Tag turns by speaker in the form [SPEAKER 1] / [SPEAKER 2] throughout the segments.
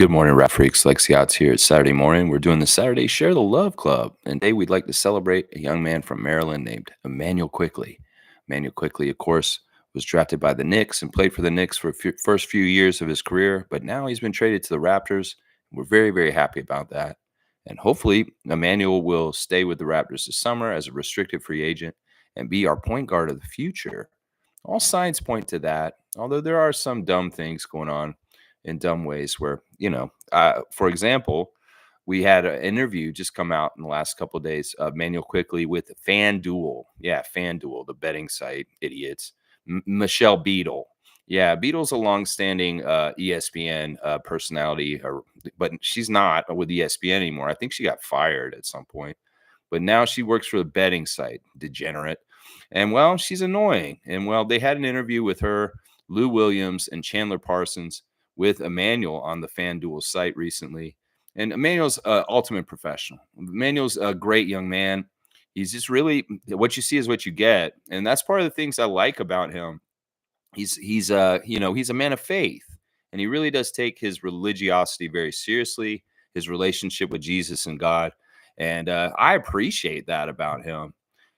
[SPEAKER 1] Good morning, Ref Freaks. Lexi Odds here. It's Saturday morning. We're doing the Saturday Share the Love Club. And today we'd like to celebrate a young man from Maryland named Immanuel Quickley. Immanuel Quickley, of course, was drafted by the Knicks and played for the Knicks for first few years of his career. But now he's been traded to the Raptors. We're very, very happy about that. And hopefully, Immanuel will stay with the Raptors this summer as a restricted free agent and be our point guard of the future. All signs point to that, although there are some dumb things going on in dumb ways where, for example, we had an interview just come out in the last couple of days of Manuel Quickley with FanDuel. Yeah, FanDuel, the betting site, idiots. Michelle Beadle. Yeah, Beadle's a longstanding ESPN personality, but she's not with ESPN anymore. I think she got fired at some point. But now she works for the betting site, degenerate. And, well, she's annoying. And, well, they had an interview with her, Lou Williams, and Chandler Parsons with Immanuel on the FanDuel site recently. And Immanuel's ultimate professional. Immanuel's a great young man. He's just really what you see is what you get. And that's part of the things I like about him. He's a man of faith, and he really does take his religiosity very seriously, his relationship with Jesus and God. And I appreciate that about him.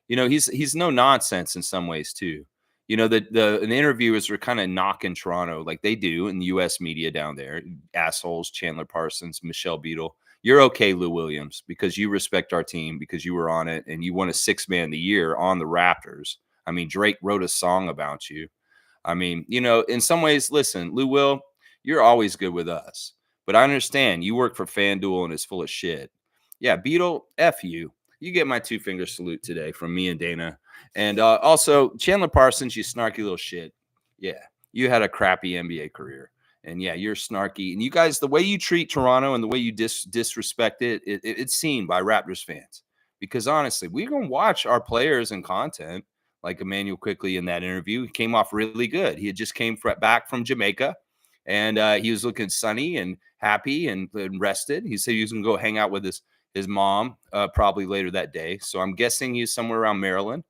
[SPEAKER 1] He's no nonsense in some ways too. The interviewers are kind of knocking Toronto like they do in the U.S. media down there. Assholes, Chandler Parsons, Michelle Beadle. You're okay, Lou Williams, because you respect our team, because you were on it and you won a Sixth Man of the Year on the Raptors. I mean, Drake wrote a song about you. I mean, in some ways, listen, Lou Will, you're always good with us. But I understand you work for FanDuel and it's full of shit. Yeah, Beadle, F you. You get my two-finger salute today from me and Dana. And also, Chandler Parsons, you snarky little shit. Yeah, you had a crappy NBA career. And, yeah, you're snarky. And you guys, the way you treat Toronto and the way you disrespect it's seen by Raptors fans. Because, honestly, we're going to watch our players and content like Immanuel Quickley in that interview. He came off really good. He had just came back from Jamaica, and he was looking sunny and happy and rested. He said he was going to go hang out with his mom probably later that day. So I'm guessing he's somewhere around Maryland.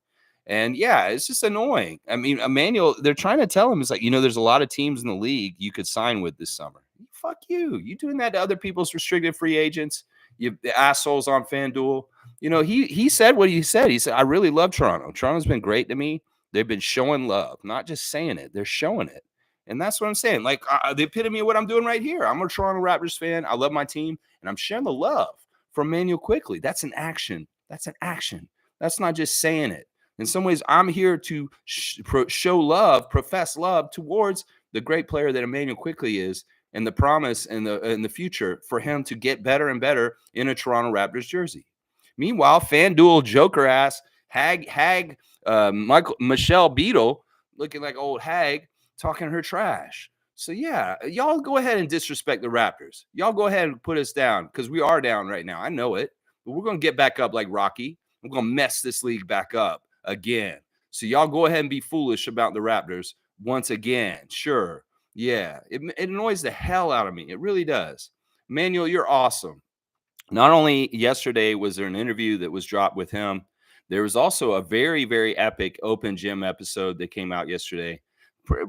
[SPEAKER 1] And, yeah, it's just annoying. I mean, Immanuel, they're trying to tell him, it's like, there's a lot of teams in the league you could sign with this summer. Fuck you. You doing that to other people's restricted free agents, you assholes on FanDuel. He said what he said. He said, I really love Toronto. Toronto's been great to me. They've been showing love, not just saying it. They're showing it. And that's what I'm saying. Like the epitome of what I'm doing right here. I'm a Toronto Raptors fan. I love my team, and I'm sharing the love from Immanuel Quickley. That's an action. That's an action. That's not just saying it. In some ways, I'm here to show love, profess love towards the great player that Immanuel Quickley is, and the promise in the future for him to get better and better in a Toronto Raptors jersey. Meanwhile, FanDuel Joker ass hag Michelle Beadle looking like old hag talking her trash. So yeah, y'all go ahead and disrespect the Raptors. Y'all go ahead and put us down because we are down right now. I know it, but we're gonna get back up like Rocky. We're gonna mess this league back up again. So y'all go ahead and be foolish about the Raptors once again. Sure. Yeah, it annoys the hell out of me. It really does. Manuel, you're awesome. Not only yesterday was there an interview that was dropped with him, there was also a very, very epic Open Gym episode that came out yesterday.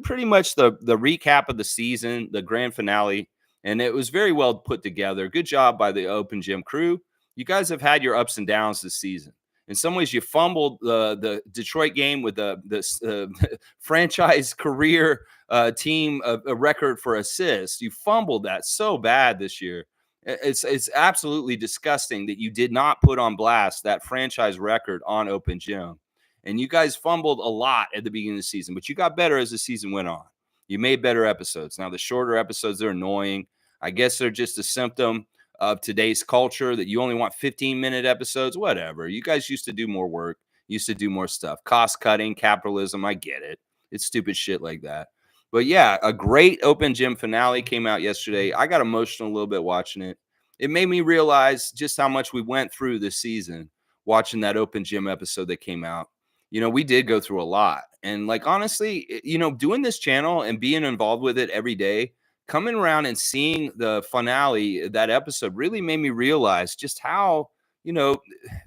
[SPEAKER 1] Pretty much the recap of the season, the grand finale, and it was very well put together. Good job by the Open Gym crew. You guys have had your ups and downs this season. In some ways, you fumbled the Detroit game with the franchise career team a record for assists. You fumbled that so bad this year. It's absolutely disgusting that you did not put on blast that franchise record on Open Gym. And you guys fumbled a lot at the beginning of the season, but you got better as the season went on. You made better episodes. Now, the shorter episodes, they're annoying. I guess they're just a symptom of today's culture that you only want 15-minute episodes, whatever. You guys used to do more work, used to do more stuff. Cost cutting, capitalism, I get it. It's stupid shit like that. But yeah, a great Open Gym finale came out yesterday. I got emotional a little bit watching it. It made me realize just how much we went through this season watching that Open Gym episode that came out. We did go through a lot. And like, honestly, doing this channel and being involved with it every day, coming around and seeing the finale, that episode really made me realize just how,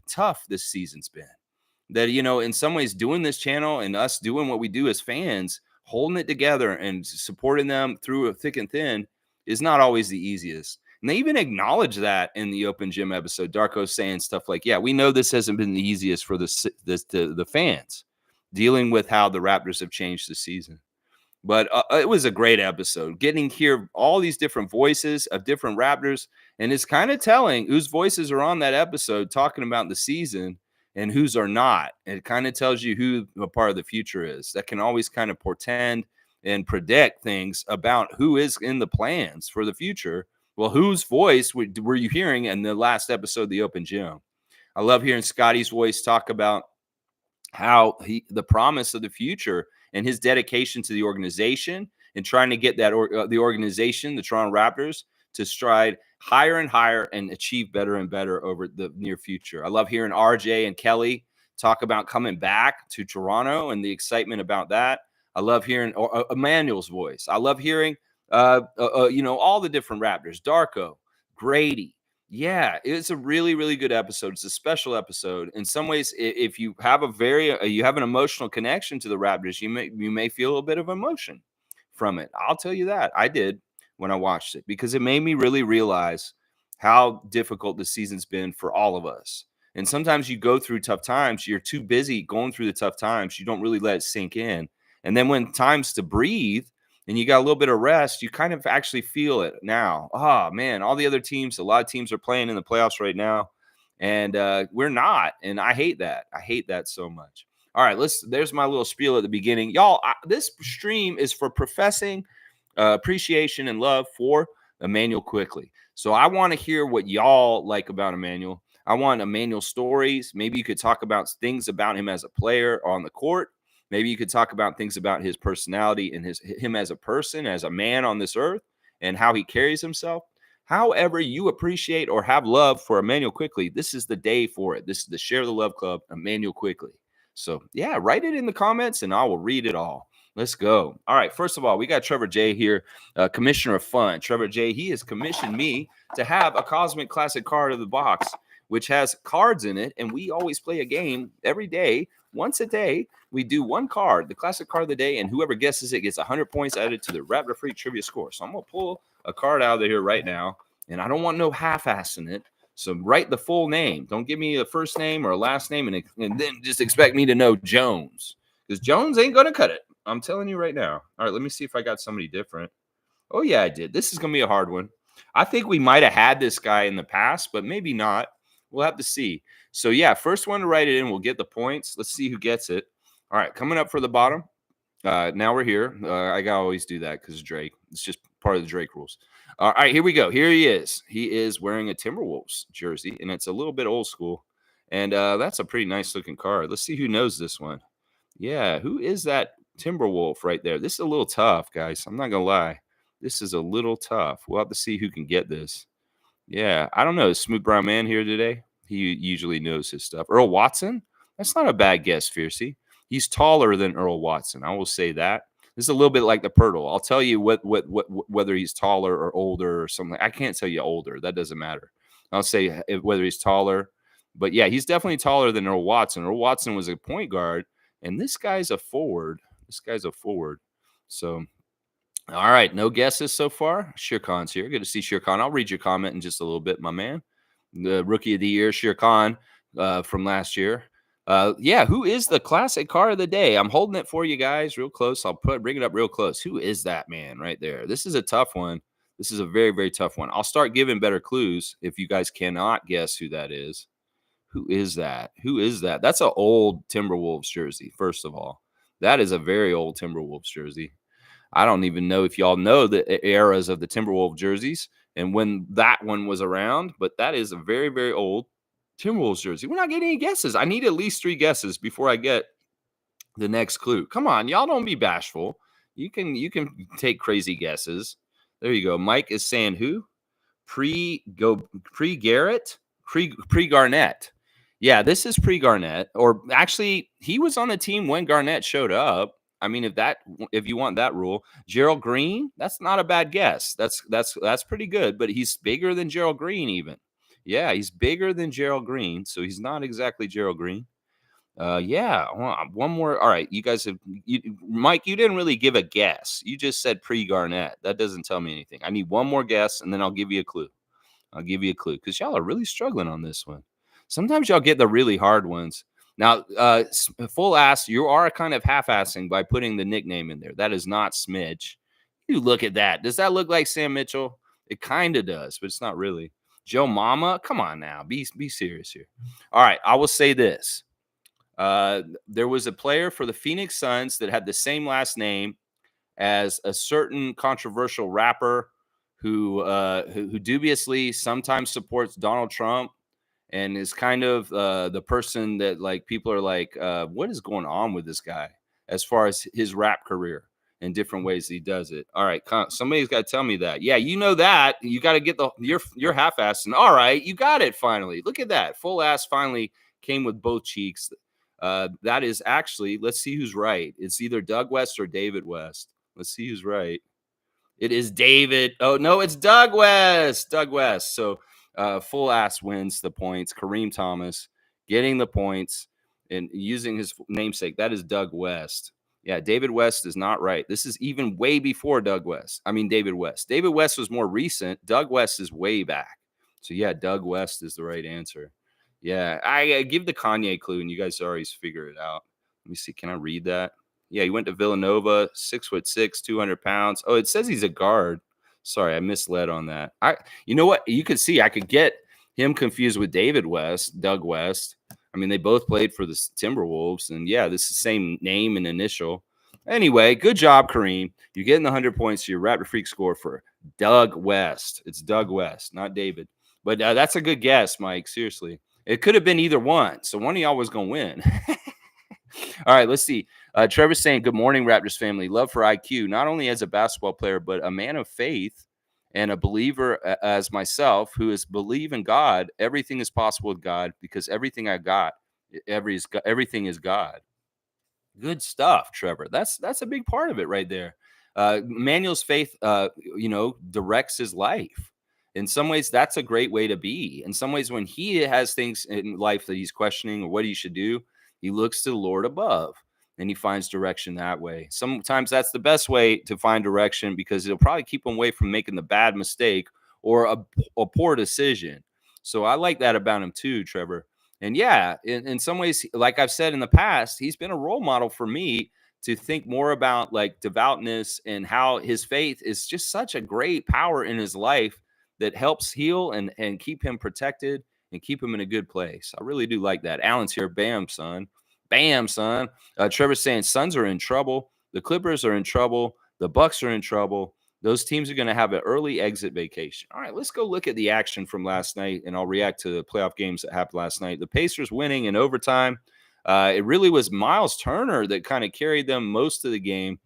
[SPEAKER 1] tough this season's been. That, in some ways doing this channel and us doing what we do as fans, holding it together and supporting them through thick and thin, is not always the easiest. And they even acknowledge that in the open gym episode. Darko's saying stuff like, "Yeah, we know this hasn't been the easiest for the fans dealing with how the Raptors have changed the season." But it was a great episode. Getting to hear all these different voices of different Raptors, and it's kind of telling whose voices are on that episode talking about the season and whose are not. It kind of tells you who a part of the future is. That can always kind of portend and predict things about who is in the plans for the future. Well, whose voice were you hearing in the last episode of the Open Gym? I love hearing Scotty's voice talk about how the promise of the future and his dedication to the organization and trying to get that the organization, the Toronto Raptors, to stride higher and higher and achieve better and better over the near future. I love hearing RJ and Kelly talk about coming back to Toronto and the excitement about that. I love hearing Immanuel's voice. I love hearing all the different Raptors, Darko, Grady. Yeah, it's a really, really good episode. It's a special episode. In some ways, if you have you have an emotional connection to the Raptors, you may feel a bit of emotion from it. I'll tell you that I did when I watched it because it made me really realize how difficult the season's been for all of us. And sometimes you go through tough times, you're too busy going through the tough times, you don't really let it sink in. And then when time's to breathe, and you got a little bit of rest, you kind of actually feel it now. Oh, man, all the other teams, a lot of teams are playing in the playoffs right now, and we're not, and I hate that. I hate that so much. All right, there's my little spiel at the beginning. Y'all, this stream is for professing appreciation and love for Immanuel Quickley. So I want to hear what y'all like about Immanuel. I want Immanuel stories. Maybe you could talk about things about him as a player on the court. Maybe you could talk about things about his personality and him as a person, as a man on this earth, and how he carries himself. However you appreciate or have love for Immanuel Quickley, this is the day for it. This is the Share the Love Club, Immanuel Quickley. So, yeah, write it in the comments, and I will read it all. Let's go. All right, first of all, we got Trevor J here, Commissioner of Fun. Trevor J, he has commissioned me to have a Cosmic Classic card of the box, which has cards in it, and we always play a game every day. Once a day, we do one card, the classic card of the day, and whoever guesses it gets 100 points added to the Raptor Freak Trivia score. So I'm going to pull a card out of here right now, and I don't want no half-assing it. So write the full name. Don't give me a first name or a last name and then just expect me to know Jones, because Jones ain't going to cut it. I'm telling you right now. All right, let me see if I got somebody different. Oh, yeah, I did. This is going to be a hard one. I think we might have had this guy in the past, but maybe not. We'll have to see. So, yeah, first one to write it in will get the points. Let's see who gets it. All right, coming up for the bottom. Now we're here. I got to always do that because Drake. It's just part of the Drake rules. All right, here we go. Here he is. He is wearing a Timberwolves jersey, and it's a little bit old school. And that's a pretty nice-looking card. Let's see who knows this one. Yeah, who is that Timberwolf right there? This is a little tough, guys. I'm not going to lie. This is a little tough. We'll have to see who can get this. Yeah, I don't know. Is Smooth Brown Man here today? He usually knows his stuff. Earl Watson? That's not a bad guess, Fiercey. He's taller than Earl Watson. I will say that. This is a little bit like the Pirtle. I'll tell you whether he's taller or older or something. I can't tell you older. That doesn't matter. I'll say whether he's taller. But, yeah, he's definitely taller than Earl Watson. Earl Watson was a point guard, and this guy's a forward. So, all right, no guesses so far. Shere Khan's here. Good to see Shere Khan. I'll read your comment in just a little bit, my man. The Rookie of the Year, Shere Khan, from last year. Yeah, who is the classic card of the day? I'm holding it for you guys real close. I'll bring it up real close. Who is that man right there? This is a tough one. This is a very, very tough one. I'll start giving better clues if you guys cannot guess who that is. Who is that? That's an old Timberwolves jersey, first of all. That is a very old Timberwolves jersey. I don't even know if y'all know the eras of the Timberwolves jerseys and when that one was around, but that is a very, very old Timberwolves jersey. We're not getting any guesses. I need at least 3 guesses before I get the next clue. Come on, y'all don't be bashful. You can take crazy guesses. There you go. Mike is saying who? Pre-Garrett? Pre-Garnett. Yeah, this is pre-Garnett. Or actually, he was on the team when Garnett showed up. I mean, if you want that rule, Gerald Green, that's not a bad guess. That's pretty good, but he's bigger than Gerald Green even. Yeah, he's bigger than Gerald Green, so he's not exactly Gerald Green. Yeah, one more. All right, you guys have Mike. You didn't really give a guess. You just said pre-Garnett. That doesn't tell me anything. I need one more guess, and then I'll give you a clue. I'll give you a clue because y'all are really struggling on this one. Sometimes y'all get the really hard ones. Now, full ass, you are kind of half-assing by putting the nickname in there. That is not Smidge. You look at that. Does that look like Sam Mitchell? It kind of does, but it's not really. Joe Mama, come on now, be serious here. All right, I will say this. There was a player for the Phoenix Suns that had the same last name as a certain controversial rapper who dubiously sometimes supports Donald Trump and is kind of the person that like people are like, what is going on with this guy as far as his rap career in different ways he does it. All right, somebody's got to tell me that. Yeah, you know that. You got to get your half-ass. And all right, you got it finally. Look at that. Full ass finally came with both cheeks. That is actually, let's see who's right. It's either Doug West or David West. Let's see who's right. It is David. Oh, no, it's Doug West. Doug West. So full ass wins the points. Kareem Thomas getting the points and using his namesake. That is Doug West. Yeah, David West is not right. This is even way before Doug West. I mean, David West. David West was more recent. Doug West is way back. So, yeah, Doug West is the right answer. Yeah, I give the Kanye clue, and you guys always figure it out. Let me see. Can I read that? Yeah, he went to Villanova, 6'6", 200 pounds. Oh, it says he's a guard. Sorry, I misled on that. You know what? You could see I could get him confused with David West, Doug West. I mean, they both played for the Timberwolves, and yeah, this is the same name and initial. Anyway, good job, Kareem. You're getting the 100 points to your Raptor Freak score for Doug West. It's Doug West, not David. But that's a good guess, Mike. Seriously. It could have been either one. So one of y'all was going to win. All right, let's see. Trevor's saying, good morning, Raptors family. Love for IQ, not only as a basketball player, but a man of faith and a believer as myself who is believe in God. Everything is possible with God because everything I got, everything is God. Good stuff, Trevor. That's a big part of it right there. Emmanuel's faith, directs his life. In some ways, that's a great way to be. In some ways, when he has things in life that he's questioning or what he should do, he looks to the Lord above and he finds direction that way. Sometimes that's the best way to find direction because it'll probably keep him away from making the bad mistake or a poor decision. So I like that about him too, Trevor. And yeah, in some ways, like I've said in the past, he's been a role model for me to think more about like devoutness and how his faith is just such a great power in his life that helps heal and keep him protected and keep him in a good place. I really do like that. Alan's here. Bam, son. Bam, son. Trevor's saying Suns are in trouble. The Clippers are in trouble. The Bucks are in trouble. Those teams are going to have an early exit vacation. All right, let's go look at the action from last night, and I'll react to the playoff games that happened last night. The Pacers winning in overtime. It really was Miles Turner that kind of carried them most of the game.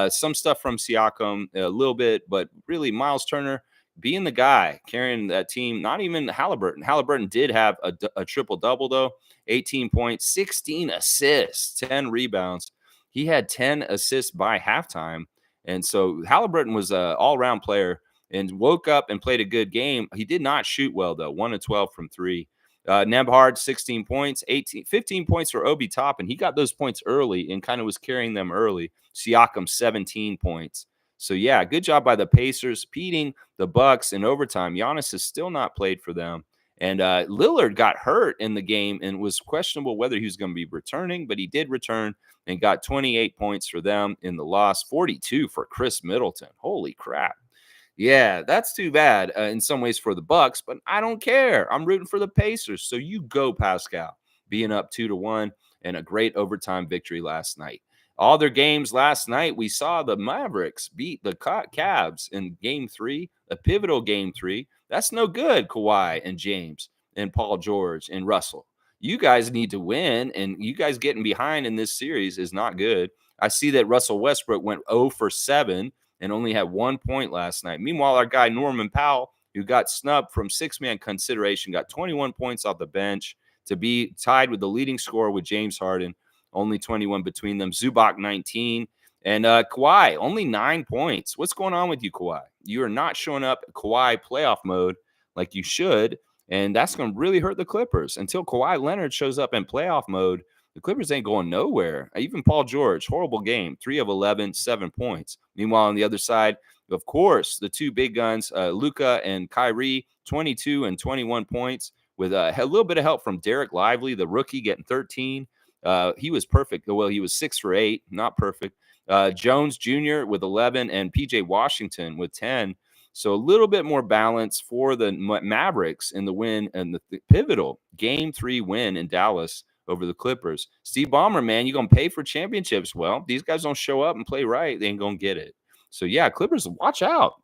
[SPEAKER 1] Some stuff from Siakam a little bit, but really Miles Turner being the guy carrying that team. Not even Halliburton. Halliburton did have a triple-double, though. 18 points, 16 assists, 10 rebounds. He had 10 assists by halftime. And so Halliburton was an all-around player and woke up and played a good game. He did not shoot well, though, 1 of 12 from 3. Nembhard, 16 points, 15 points for Obi Toppin. He got those points early and kind of was carrying them early. Siakam, 17 points. So, yeah, good job by the Pacers, beating the Bucks in overtime. Giannis has still not played for them. And Lillard got hurt in the game and was questionable whether he was going to be returning, but he did return and got 28 points for them in the loss, 42 for Chris Middleton. Holy crap. Yeah, that's too bad in some ways for the Bucks, but I don't care. I'm rooting for the Pacers. So you go, Pascal, being up 2-1 and a great overtime victory last night. All their games last night, we saw the Mavericks beat the Cavs in game 3, a pivotal game 3. That's no good, Kawhi and James and Paul George and Russell. You guys need to win, and you guys getting behind in this series is not good. I see that Russell Westbrook went 0 for 7 and only had 1 point last night. Meanwhile, our guy Norman Powell, who got snubbed from six-man consideration, got 21 points off the bench to be tied with the leading scorer with James Harden. Only 21 between them. Zubac, 19. And Kawhi, only 9 points. What's going on with you, Kawhi? You are not showing up Kawhi playoff mode like you should, and that's going to really hurt the Clippers. Until Kawhi Leonard shows up in playoff mode, The Clippers ain't going nowhere. Even Paul George, horrible game, 3 of 11, 7 points. Meanwhile, on the other side, of course, the two big guns, Luka and Kyrie, 22 and 21 points, with a little bit of help from Derek Lively, the rookie, getting 13. He was perfect. Well, he was 6 for 8, not perfect. Jones Jr. with 11 and PJ Washington with 10. So a little bit more balance for the Mavericks in the win and the pivotal Game 3 win in Dallas over the Clippers. Steve Ballmer, man, you're going to pay for championships. Well, these guys don't show up and play right, they ain't going to get it. So, yeah, Clippers, watch out.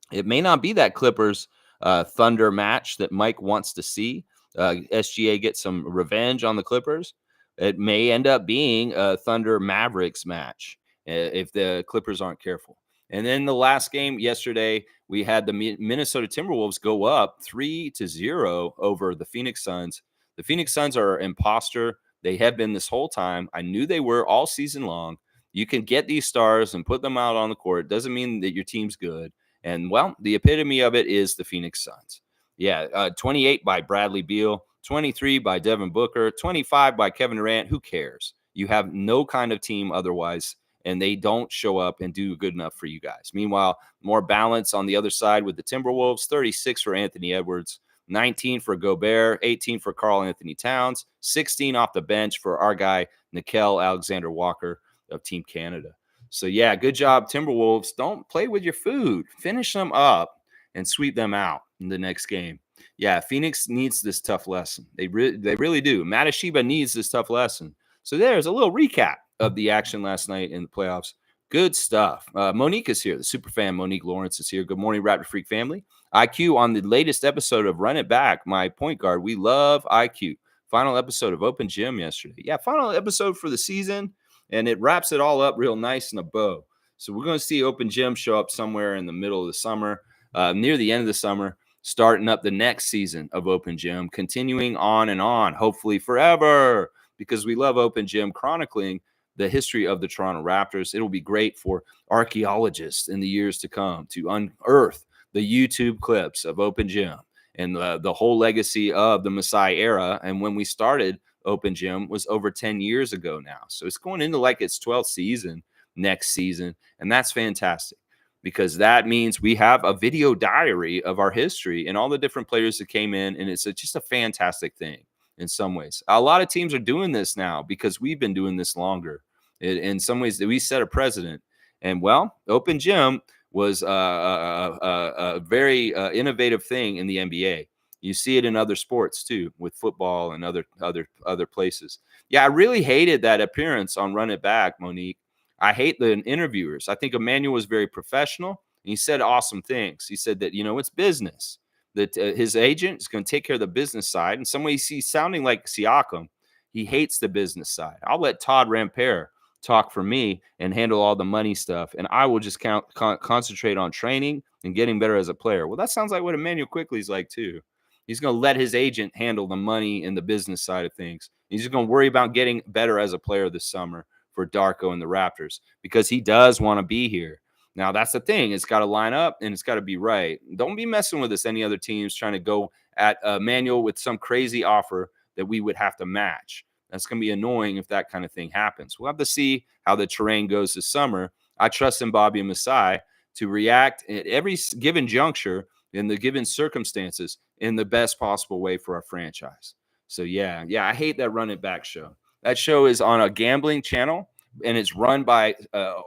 [SPEAKER 1] It may not be that Clippers Thunder match that Mike wants to see. SGA get some revenge on the Clippers. It may end up being a Thunder Mavericks match if the Clippers aren't careful. And then the last game yesterday, we had the Minnesota Timberwolves go up 3-0 over the Phoenix Suns. The Phoenix Suns are imposter. They have been this whole time. I knew they were all season long. You can get these stars and put them out on the court. Doesn't mean that your team's good. And, well, the epitome of it is the Phoenix Suns. Yeah, 28 by Bradley Beal, 23 by Devin Booker, 25 by Kevin Durant. Who cares? You have no kind of team otherwise, and they don't show up and do good enough for you guys. Meanwhile, more balance on the other side with the Timberwolves, 36 for Anthony Edwards, 19 for Gobert, 18 for Karl Anthony Towns, 16 off the bench for our guy, Nickeil Alexander-Walker of Team Canada. So, yeah, good job, Timberwolves. Don't play with your food. Finish them up and sweep them out in the next game. Yeah, Phoenix needs this tough lesson. They really do. Matasheba needs this tough lesson. So there's a little recap of the action last night in the playoffs. Good stuff. Monique is here. The superfan Monique Lawrence is here. Good morning, Raptor Freak family. IQ on the latest episode of Run It Back, my point guard. We love IQ. Final episode of Open Gym yesterday. Yeah, final episode for the season. And it wraps it all up real nice in a bow. So we're going to see Open Gym show up somewhere in the middle of the summer, near the end of the summer, starting up the next season of Open Gym, continuing on, hopefully forever, because we love Open Gym chronicling the history of the Toronto Raptors. It'll be great for archaeologists in the years to come to unearth the YouTube clips of Open Gym and the whole legacy of the Masai era. And when we started Open Gym was over 10 years ago now. So it's going into like its 12th season next season. And that's fantastic because that means we have a video diary of our history and all the different players that came in. And it's just a fantastic thing in some ways. A lot of teams are doing this now because we've been doing this longer. In some ways, we set a precedent. And, well, Open Gym was a very innovative thing in the NBA. You see it in other sports too, with football and other places. Yeah, I really hated that appearance on Run It Back, Monique. I hate the interviewers. I think Immanuel was very professional. And he said awesome things. He said that, it's business, that his agent is going to take care of the business side. In some ways, he's sounding like Siakam. He hates the business side. I'll let Todd Rampere talk for me and handle all the money stuff. And I will just concentrate on training and getting better as a player. Well, that sounds like what Immanuel Quickley is like too. He's going to let his agent handle the money and the business side of things. He's just going to worry about getting better as a player this summer for Darko and the Raptors because he does want to be here. Now, that's the thing. It's got to line up and it's got to be right. Don't be messing with us, any other teams trying to go at Immanuel with some crazy offer that we would have to match. That's going to be annoying if that kind of thing happens. We'll have to see how the terrain goes this summer. I trust in Bobby and Masai to react at every given juncture in the given circumstances in the best possible way for our franchise. So, yeah, I hate that Run It Back show. That show is on a gambling channel, and it's run by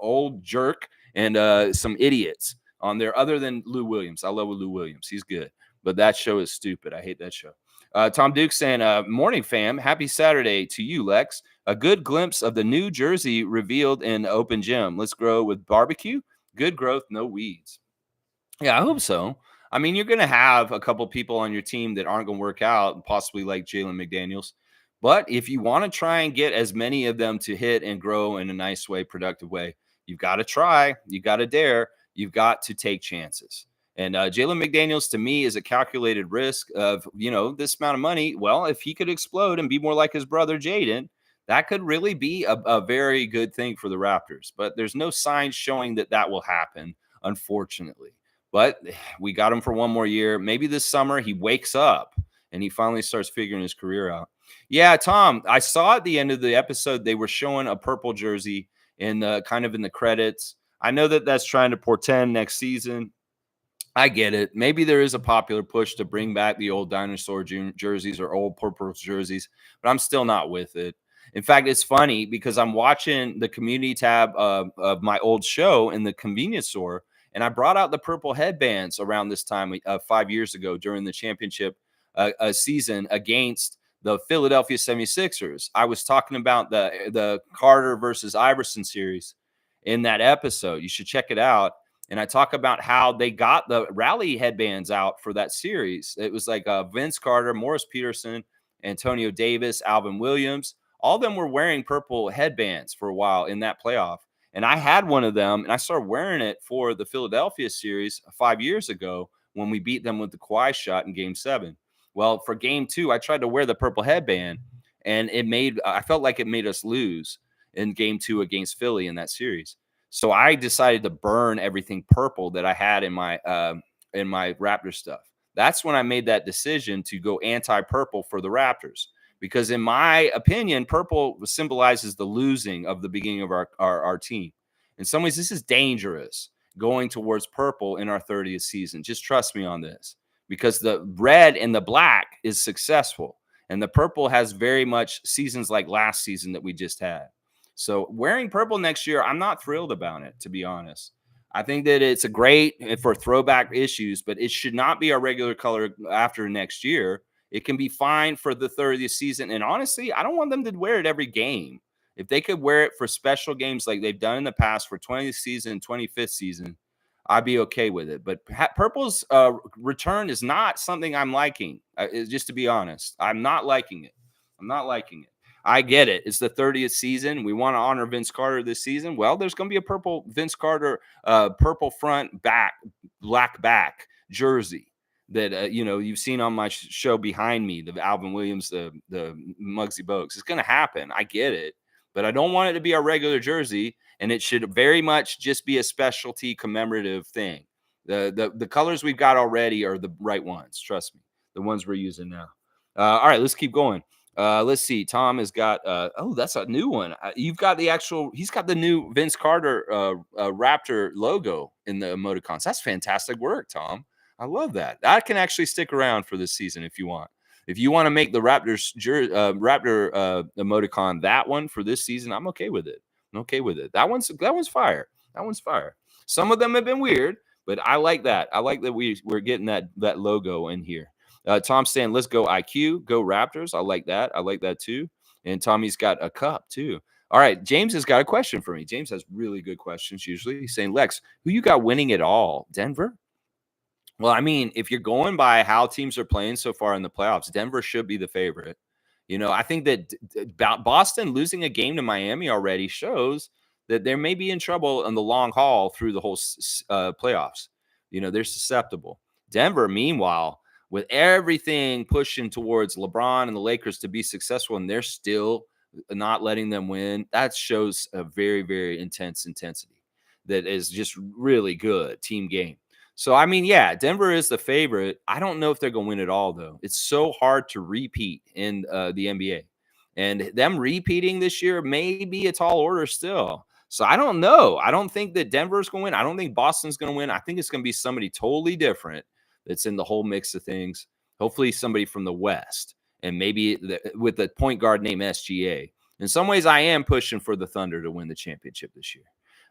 [SPEAKER 1] old jerk and some idiots on there other than Lou Williams. I love Lou Williams. He's good. But that show is stupid. I hate that show. Tom Duke saying, morning, fam. Happy Saturday to you, Lex. A good glimpse of the new jersey revealed in Open Gym. Let's grow with barbecue. Good growth, no weeds. Yeah, I hope so. I mean, you're going to have a couple people on your team that aren't going to work out, possibly like Jalen McDaniels. But if you want to try and get as many of them to hit and grow in a nice way, productive way, you've got to try. You got to dare. You've got to take chances. And Jalen McDaniels, to me, is a calculated risk of, this amount of money. Well, if he could explode and be more like his brother Jaden, that could really be a very good thing for the Raptors. But there's no signs showing that will happen, unfortunately. But we got him for one more year. Maybe this summer he wakes up and he finally starts figuring his career out. Yeah, Tom, I saw at the end of the episode they were showing a purple jersey in the kind of in the credits. I know that that's trying to portend next season. I get it. Maybe there is a popular push to bring back the old dinosaur jerseys or old purple jerseys, but I'm still not with it. In fact, it's funny because I'm watching the community tab of my old show in the convenience store, and I brought out the purple headbands around this time 5 years ago during the championship season against the Philadelphia 76ers. I was talking about the Carter versus Iverson series in that episode. You should check it out, and I talk about how they got the rally headbands out for that series. It was like Vince Carter, Morris Peterson, Antonio Davis, Alvin Williams. All of them were wearing purple headbands for a while in that playoff. And I had one of them, and I started wearing it for the Philadelphia series 5 years ago when we beat them with the Kawhi shot in Game 7. Well, for Game 2, I tried to wear the purple headband, and I felt like it made us lose in Game 2 against Philly in that series. So I decided to burn everything purple that I had in my Raptor stuff. That's when I made that decision to go anti-purple for the Raptors, because in my opinion, purple symbolizes the losing of the beginning of our team. In some ways, this is dangerous going towards purple in our 30th season. Just trust me on this, because the red and the black is successful, and the purple has very much seasons like last season that we just had. So wearing purple next year, I'm not thrilled about it, to be honest. I think that it's a great for throwback issues, but it should not be our regular color after next year. It can be fine for the 30th season. And honestly, I don't want them to wear it every game. If they could wear it for special games like they've done in the past for 20th season, 25th season, I'd be okay with it. But purple's return is not something I'm liking. Just to be honest, I'm not liking it. I'm not liking it. I get it. It's the 30th season. We want to honor Vince Carter this season. Well, there's going to be a purple Vince Carter, purple front, back, black back jersey that you've seen on my show behind me, the Alvin Williams, the Muggsy Bogues. It's going to happen. I get it, but I don't want it to be our regular jersey, and it should very much just be a specialty commemorative thing. The colors we've got already are the right ones. Trust me, the ones we're using now. All right, let's keep going. Let's see. Tom has got that's a new one. You've got he's got the new Vince Carter Raptor logo in the emoticons. That's fantastic work, Tom. I love that. That can actually stick around for this season if you want. If you want to make the Raptor emoticon that one for this season, I'm okay with it. I'm okay with it. That one's fire. That one's fire. Some of them have been weird, but I like that. I like that we're getting that logo in here. Tom's saying, let's go IQ, go Raptors. I like that. I like that too. And Tommy's got a cup too. All right. James has got a question for me. James has really good questions usually. He's saying, Lex, who you got winning it all? Denver? Well, I mean, if you're going by how teams are playing so far in the playoffs, Denver should be the favorite. I think that Boston losing a game to Miami already shows that they may be in trouble in the long haul through the whole playoffs. They're susceptible. Denver, meanwhile, with everything pushing towards LeBron and the Lakers to be successful, and they're still not letting them win, that shows a very, very intense intensity that is just really good team game. So, I mean, yeah, Denver is the favorite. I don't know if they're going to win it all, though. It's so hard to repeat in the NBA. And them repeating this year may be a tall order still. So, I don't know. I don't think that Denver's going to win. I don't think Boston's going to win. I think it's going to be somebody totally different that's in the whole mix of things. Hopefully, somebody from the West, and maybe with a point guard named SGA. In some ways, I am pushing for the Thunder to win the championship this year.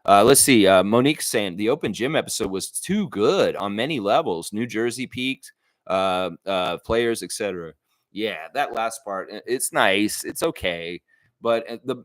[SPEAKER 1] Let's see. Monique's saying the open gym episode was too good on many levels. New Jersey peaked, players, etc. Yeah, that last part, it's nice. It's okay. But the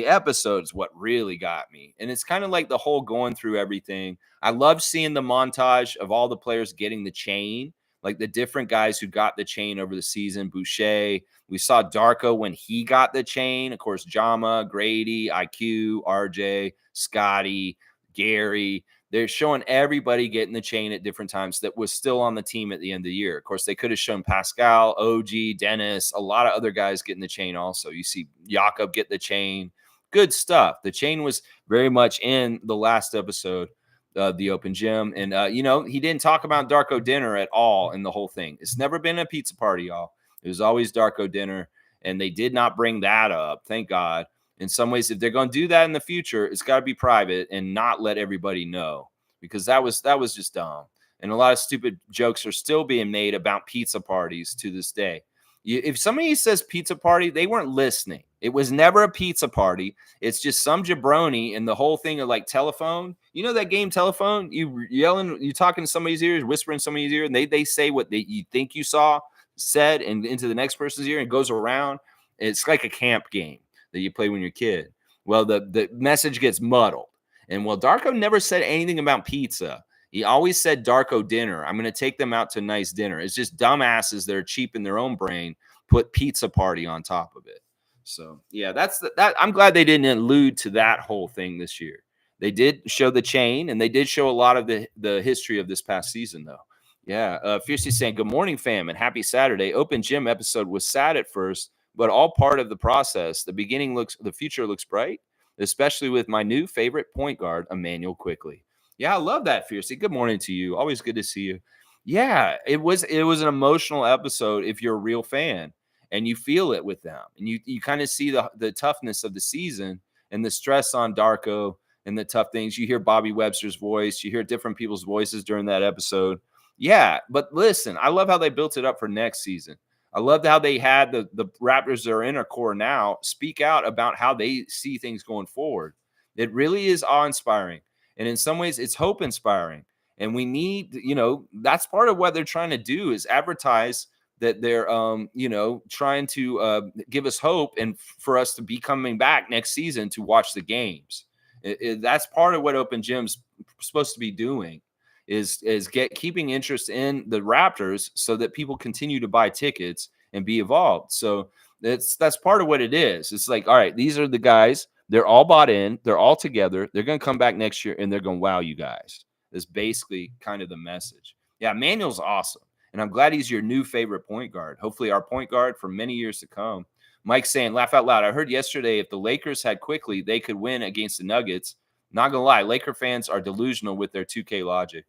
[SPEAKER 1] episode is what really got me. And it's kind of like the whole going through everything. I love seeing the montage of all the players getting the chain, like the different guys who got the chain over the season. Boucher. We saw Darko when he got the chain. Of course, Jama, Grady, IQ, RJ, Scotty, Gary. They're showing everybody getting the chain at different times that was still on the team at the end of the year. Of course, they could have shown Pascal, OG, Dennis, a lot of other guys getting the chain also. You see Jakob get the chain. Good stuff. The chain was very much in the last episode of the open gym. And, he didn't talk about Darko dinner at all in the whole thing. It's never been a pizza party, y'all. It was always Darko dinner, and they did not bring that up. Thank God. In some ways, if they're going to do that in the future, it's got to be private and not let everybody know, because that was just dumb. And a lot of stupid jokes are still being made about pizza parties to this day. If somebody says pizza party, they weren't listening. It was never a pizza party. It's just some jabroni, and the whole thing of like telephone. You know that game telephone? You yelling, you talking to somebody's ear, whispering somebody's ear, and they say what you think you said, and into the next person's ear, and goes around. It's like a camp game that you play when you're a kid. Well, the message gets muddled, and well, Darko never said anything about pizza. He always said Darko dinner. I'm going to take them out to a nice dinner. It's just dumbasses that are cheap in their own brain put pizza party on top of it. So yeah, that. I'm glad they didn't allude to that whole thing this year. They did show the chain, and they did show a lot of the history of this past season, though. Yeah, Fiercely saying, "Good morning, fam, and happy Saturday." Open gym episode was sad at first, but all part of the process. The future looks bright, especially with my new favorite point guard, Immanuel Quickley. Yeah, I love that, Fiercely. Good morning to you. Always good to see you. Yeah, it was an emotional episode if you're a real fan and you feel it with them. And you kind of see the toughness of the season and the stress on Darko and the tough things. You hear Bobby Webster's voice, you hear different people's voices during that episode. Yeah, but listen, I love how they built it up for next season. I loved how they had the Raptors that are in our core now speak out about how they see things going forward. It really is awe-inspiring. And in some ways, it's hope-inspiring. And we need, that's part of what they're trying to do is advertise that they're, trying to give us hope and for us to be coming back next season to watch the games. That's part of what Open Gym's supposed to be doing is keeping interest in the Raptors so that people continue to buy tickets and be involved. So that's part of what it is. It's like, all right, these are the guys. They're all bought in. They're all together. They're going to come back next year and they're going to wow you guys. That's basically kind of the message. Yeah, Manuel's awesome. And I'm glad he's your new favorite point guard. Hopefully our point guard for many years to come. Mike's saying, laugh out loud. I heard yesterday if the Lakers had Quickley, they could win against the Nuggets. Not going to lie, Laker fans are delusional with their 2K logic.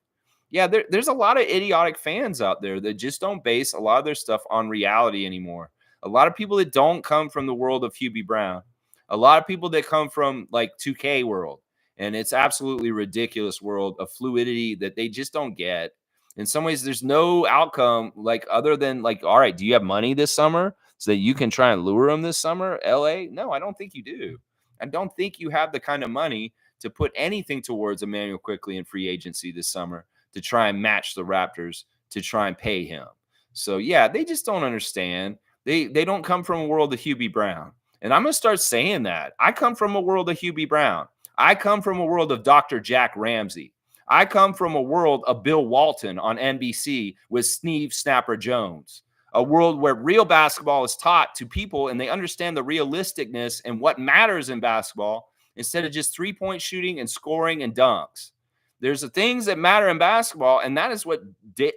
[SPEAKER 1] Yeah, there's a lot of idiotic fans out there that just don't base a lot of their stuff on reality anymore. A lot of people that don't come from the world of Hubie Brown. A lot of people that come from like 2K world. And it's absolutely ridiculous world of fluidity that they just don't get. In some ways, there's no outcome like other than like, all right, do you have money this summer so that you can try and lure them this summer? LA? No, I don't think you do. I don't think you have the kind of money to put anything towards Immanuel Quickley in free agency this summer to try and match the Raptors to try and pay him. So yeah, they just don't understand. They don't come from a world of Hubie Brown. And I'm going to start saying that. I come from a world of Hubie Brown. I come from a world of Dr. Jack Ramsey. I come from a world of Bill Walton on NBC with Steve Snapper Jones, a world where real basketball is taught to people and they understand the realisticness and what matters in basketball instead of just three-point shooting and scoring and dunks. There's the things that matter in basketball, and that is what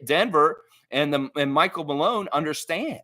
[SPEAKER 1] Denver and Michael Malone understand.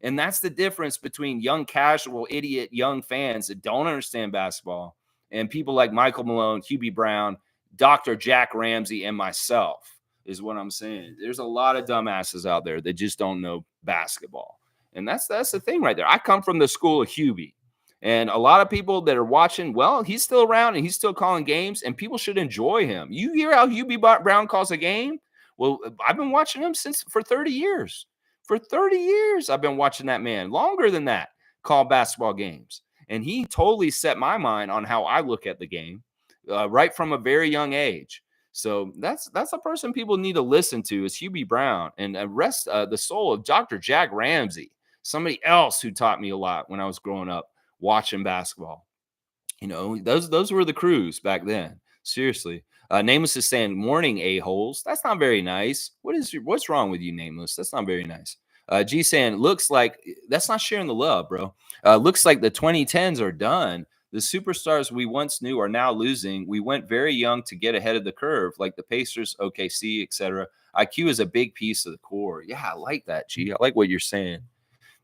[SPEAKER 1] And that's the difference between young, casual, idiot, young fans that don't understand basketball and people like Michael Malone, Hubie Brown, Dr. Jack Ramsey, and myself is what I'm saying. There's a lot of dumbasses out there that just don't know basketball. And that's the thing right there. I come from the school of Hubie. And a lot of people that are watching, well, he's still around and he's still calling games, and people should enjoy him. You hear how Hubie Brown calls a game? Well, I've been watching him for 30 years. For 30 years, I've been watching that man, longer than that, call basketball games. And he totally set my mind on how I look at the game right from a very young age. So that's a person people need to listen to is Hubie Brown and rest the soul of Dr. Jack Ramsey, somebody else who taught me a lot when I was growing up watching basketball. Those were the crews back then. Seriously. Nameless is saying, morning, a-holes. That's not very nice. What's wrong with you, Nameless? That's not very nice. G saying, looks like that's not sharing the love, bro. Looks like the 2010s are done. The superstars we once knew are now losing. We went very young to get ahead of the curve, like the Pacers, OKC, etc. IQ is a big piece of the core. Yeah, I like that, G. I like what you're saying.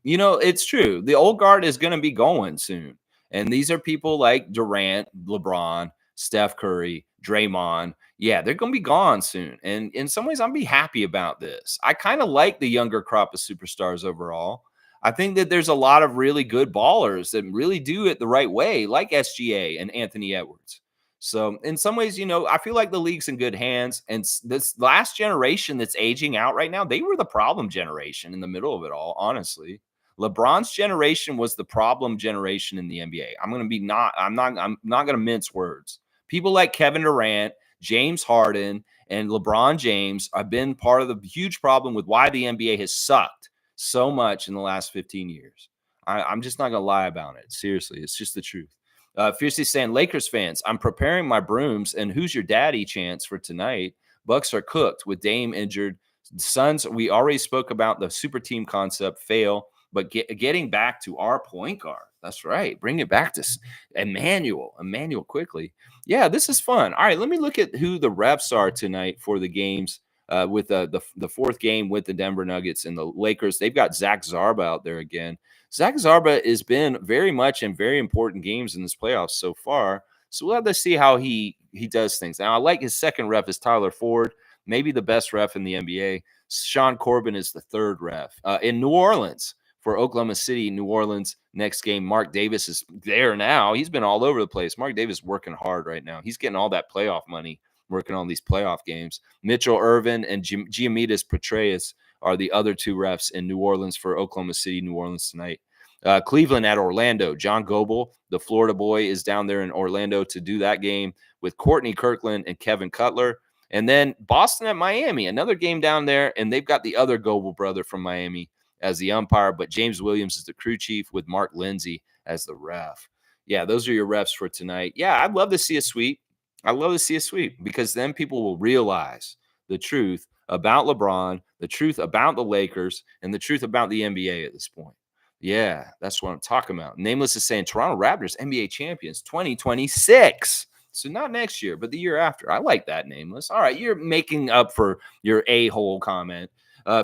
[SPEAKER 1] It's true. The old guard is going to be going soon. And these are people like Durant, LeBron, Steph Curry, Draymond. Yeah, they're going to be gone soon. And in some ways, I'm be happy about this. I kind of like the younger crop of superstars overall. I think that there's a lot of really good ballers that really do it the right way, like SGA and Anthony Edwards. So, in some ways, I feel like the league's in good hands. And this last generation that's aging out right now, they were the problem generation in the middle of it all, honestly. LeBron's generation was the problem generation in the NBA. I'm not going to mince words. People like Kevin Durant, James Harden, and LeBron James have been part of the huge problem with why the NBA has sucked so much in the last 15 years. I'm just not going to lie about it. Seriously, it's just the truth. Fiercely saying, Lakers fans, I'm preparing my brooms and who's your daddy chance for tonight. Bucks are cooked with Dame injured. Suns, we already spoke about the super team concept fail, but getting back to our point guard. That's right. Bring it back to Immanuel Quickley. Yeah, this is fun. All right, let me look at who the refs are tonight for the games with the fourth game with the Denver Nuggets and the Lakers. They've got Zach Zarba out there again. Zach Zarba has been very much in very important games in this playoffs so far. So we'll have to see how he does things. Now, I like his second ref is Tyler Ford, maybe the best ref in the NBA. Sean Corbin is the third ref. In New Orleans, for Oklahoma City, New Orleans, next game, Mark Davis is there now. He's been all over the place. Mark Davis working hard right now. He's getting all that playoff money working on these playoff games. Mitchell Irvin and Gianmitas Petraeus are the other two refs in New Orleans for Oklahoma City, New Orleans tonight. Cleveland at Orlando. John Goble, the Florida boy, is down there in Orlando to do that game with Courtney Kirkland and Kevin Cutler. And then Boston at Miami, another game down there, and they've got the other Goble brother from Miami as the umpire, but James Williams is the crew chief with Mark Lindsay as the ref. Yeah, those are your refs for tonight. Yeah, I'd love to see a sweep. I love to see a sweep because then people will realize the truth about LeBron, the truth about the Lakers, and the truth about the NBA at this point. Yeah, that's what I'm talking about. Nameless is saying Toronto Raptors NBA champions 2026. So not next year, but the year after. I like that, Nameless. All right, you're making up for your a-hole comment.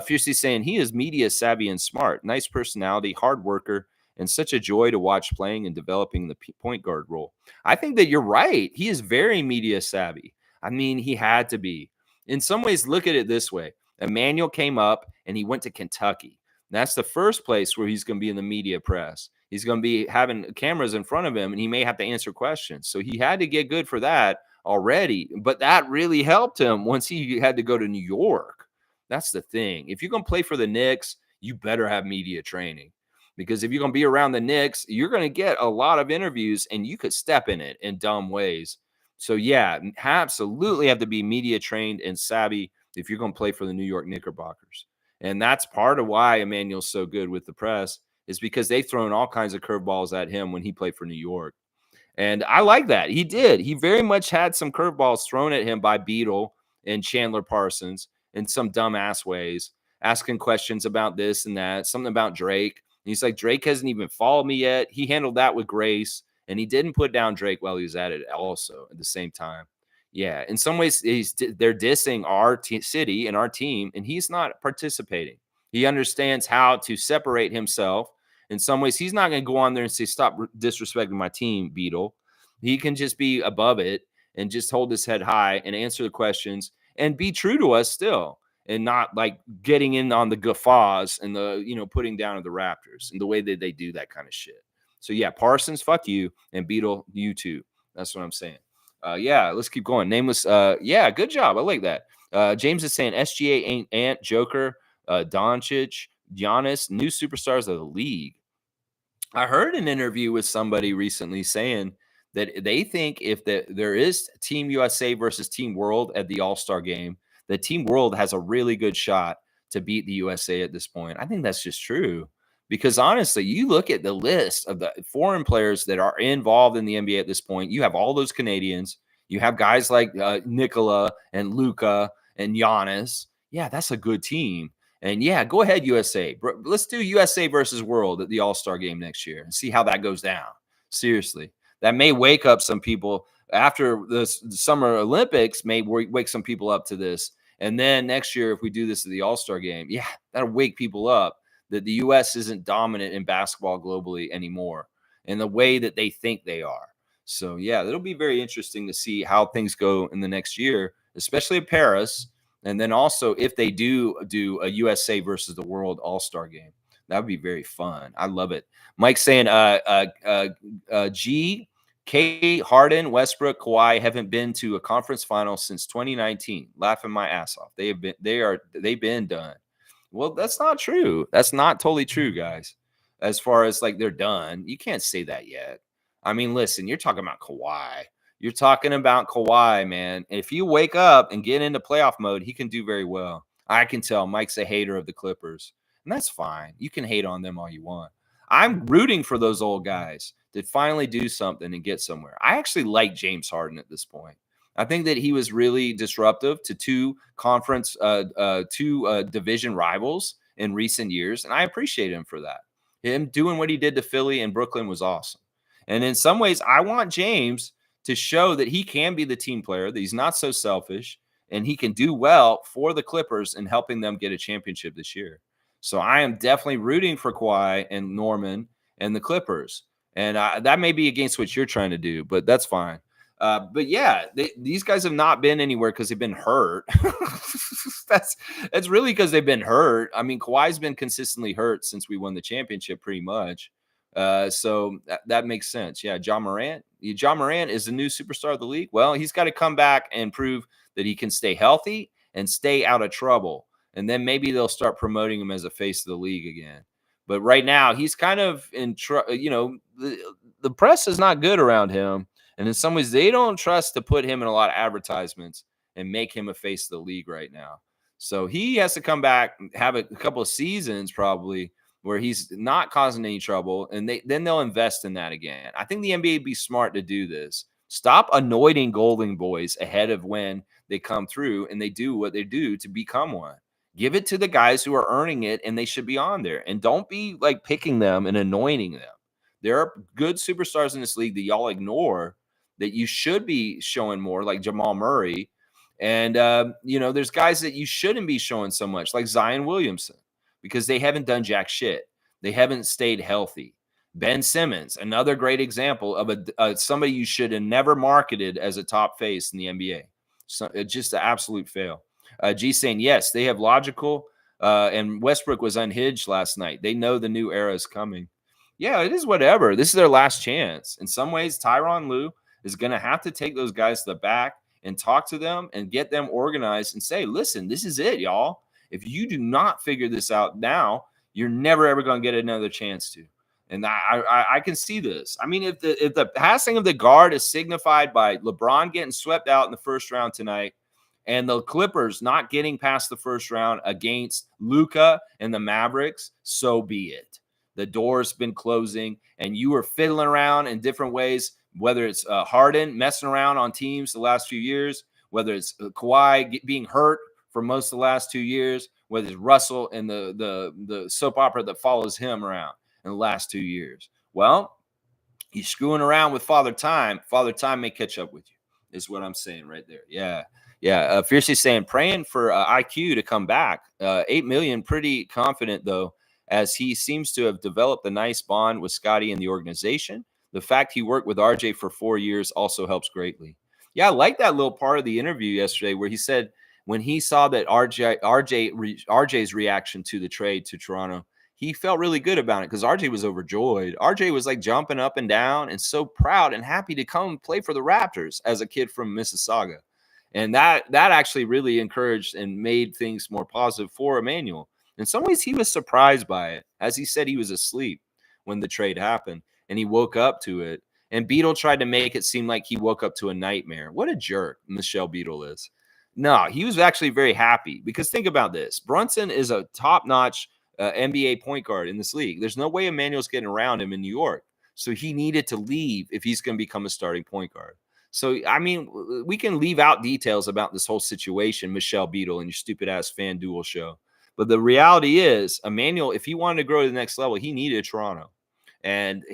[SPEAKER 1] Fiercely saying he is media savvy and smart, nice personality, hard worker, and such a joy to watch playing and developing the point guard role. I think that you're right. He is very media savvy. I mean, he had to be. In some ways, look at it this way. Emmanuel came up and he went to Kentucky. That's the first place where he's going to be in the media press. He's going to be having cameras in front of him and he may have to answer questions. So he had to get good for that already. But that really helped him once he had to go to New York. That's the thing. If you're going to play for the Knicks, you better have media training. Because if you're going to be around the Knicks, you're going to get a lot of interviews and you could step in it in dumb ways. So, yeah, absolutely have to be media trained and savvy if you're going to play for the New York Knickerbockers. And that's part of why Emmanuel's so good with the press is because they've thrown all kinds of curveballs at him when he played for New York. And I like that. He did. He very much had some curveballs thrown at him by Beadle and Chandler Parsons in some dumbass ways, asking questions about this and that, something about Drake. And he's like, Drake hasn't even followed me yet. He handled that with grace, and he didn't put down Drake while he was at it also at the same time. Yeah, in some ways, they're dissing our city and our team, and he's not participating. He understands how to separate himself. In some ways, he's not going to go on there and say, stop disrespecting my team, Beetle. He can just be above it and just hold his head high and answer the questions and be true to us still and not like getting in on the guffaws and the, putting down of the Raptors and the way that they do that kind of shit. So, yeah, Parsons, fuck you, and Beetle, you too. That's what I'm saying. Yeah, let's keep going. Nameless. Yeah, good job. I like that. James is saying SGA ain't Ant, Joker, Doncic, Giannis, new superstars of the league. I heard an interview with somebody recently saying that they think if there is Team USA versus Team World at the All-Star game, that Team World has a really good shot to beat the USA at this point. I think that's just true. Because honestly, you look at the list of the foreign players that are involved in the NBA at this point. You have all those Canadians. You have guys like Nikola and Luca and Giannis. Yeah, that's a good team. And yeah, go ahead, USA. Let's do USA versus World at the All-Star game next year and see how that goes down. Seriously, that may wake up some people after the Summer Olympics. May wake some people up to this. And then next year, if we do this at the All-Star game, yeah, that'll wake people up that the U.S. isn't dominant in basketball globally anymore in the way that they think they are. So, yeah, it'll be very interesting to see how things go in the next year, especially at Paris. And then also if they do a USA versus the World All-Star game. That would be very fun. I love it. Mike saying, G, K, Harden, Westbrook, Kawhi haven't been to a conference final since 2019. Laughing my ass off. They've been done. Well, that's not true. That's not totally true, guys. As far as like they're done, you can't say that yet. I mean, listen, you're talking about Kawhi. You're talking about Kawhi, man. And if you wake up and get into playoff mode, he can do very well. I can tell Mike's a hater of the Clippers, and that's fine. You can hate on them all you want. I'm rooting for those old guys to finally do something and get somewhere. I actually like James Harden at this point. I think that he was really disruptive to two division rivals in recent years, and I appreciate him for that. Him doing what he did to Philly and Brooklyn was awesome. And in some ways, I want James to show that he can be the team player, that he's not so selfish, and he can do well for the Clippers in helping them get a championship this year. So I am definitely rooting for Kawhi and Norman and the Clippers. And that may be against what you're trying to do, but that's fine. But yeah, these guys have not been anywhere because they've been hurt. That's really because they've been hurt. I mean, Kawhi's been consistently hurt since we won the championship, pretty much. So that makes sense. Yeah, John Morant. John Morant is the new superstar of the league. Well, he's got to come back and prove that he can stay healthy and stay out of trouble. And then maybe they'll start promoting him as a face of the league again. But right now, he's kind of in the press is not good around him. And in some ways, they don't trust to put him in a lot of advertisements and make him a face of the league right now. So he has to come back and have a couple of seasons probably where he's not causing any trouble, and then they'll invest in that again. I think the NBA would be smart to do this. Stop anointing golden boys ahead of when they come through and they do what they do to become one. Give it to the guys who are earning it, and they should be on there. And don't be like picking them and anointing them. There are good superstars in this league that y'all ignore that you should be showing more, like Jamal Murray. And, there's guys that you shouldn't be showing so much, like Zion Williamson, because they haven't done jack shit. They haven't stayed healthy. Ben Simmons, another great example of somebody you should have never marketed as a top face in the NBA. So it's just an absolute fail. G saying, yes, they have logical, and Westbrook was unhinged last night. They know the new era is coming. Yeah, it is whatever. This is their last chance. In some ways, Tyronn Lue is going to have to take those guys to the back and talk to them and get them organized and say, listen, this is it, y'all. If you do not figure this out now, you're never, ever going to get another chance to. And I can see this. I mean, if the passing of the guard is signified by LeBron getting swept out in the first round tonight and the Clippers not getting past the first round against Luka and the Mavericks, so be it. The door's been closing, and you were fiddling around in different ways, whether it's Harden messing around on teams the last few years, whether it's Kawhi being hurt for most of the last 2 years, whether it's Russell and the soap opera that follows him around in the last 2 years. Well, you're screwing around with Father Time. Father Time may catch up with you, is what I'm saying right there. Yeah. Yeah. Fiercely saying, praying for IQ to come back. 8 million, pretty confident, though, as he seems to have developed a nice bond with Scotty and the organization. The fact he worked with RJ for 4 years also helps greatly. Yeah, I like that little part of the interview yesterday where he said when he saw that RJ's reaction to the trade to Toronto, he felt really good about it because RJ was overjoyed. RJ was like jumping up and down and so proud and happy to come play for the Raptors as a kid from Mississauga. And that actually really encouraged and made things more positive for Immanuel. In some ways, he was surprised by it. As he said, he was asleep when the trade happened, and he woke up to it. And Beadle tried to make it seem like he woke up to a nightmare. What a jerk Michelle Beadle is. No, he was actually very happy because think about this. Brunson is a top-notch NBA point guard in this league. There's no way Emmanuel's getting around him in New York. So he needed to leave if he's going to become a starting point guard. So, I mean, we can leave out details about this whole situation, Michelle Beadle and your stupid-ass FanDuel show. But the reality is, Immanuel, if he wanted to grow to the next level, he needed Toronto. And,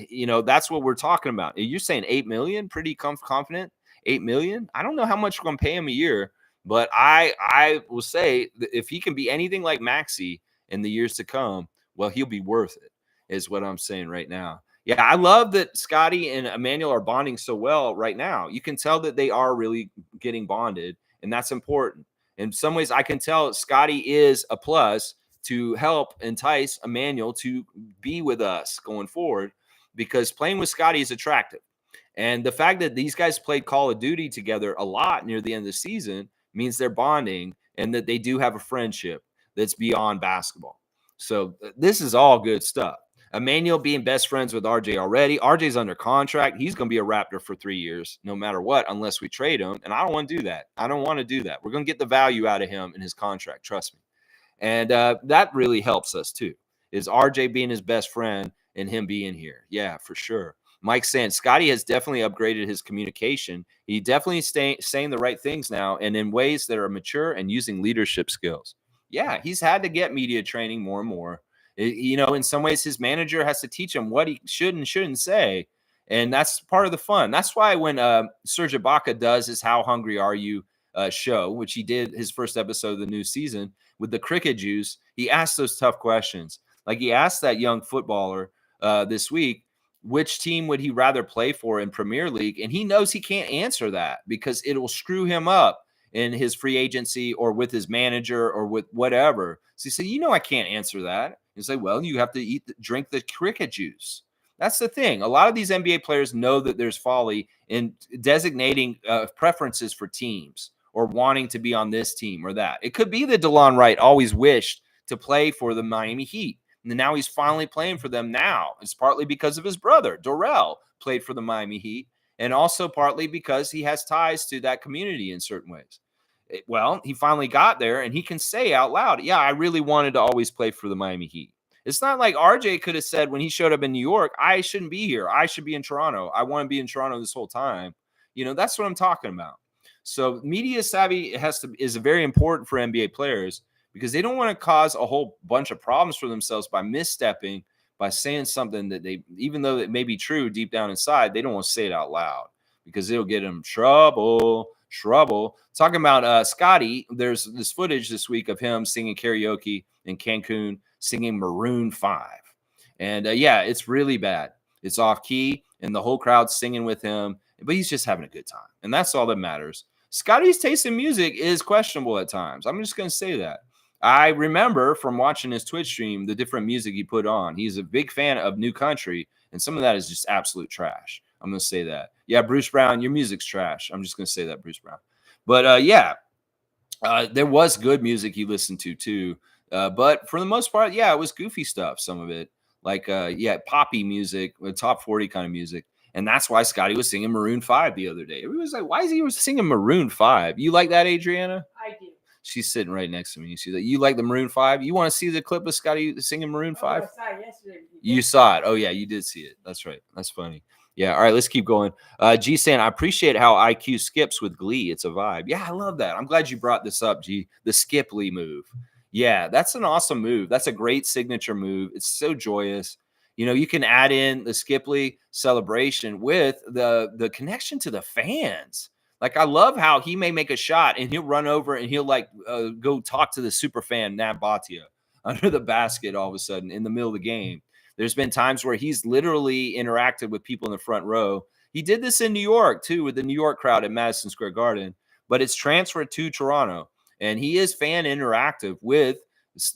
[SPEAKER 1] that's what we're talking about. You're saying 8 million, pretty confident? 8 million? I don't know how much we're going to pay him a year, but I will say that if he can be anything like Maxey in the years to come, well, he'll be worth it, is what I'm saying right now. Yeah, I love that Scotty and Immanuel are bonding so well right now. You can tell that they are really getting bonded, and that's important. In some ways, I can tell Scotty is a plus to help entice Immanuel to be with us going forward, because playing with Scotty is attractive. And the fact that these guys played Call of Duty together a lot near the end of the season means they're bonding and that they do have a friendship that's beyond basketball. So this is all good stuff. Immanuel being best friends with RJ already. RJ's under contract. He's going to be a Raptor for 3 years, no matter what, unless we trade him. And I don't want to do that. I don't want to do that. We're going to get the value out of him in his contract. Trust me. And that really helps us too, is RJ being his best friend and him being here. Yeah, for sure. Mike saying Scotty has definitely upgraded his communication. He definitely saying the right things now and in ways that are mature and using leadership skills. Yeah, he's had to get media training more and more. In some ways, his manager has to teach him what he should and shouldn't say. And that's part of the fun. That's why when Serge Ibaka does his How Hungry Are You show, which he did his first episode of the new season with the cricket juice, he asked those tough questions. Like he asked that young footballer this week, which team would he rather play for in Premier League? And he knows he can't answer that because it will screw him up in his free agency or with his manager or with whatever. So he said, I can't answer that. He's like, well, you have to drink the cricket juice. That's the thing. A lot of these NBA players know that there's folly in designating preferences for teams or wanting to be on this team or that. It could be that DeLon Wright always wished to play for the Miami Heat. And now he's finally playing for them now. It's partly because of his brother, Dorell, played for the Miami Heat, and also partly because he has ties to that community in certain ways. Well, he finally got there, and he can say out loud, yeah, I really wanted to always play for the Miami Heat. It's not like RJ could have said when he showed up in New York, I shouldn't be here. I should be in Toronto. I want to be in Toronto this whole time. That's what I'm talking about. So media savvy is very important for NBA players because they don't want to cause a whole bunch of problems for themselves by misstepping, by saying something that they, even though it may be true deep down inside, they don't want to say it out loud because it'll get them trouble. Talking about Scotty, there's this footage this week of him singing karaoke in Cancun, singing Maroon 5. And it's really bad. It's off key, and the whole crowd's singing with him, but he's just having a good time. And that's all that matters. Scotty's taste in music is questionable at times. I'm just going to say that. I remember from watching his Twitch stream the different music he put on. He's a big fan of New Country, and some of that is just absolute trash. I'm going to say that. Yeah, Bruce Brown, your music's trash. I'm just going to say that, Bruce Brown. But there was good music he listened to too. But for the most part, it was goofy stuff, some of it. Like, poppy music, top 40 kind of music. And that's why Scotty was singing Maroon 5 the other day. Everybody was like, why is he singing Maroon 5? You like that, Adriana?
[SPEAKER 2] I do.
[SPEAKER 1] She's sitting right next to me. She's like, you like the Maroon 5? You want to see the clip of Scotty singing Maroon 5?
[SPEAKER 2] I saw it yesterday.
[SPEAKER 1] You saw it. Oh, yeah, you did see it. That's right. That's funny. Yeah. All right, let's keep going. G saying, I appreciate how IQ skips with Glee. It's a vibe. Yeah, I love that. I'm glad you brought this up, G. The Skip Lee move. Yeah, that's an awesome move. That's a great signature move. It's so joyous. You can add in the Skip Lee celebration with the connection to the fans. Like, I love how he may make a shot and he'll run over and he'll go talk to the super fan, Nab Bhatia, under the basket all of a sudden in the middle of the game. There's been times where he's literally interacted with people in the front row. He did this in New York, too, with the New York crowd at Madison Square Garden, but it's transferred to Toronto. And he is fan interactive with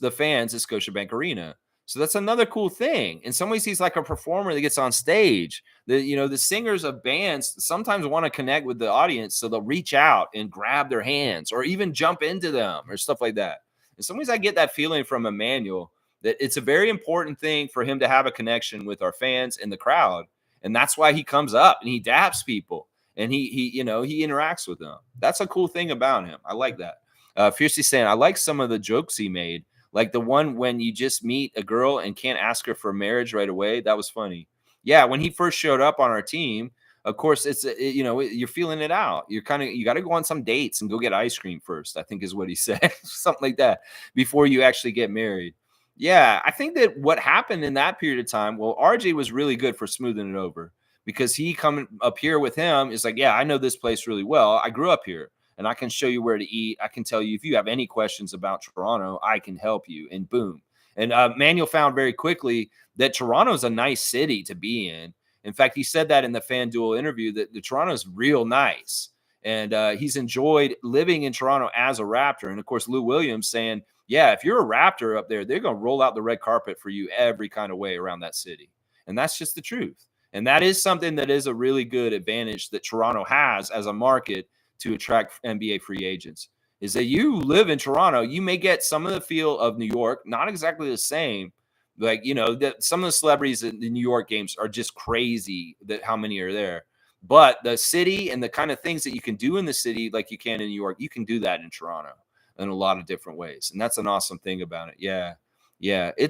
[SPEAKER 1] the fans at Scotiabank Arena. So that's another cool thing. In some ways, he's like a performer that gets on stage. The singers of bands sometimes want to connect with the audience, so they'll reach out and grab their hands or even jump into them or stuff like that. In some ways, I get that feeling from Immanuel that it's a very important thing for him to have a connection with our fans and the crowd. And that's why he comes up and he daps people and he interacts with them. That's a cool thing about him. I like that. Fiercely saying, I like some of the jokes he made. Like the one when you just meet a girl and can't ask her for marriage right away. That was funny. Yeah, when he first showed up on our team, of course, you're feeling it out. You got to go on some dates and go get ice cream first, I think is what he said. Something like that before you actually get married. Yeah, I think that what happened in that period of time, well, RJ was really good for smoothing it over because he coming up here with him is like, yeah, I know this place really well. I grew up here. And I can show you where to eat. I can tell you if you have any questions about Toronto, I can help you. And boom. And Manuel found very quickly that Toronto is a nice city to be in. In fact, he said that in the FanDuel interview that the Toronto is real nice. And he's enjoyed living in Toronto as a Raptor. And of course, Lou Williams saying, yeah, if you're a Raptor up there, they're going to roll out the red carpet for you every kind of way around that city. And that's just the truth. And that is something that is a really good advantage that Toronto has as a market to attract NBA free agents, is that you live in Toronto, you may get some of the feel of New York, not exactly the same. Like, that some of the celebrities in the New York games are just crazy that how many are there. But the city and the kind of things that you can do in the city, like you can in New York, you can do that in Toronto in a lot of different ways. And that's an awesome thing about it. Yeah. Yeah. I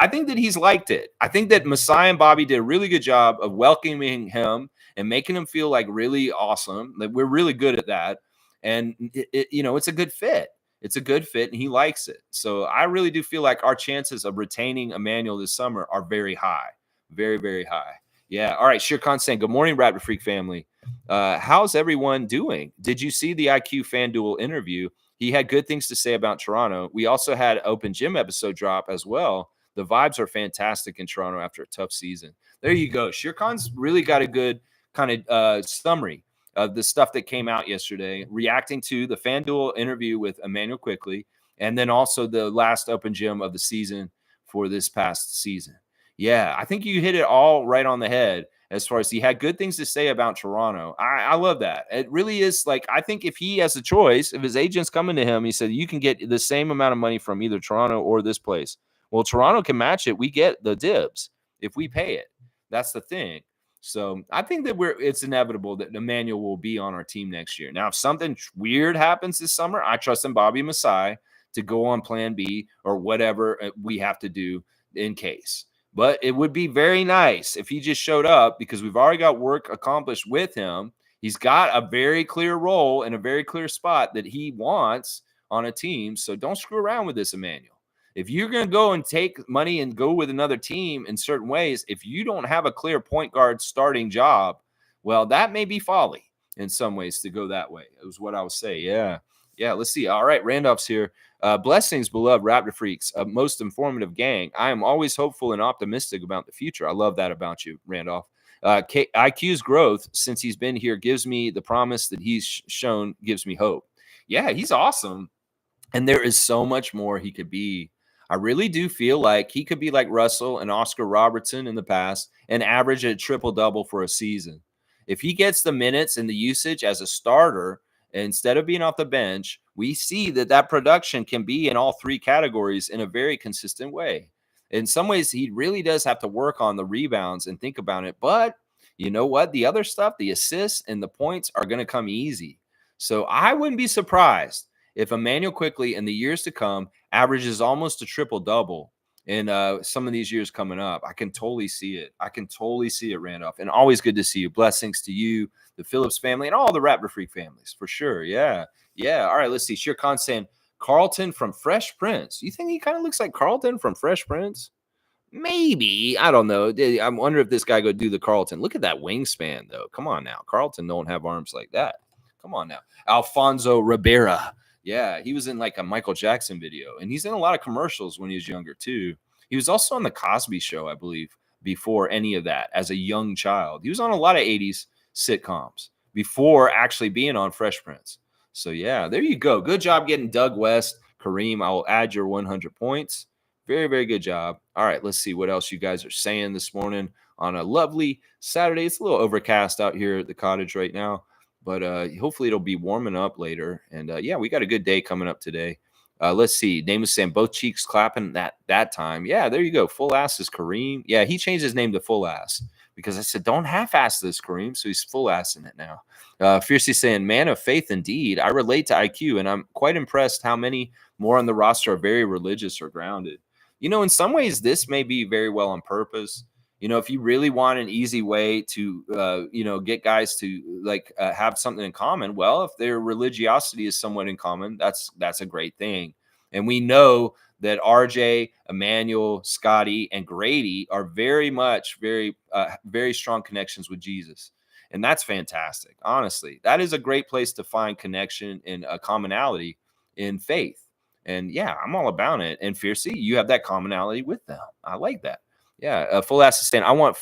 [SPEAKER 1] think that he's liked it. I think that Masai and Bobby did a really good job of welcoming him and making him feel like really awesome. Like we're really good at that. And it's a good fit. It's a good fit and he likes it. So I really do feel like our chances of retaining Immanuel this summer are very high. Very, very high. Yeah. All right. Shir Khan saying, good morning, Raptor Freak family. How's everyone doing? Did you see the IQ FanDuel interview? He had good things to say about Toronto. We also had Open Gym episode drop as well. The vibes are fantastic in Toronto after a tough season. There you go. Shir Khan's really got a good kind of summary of the stuff that came out yesterday, reacting to the FanDuel interview with Immanuel Quickley, and then also the last Open Gym of the season for this past season. Yeah, I think you hit it all right on the head as far as he had good things to say about Toronto. I love that. It really is like, I think if he has a choice, if his agent's coming to him, he said, you can get the same amount of money from either Toronto or this place. Well, Toronto can match it. We get the dibs if we pay it. That's the thing. So I think that it's inevitable that Immanuel will be on our team next year. Now, if something weird happens this summer, I trust in Bobby Masai to go on plan B or whatever we have to do in case. But it would be very nice if he just showed up because we've already got work accomplished with him. He's got a very clear role and a very clear spot that he wants on a team. So don't screw around with this, Immanuel. If you're going to go and take money and go with another team in certain ways, if you don't have a clear point guard starting job, well, that may be folly in some ways to go that way. It was what I would say. Yeah. Yeah. Let's see. All right. Randolph's here. Blessings, beloved Raptor Freaks, most informative gang. I am always hopeful and optimistic about the future. I love that about you, Randolph. IQ's growth since he's been here gives me the promise that he's shown, gives me hope. Yeah, he's awesome. And there is so much more he could be. I really do feel like he could be like Russell and Oscar Robertson in the past and average a triple-double for a season. If he gets the minutes and the usage as a starter, instead of being off the bench, we see that production can be in all three categories in a very consistent way. In some ways, he really does have to work on the rebounds and think about it. But you know what? The other stuff, the assists and the points are going to come easy. So I wouldn't be surprised if Immanuel Quickley in the years to come averages almost a triple-double in some of these years coming up. I can totally see it. I can totally see it, Randolph. And always good to see you. Blessings to you, the Phillips family, and all the Raptor Freak families, for sure. Yeah. Yeah. All right, let's see. Shir Khan saying, Carlton from Fresh Prince. You think he kind of looks like Carlton from Fresh Prince? Maybe. I don't know. I wonder if this guy go do the Carlton. Look at that wingspan, though. Come on now. Carlton don't have arms like that. Come on now. Alfonso Ribera. Yeah, he was in like a Michael Jackson video, and he's in a lot of commercials when he was younger too. He was also on the Cosby Show, I believe, before any of that as a young child. He was on a lot of 80s sitcoms before actually being on Fresh Prince. So yeah, there you go. Good job getting Doug West. Kareem, I will add your 100 points. Very, very good job. All right, let's see what else you guys are saying this morning on a lovely Saturday. It's a little overcast out here at the cottage right now, but hopefully it'll be warming up later. And yeah, we got a good day coming up today. Let's see. Name is saying both cheeks clapping that time. Yeah, there you go. Full ass is Kareem. Yeah, he changed his name to Full Ass because I said, don't half-ass this, Kareem. So he's full assing it now. Fiercely saying, man of faith indeed. I relate to IQ, and I'm quite impressed how many more on the roster are very religious or grounded. You know, in some ways, this may be very well on purpose. You know, if you really want an easy way to, get guys to have something in common, well, if their religiosity is somewhat in common, that's a great thing. And we know that RJ, Immanuel, Scotty, and Grady are very strong connections with Jesus. And that's fantastic. Honestly, that is a great place to find connection and a commonality in faith. And yeah, I'm all about it. And Fiercey, you have that commonality with them. I like that. Yeah, full assistant. I want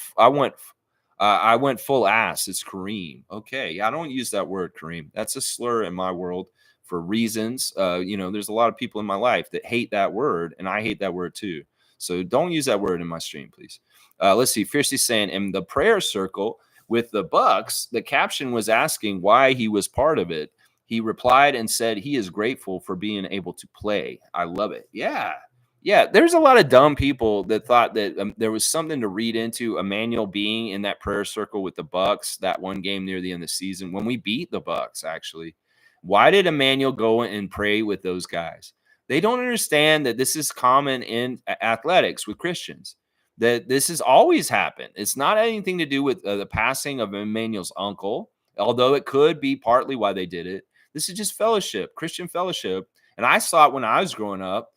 [SPEAKER 1] I went full ass. It's Kareem. Okay. Yeah, I don't use that word, Kareem. That's a slur in my world for reasons. There's a lot of people in my life that hate that word, and I hate that word too. So don't use that word in my stream, please. Let's see. Fiercely saying in the prayer circle with the Bucks, the caption was asking why he was part of it. He replied and said he is grateful for being able to play. I love it. Yeah. Yeah, there's a lot of dumb people that thought that there was something to read into Emmanuel being in that prayer circle with the Bucks that one game near the end of the season when we beat the Bucks. Actually, why did Emmanuel go and pray with those guys? They don't understand that this is common in athletics with Christians. That this has always happened. It's not anything to do with the passing of Emmanuel's uncle, although it could be partly why they did it. This is just fellowship, Christian fellowship. And I saw it when I was growing up,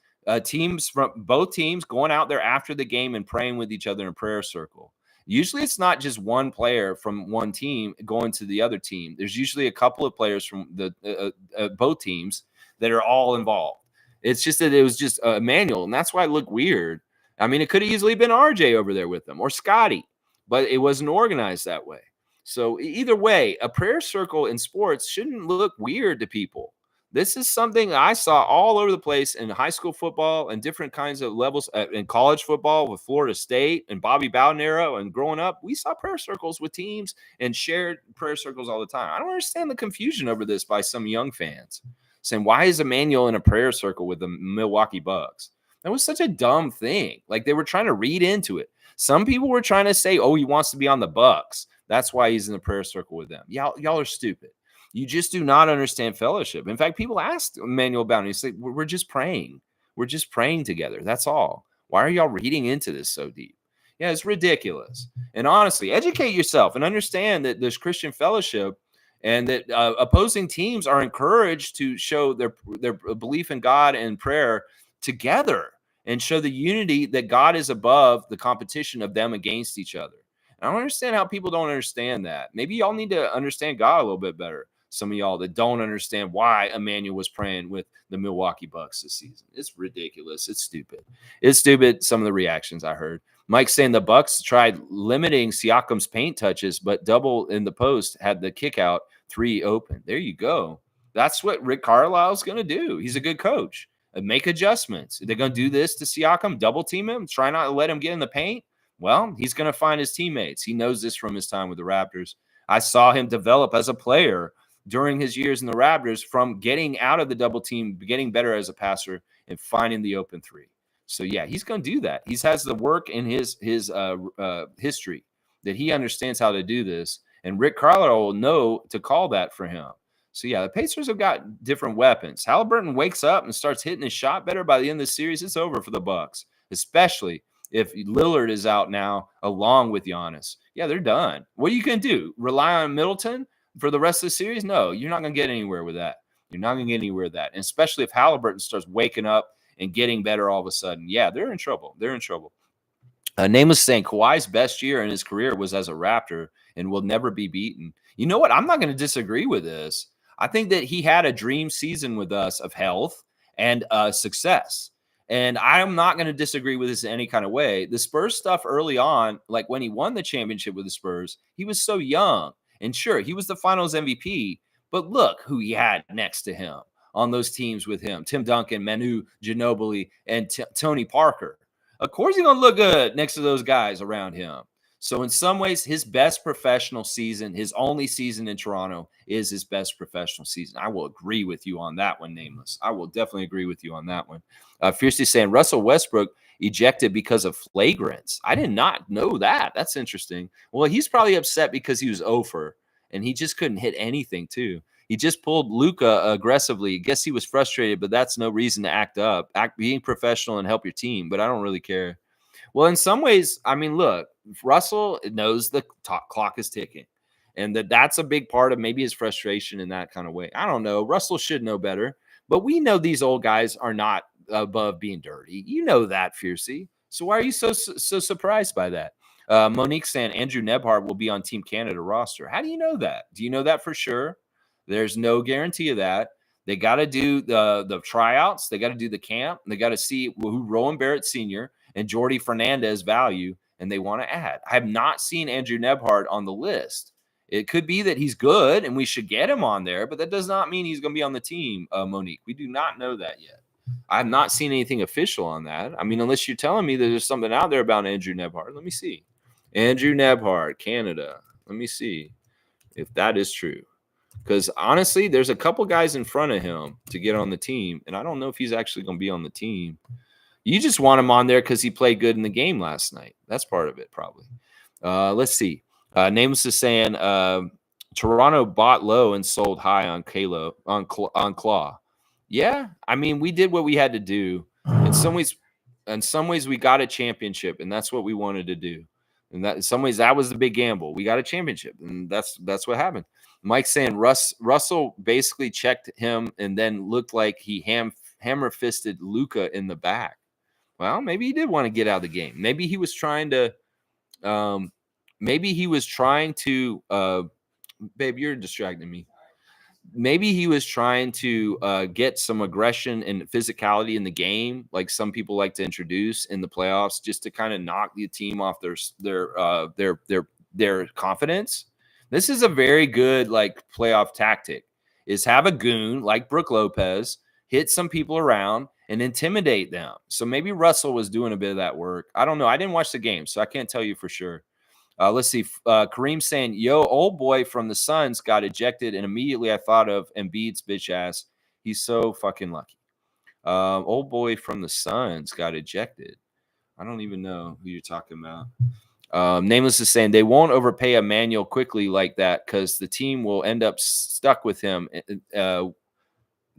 [SPEAKER 1] teams from both teams going out there after the game and praying with each other in a prayer circle. Usually it's not just one player from one team going to the other team. There's usually a couple of players from the both teams that are all involved. It's just that it was just Emmanuel, and that's why it looked weird. I mean, it could have easily been RJ over there with them or Scotty, but it wasn't organized that way. So either way, a prayer circle in sports shouldn't look weird to people. This is something I saw all over the place in high school football and different kinds of levels in college football with Florida State and Bobby Bowden era. And growing up, we saw prayer circles with teams and shared prayer circles all the time. I don't understand the confusion over this by some young fans saying, why is Emmanuel in a prayer circle with the Milwaukee Bucks? That was such a dumb thing. Like they were trying to read into it. Some people were trying to say, oh, he wants to be on the Bucks. That's why he's in the prayer circle with them. Y'all are stupid. You just do not understand fellowship. In fact, people asked Emmanuel about it. He said, we're just praying. We're just praying together. That's all. Why are y'all reading into this so deep? Yeah, it's ridiculous. And honestly, educate yourself and understand that there's Christian fellowship and that opposing teams are encouraged to show their belief in God and prayer together and show the unity that God is above the competition of them against each other. I don't understand how people don't understand that. Maybe y'all need to understand God a little bit better. Some of y'all that don't understand why Emmanuel was praying with the Milwaukee Bucks this season. It's ridiculous. It's stupid. It's stupid. Some of the reactions I heard. Mike saying the Bucks tried limiting Siakam's paint touches, but double in the post had the kick out 3 open. There you go. That's what Rick Carlisle's going to do. He's a good coach. Make adjustments. They're going to do this to Siakam, double team him, try not to let him get in the paint. Well, he's going to find his teammates. He knows this from his time with the Raptors. I saw him develop as a player during his years in the Raptors from getting out of the double team, getting better as a passer, and finding the open 3. So, yeah, he's going to do that. He has the work in his history that he understands how to do this, and Rick Carlisle will know to call that for him. So, yeah, the Pacers have got different weapons. Halliburton wakes up and starts hitting his shot better by the end of the series. It's over for the Bucks, especially if Lillard is out now along with Giannis. Yeah, they're done. What are you going to do? Rely on Middleton for the rest of the series? No, you're not going to get anywhere with that. You're not going to get anywhere with that. And especially if Halliburton starts waking up and getting better all of a sudden. Yeah, they're in trouble. They're in trouble. Nameless saying Kawhi's best year in his career was as a Raptor and will never be beaten. You know what? I'm not going to disagree with this. I think that he had a dream season with us of health and success. And I'm not going to disagree with this in any kind of way. The Spurs stuff early on, like when he won the championship with the Spurs, he was so young. And sure, he was the finals MVP. But look who he had next to him on those teams with him. Tim Duncan, Manu Ginobili, and Tony Parker. Of course he's going to look good next to those guys around him. So in some ways, his best professional season, his only season in Toronto, is his best professional season. I will agree with you on that one, Nameless. I will definitely agree with you on that one. Fiercely saying Russell Westbrook ejected because of flagrants. I did not know that. That's interesting. Well, he's probably upset because he was over, and he just couldn't hit anything, too. He just pulled Luka aggressively. I guess he was frustrated, but that's no reason to act up. Being professional and help your team, but I don't really care. Well, in some ways, I mean, look, Russell knows the clock is ticking and that's a big part of maybe his frustration in that kind of way. I don't know. Russell should know better, but we know these old guys are not above being dirty. You know that, Fiercey. So why are you so surprised by that? Monique saying Andrew Nebhart will be on Team Canada roster. How do you know that? Do you know that for sure? There's no guarantee of that. They got to do the tryouts. They got to do the camp. They got to see who Rowan Barrett Sr. and Jordy Fernandez value. and they want to add. I have not seen Andrew Nebhard on the list. It could be that he's good and we should get him on there, but that does not mean he's going to be on the team, Monique. We do not know that yet. I have not seen anything official on that. I mean, unless you're telling me that there's something out there about Andrew Nebhard. Let me see. Andrew Nebhard, Canada. Let me see if that is true. Because honestly, there's a couple guys in front of him to get on the team, and I don't know if he's actually going to be on the team. You just want him on there because he played good in the game last night. That's part of it, probably. Let's see. Nameless is saying Toronto bought low and sold high on Claw. Yeah, I mean, we did what we had to do. In some ways, we got a championship, and that's what we wanted to do. And that in some ways, that was the big gamble. We got a championship, and that's what happened. Mike's saying Russell basically checked him and then looked like he hammer-fisted Luka in the back. Well, maybe he did want to get out of the game. Maybe he was trying to babe, you're distracting me. Maybe he was trying to get some aggression and physicality in the game, like some people like to introduce in the playoffs, just to kind of knock the team off their confidence. This is a very good like playoff tactic: is have a goon like Brook Lopez hit some people around and intimidate them. So maybe Russell was doing a bit of that work. I don't know. I didn't watch the game, so I can't tell you for sure. Let's see. Kareem saying, yo, old boy from the Suns got ejected, and immediately I thought of Embiid's bitch ass. He's so fucking lucky. Old boy from the Suns got ejected. I don't even know who you're talking about. Nameless is saying they won't overpay Immanuel Quickley like that because the team will end up stuck with him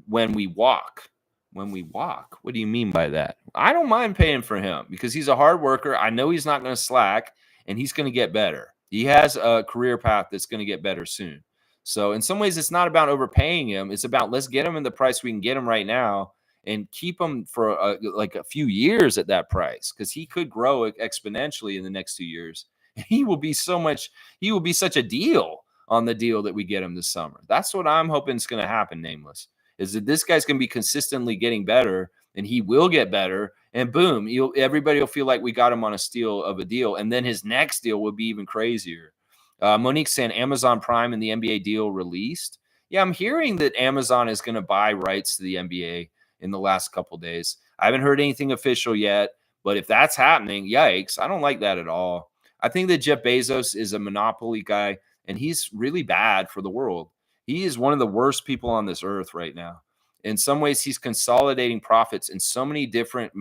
[SPEAKER 1] when we walk. When we walk. What do you mean by that? I don't mind paying for him because he's a hard worker. I know he's not going to slack. And he's going to get better. He has a career path that's going to get better soon. So in some ways, it's not about overpaying him. It's about let's get him in the price we can get him right now and keep him for like a few years at that price because he could grow exponentially in the next 2 years. And he will be such a deal on the deal that we get him this summer. That's what I'm hoping is going to happen, Nameless, is that this guy's going to be consistently getting better and he will get better. And boom, everybody will feel like we got him on a steal of a deal. And then his next deal will be even crazier. Monique saying Amazon Prime and the NBA deal released. Yeah, I'm hearing that Amazon is going to buy rights to the NBA in the last couple of days. I haven't heard anything official yet, but if that's happening, yikes, I don't like that at all. I think that Jeff Bezos is a monopoly guy, and he's really bad for the world. He is one of the worst people on this earth right now. In some ways, he's consolidating profits in so many different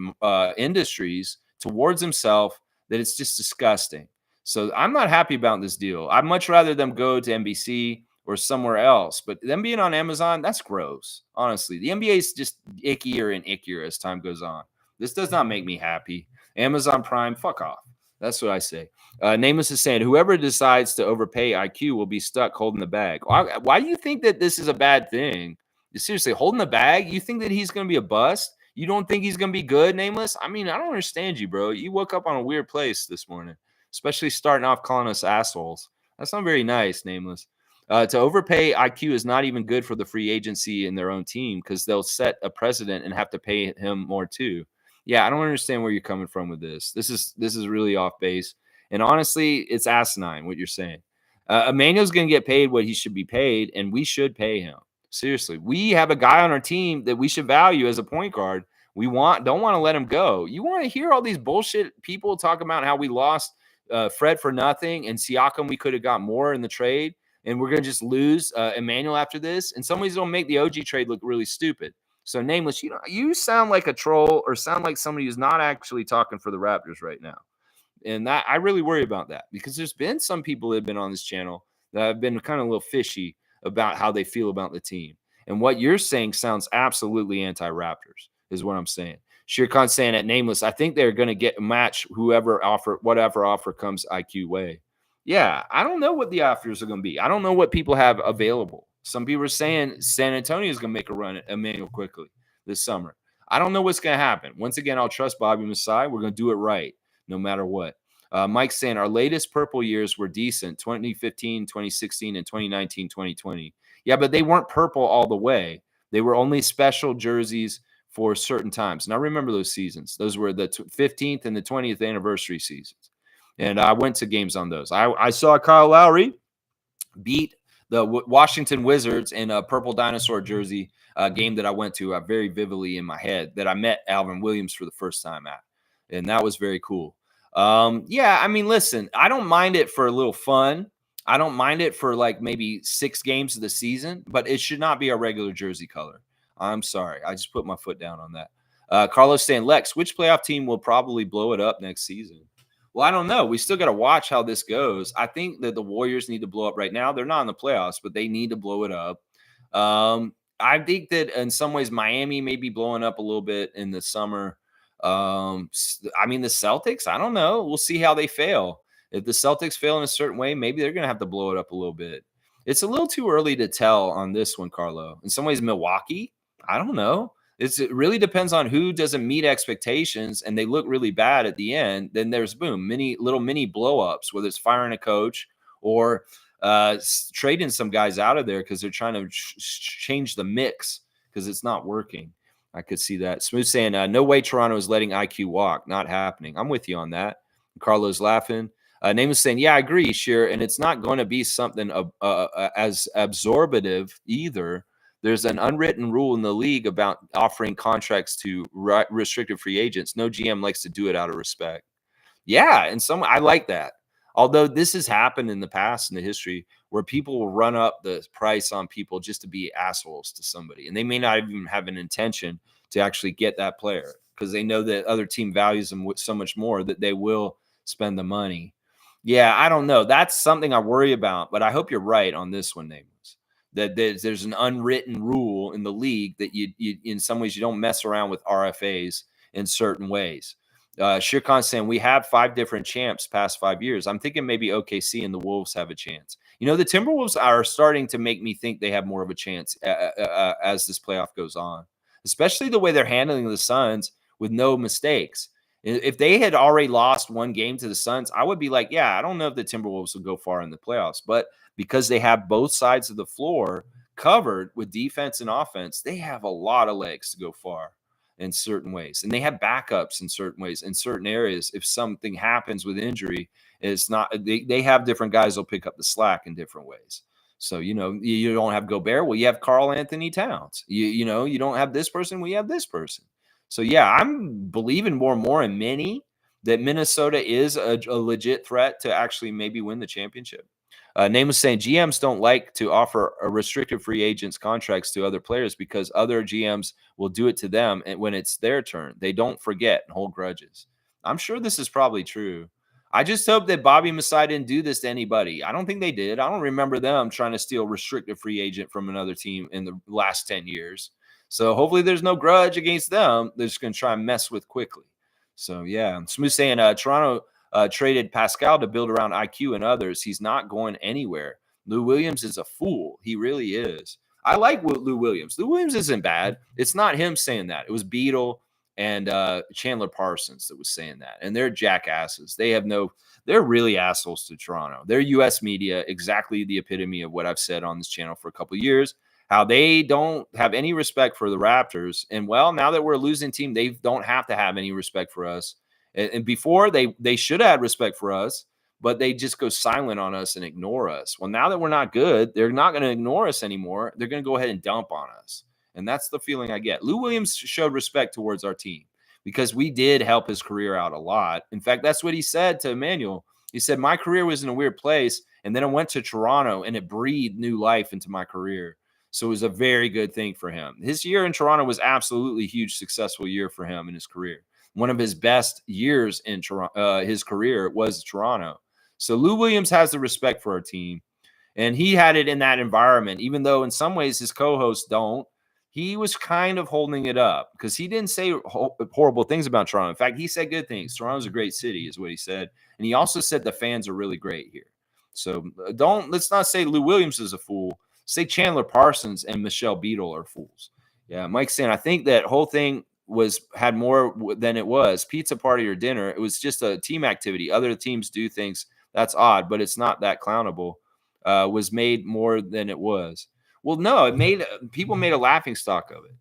[SPEAKER 1] industries towards himself that it's just disgusting. So I'm not happy about this deal. I'd much rather them go to NBC or somewhere else. But them being on Amazon, that's gross. Honestly, the NBA is just ickier and ickier as time goes on. This does not make me happy. Amazon Prime, fuck off. That's what I say. Nameless is saying, whoever decides to overpay IQ will be stuck holding the bag. Why do you think that this is a bad thing? Seriously, holding the bag? You think that he's going to be a bust? You don't think he's going to be good, Nameless? I mean, I don't understand you, bro. You woke up on a weird place this morning, especially starting off calling us assholes. That's not very nice, Nameless. To overpay IQ is not even good for the free agency in their own team because they'll set a precedent and have to pay him more too. Yeah, I don't understand where you're coming from with this. This is really off base. And honestly, it's asinine what you're saying. Emmanuel's going to get paid what he should be paid, and we should pay him. Seriously, we have a guy on our team that we should value as a point guard. Don't want to let him go. You want to hear all these bullshit people talk about how we lost Fred for nothing and Siakam, we could have got more in the trade, and we're going to just lose Immanuel after this. And some of these don't make the OG trade look really stupid. So, Nameless, you sound like a troll or sound like somebody who's not actually talking for the Raptors right now. And that I really worry about that because there's been some people that have been on this channel that have been kind of a little fishy about how they feel about the team. And what you're saying sounds absolutely anti-Raptors is what I'm saying. Shirkan saying at Nameless, I think they're going to get match whatever offer comes IQ way. Yeah, I don't know what the offers are going to be. I don't know what people have available. Some people are saying San Antonio is going to make a run at Immanuel Quickley this summer. I don't know what's going to happen. Once again, I'll trust Bobby Masai. We're going to do it right no matter what. Mike's saying our latest purple years were decent, 2015, 2016, and 2019, 2020. Yeah, but they weren't purple all the way. They were only special jerseys for certain times. And I remember those seasons. Those were the 15th and the 20th anniversary seasons. And I went to games on those. I saw Kyle Lowry beat the Washington Wizards in a purple dinosaur jersey game that I went to very vividly in my head, that I met Alvin Williams for the first time at. And that was very cool. Yeah, I mean, listen, I don't mind it for a little fun. I don't mind it for like maybe 6 games of the season, but it should not be our regular jersey color. I'm sorry. I just put my foot down on that. Carlos saying, Lex, which playoff team will probably blow it up next season? Well, I don't know. We still got to watch how this goes. I think that the Warriors need to blow up right now. They're not in the playoffs, but they need to blow it up. I think that in some ways Miami may be blowing up a little bit in the summer. I mean, the Celtics, I don't know. We'll see how they fail. If the Celtics fail in a certain way, maybe they're going to have to blow it up a little bit. It's a little too early to tell on this one, Carlo. In some ways, Milwaukee, I don't know. It really depends on who doesn't meet expectations and they look really bad at the end. Then there's boom, mini blow ups, whether it's firing a coach or trading some guys out of there because they're trying to change the mix because it's not working. I could see that. Smooth saying, no way Toronto is letting IQ walk. Not happening. I'm with you on that. Carlos laughing. Name is saying, yeah, I agree, Sheer. And it's not going to be something as absorbative either. There's an unwritten rule in the league about offering contracts to restricted free agents. No GM likes to do it out of respect. Yeah, and I like that. Although this has happened in the past in the history where people will run up the price on people just to be assholes to somebody, and they may not even have an intention to actually get that player because they know that other team values them so much more that they will spend the money. Yeah, I don't know. That's something I worry about, but I hope you're right on this one, Nameless. That there's an unwritten rule in the league that you in some ways you don't mess around with RFAs in certain ways. Shirkan saying we have 5 different champs past 5 years. I'm thinking maybe OKC and the Wolves have a chance. You know, the Timberwolves are starting to make me think they have more of a chance as this playoff goes on, especially the way they're handling the Suns with no mistakes. If they had already lost one game to the Suns, I would be like, yeah, I don't know if the Timberwolves will go far in the playoffs. But because they have both sides of the floor covered with defense and offense, they have a lot of legs to go far in certain ways. And they have backups in certain ways, in certain areas. If something happens with injury, it's not, they have different guys who'll pick up the slack in different ways. So, you know, you don't have Gobert. Well, you have Karl Anthony Towns. You know, you don't have this person. We have this person. So, yeah, I'm believing more and more in many that Minnesota is a legit threat to actually maybe win the championship. Name was saying GMs don't like to offer a restricted free agents contracts to other players because other GMs will do it to them and when it's their turn. They don't forget and hold grudges. I'm sure this is probably true. I just hope that Bobby Masai didn't do this to anybody. I don't think they did. I don't remember them trying to steal restricted free agent from another team in the last 10 years. So hopefully there's no grudge against them. They're just going to try and mess with Quickley. So, yeah. Smooth saying Toronto traded Pascal to build around IQ and others. He's not going anywhere. Lou Williams is a fool. He really is. I like Lou Williams. Lou Williams isn't bad. It's not him saying that. It was Beadle and Chandler Parsons that was saying that. And they're jackasses. They're really assholes to Toronto. They're U.S. media, exactly the epitome of what I've said on this channel for a couple of years, how they don't have any respect for the Raptors. And, well, now that we're a losing team, they don't have to have any respect for us. And before, they should have had respect for us, but they just go silent on us and ignore us. Well, now that we're not good, they're not going to ignore us anymore. They're going to go ahead and dump on us. And that's the feeling I get. Lou Williams showed respect towards our team because we did help his career out a lot. In fact, that's what he said to Immanuel. He said, my career was in a weird place, and then I went to Toronto, and it breathed new life into my career. So it was a very good thing for him. His year in Toronto was absolutely a huge, successful year for him in his career. One of his best years in his career was Toronto. So Lou Williams has the respect for our team, and he had it in that environment, even though in some ways his co-hosts don't. He was kind of holding it up because he didn't say horrible things about Toronto. In fact, he said good things. Toronto's a great city is what he said. And he also said the fans are really great here. So let's not say Lou Williams is a fool. Say Chandler Parsons and Michelle Beadle are fools. Yeah, Mike's saying, I think that whole thing had more than it was pizza party or dinner. It was just a team activity. Other teams do things that's odd, but it's not that clownable. Was made more than it was. Well, no, people made a laughing stock of it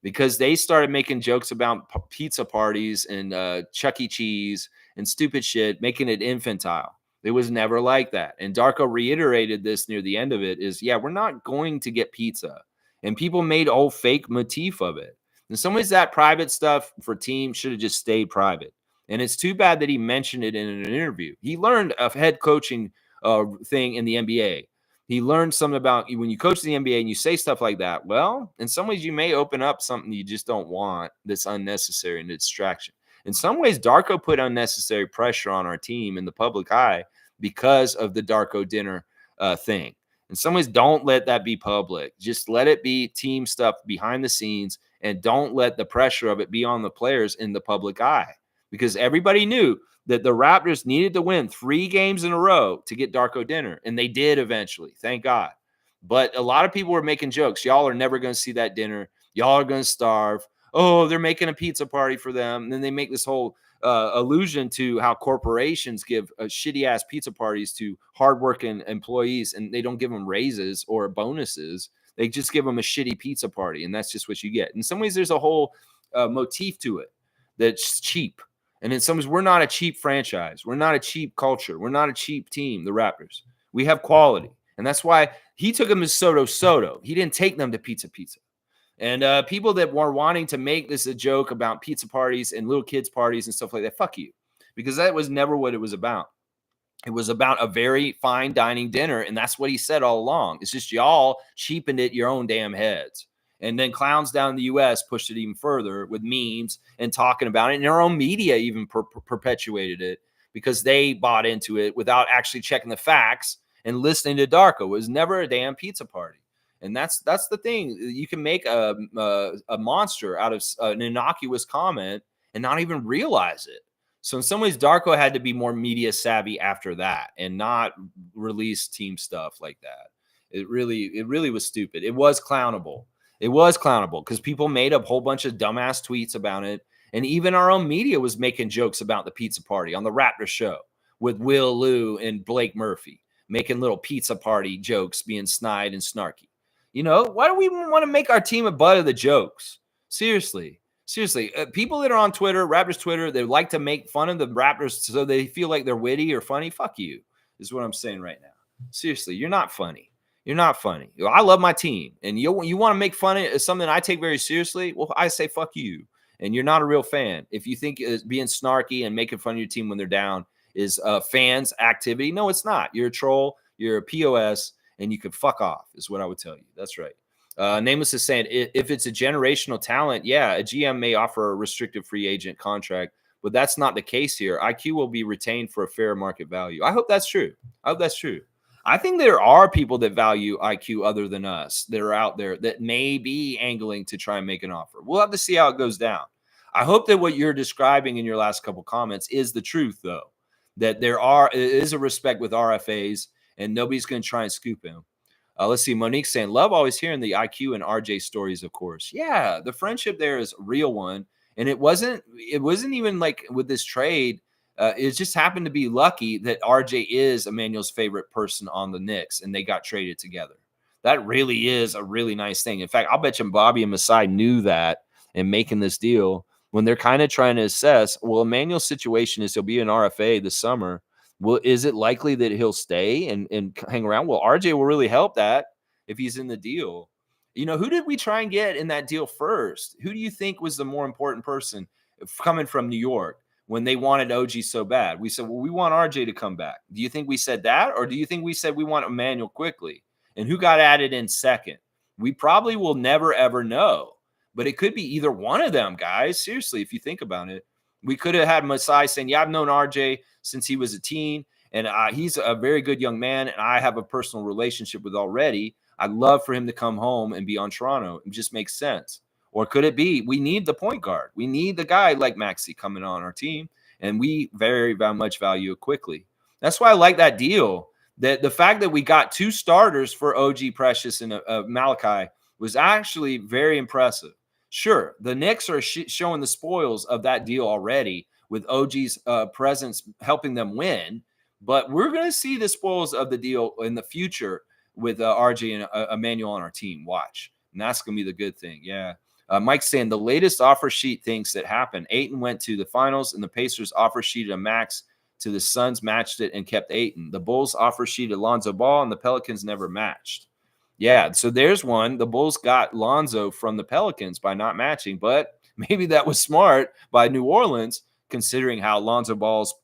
[SPEAKER 1] because they started making jokes about pizza parties and Chuck E. Cheese and stupid shit, making it infantile. It was never like that. And Darko reiterated this near the end of it is, yeah, we're not going to get pizza. And people made a whole fake motif of it. In some ways, that private stuff for teams should have just stayed private. And it's too bad that he mentioned it in an interview. He learned a head coaching thing in the NBA. He learned something about when you coach the NBA and you say stuff like that. Well, in some ways, you may open up something you just don't want that's unnecessary and a distraction. In some ways, Darko put unnecessary pressure on our team in the public eye because of the Darko dinner thing. In some ways, don't let that be public. Just let it be team stuff behind the scenes, and don't let the pressure of it be on the players in the public eye, because everybody knew that the Raptors needed to win 3 games in a row to get Darko dinner, and they did eventually, thank God. But a lot of people were making jokes. Y'all are never going to see that dinner. Y'all are going to starve. Oh, they're making a pizza party for them. And then they make this whole allusion to how corporations give shitty ass pizza parties to hardworking employees, and they don't give them raises or bonuses. They just give them a shitty pizza party, and that's just what you get. In some ways, there's a whole motif to it that's cheap. And in some ways, we're not a cheap franchise. We're not a cheap culture. We're not a cheap team, the Raptors. We have quality. And that's why he took them as Soto. He didn't take them to Pizza. And people that were wanting to make this a joke about pizza parties and little kids' parties and stuff like that, fuck you. Because that was never what it was about. It was about a very fine dining dinner, and that's what he said all along. It's just y'all cheapened it your own damn heads. And then clowns down in the U.S. pushed it even further with memes and talking about it. And our own media even perpetuated it because they bought into it without actually checking the facts and listening to Darko. It was never a damn pizza party. And that's the thing. You can make a monster out of an innocuous comment and not even realize it. So in some ways, Darko had to be more media savvy after that and not release team stuff like that. It really was stupid. It was clownable. It was clownable because people made a whole bunch of dumbass tweets about it. And even our own media was making jokes about the pizza party on the Raptor show with Will Liu and Blake Murphy, making little pizza party jokes, being snide and snarky. You know, why do we want to make our team a butt of the jokes? Seriously. People that are on Twitter, Raptors Twitter, they like to make fun of the Raptors so they feel like they're witty or funny. Fuck you, is what I'm saying right now. Seriously, you're not funny. You're not funny. I love my team, and you want to make fun of something I take very seriously. Well, I say fuck you, and you're not a real fan. If you think being snarky and making fun of your team when they're down is fans' activity, no, it's not. You're a troll. You're a POS, and you can fuck off. Is what I would tell you. That's right. Nameless is saying if it's a generational talent, yeah, a GM may offer a restricted free agent contract, but that's not the case here. IQ will be retained for a fair market value. I hope that's true. I think there are people that value IQ other than us that are out there that may be angling to try and make an offer. We'll have to see how it goes down. I hope that what you're describing in your last couple comments is the truth, though, that there is a respect with RFAs and nobody's going to try and scoop him. Let's see. Monique saying, love always hearing the IQ and RJ stories, of course. Yeah, the friendship there is a real one. And it wasn't even like with this trade. It just happened to be lucky that RJ is Immanuel's favorite person on the Knicks, and they got traded together. That really is a really nice thing. In fact, I'll bet you Bobby and Masai knew that in making this deal when they're kind of trying to assess, well, Immanuel's situation is he'll be an RFA this summer. Well, is it likely that he'll stay and hang around? Well, RJ will really help that if he's in the deal. You know, who did we try and get in that deal first? Who do you think was the more important person coming from New York when they wanted OG so bad? We said, well, we want RJ to come back. Do you think we said that? Or do you think we said we want Immanuel Quickley? And who got added in second? We probably will never, ever know. But it could be either one of them, guys. Seriously, if you think about it. We could have had Masai saying, yeah, I've known RJ since he was a teen, and he's a very good young man, and I have a personal relationship with already. I'd love for him to come home and be on Toronto. It just makes sense. Or could it be we need the point guard? We need the guy like Maxey coming on our team, and we very, very much value it quickly. That's why I like that deal. That the fact that we got 2 starters for OG Precious and Malachi was actually very impressive. Sure, the Knicks are showing the spoils of that deal already with OG's presence helping them win, but we're going to see the spoils of the deal in the future with RJ and Immanuel on our team. Watch, and that's going to be the good thing. Yeah. Mike's saying the latest offer sheet thinks that happened. Ayton went to the finals, and the Pacers offer sheeted a max to the Suns, matched it, and kept Ayton. The Bulls offer sheeted Lonzo Ball, and the Pelicans never matched. Yeah, so there's one. The Bulls got Lonzo from the Pelicans by not matching, but maybe that was smart by New Orleans, considering how Lonzo Ball's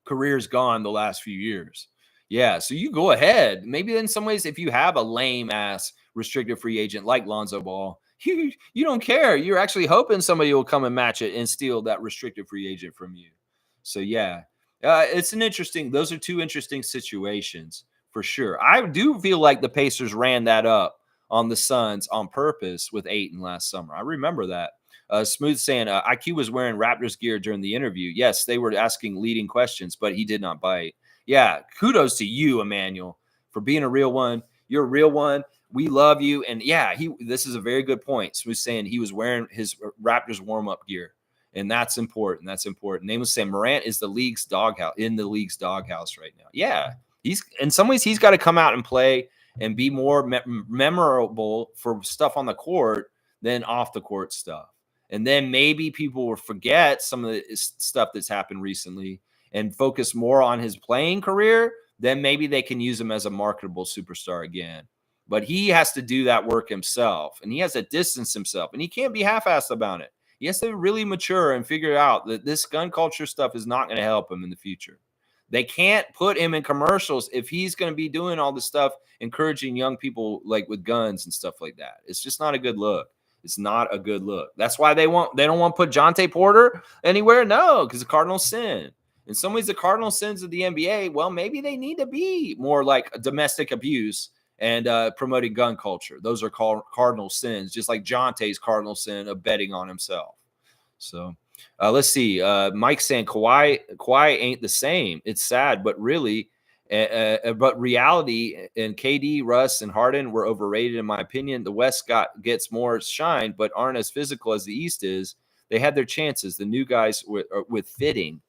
[SPEAKER 1] career's gone the last few years. Yeah, so you go ahead. Maybe in some ways, if you have a lame ass restricted free agent like Lonzo Ball, you don't care. You're actually hoping somebody will come and match it and steal that restricted free agent from you. So yeah, it's an interesting. Those are two interesting situations for sure. I do feel like the Pacers ran that up on the Suns on purpose with Ayton last summer. I remember that. Smooth saying IQ was wearing Raptors gear during the interview. Yes, they were asking leading questions, but he did not bite. Yeah, kudos to you, Immanuel, for being a real one. You're a real one. We love you. And yeah, this is a very good point. Smooth saying he was wearing his Raptors warm-up gear. And that's important. That's important. Name was saying Morant is the league's doghouse in the league's doghouse right now. Yeah, he's in some ways he's got to come out and play and be more memorable for stuff on the court than off the court stuff. And then maybe people will forget some of the stuff that's happened recently and focus more on his playing career. Then maybe they can use him as a marketable superstar again. But he has to do that work himself, and he has to distance himself, and he can't be half-assed about it. He has to really mature and figure out that this gun culture stuff is not going to help him in the future. They can't put him in commercials if he's going to be doing all this stuff, encouraging young people like with guns and stuff like that. It's just not a good look. It's not a good look. That's why they don't want to put Jonte Porter anywhere. No, because the Cardinals sin. In some ways, the Cardinal sins of the NBA, well, maybe they need to be more like domestic abuse and promoting gun culture. Those are called cardinal sins, just like Jonte's cardinal sin of betting on himself. So let's see. Mike saying Kawhi ain't the same. It's sad, but really, but reality and KD, Russ, and Harden were overrated in my opinion. The West gets more shine, but aren't as physical as the East is. They had their chances. The new guys with fitting.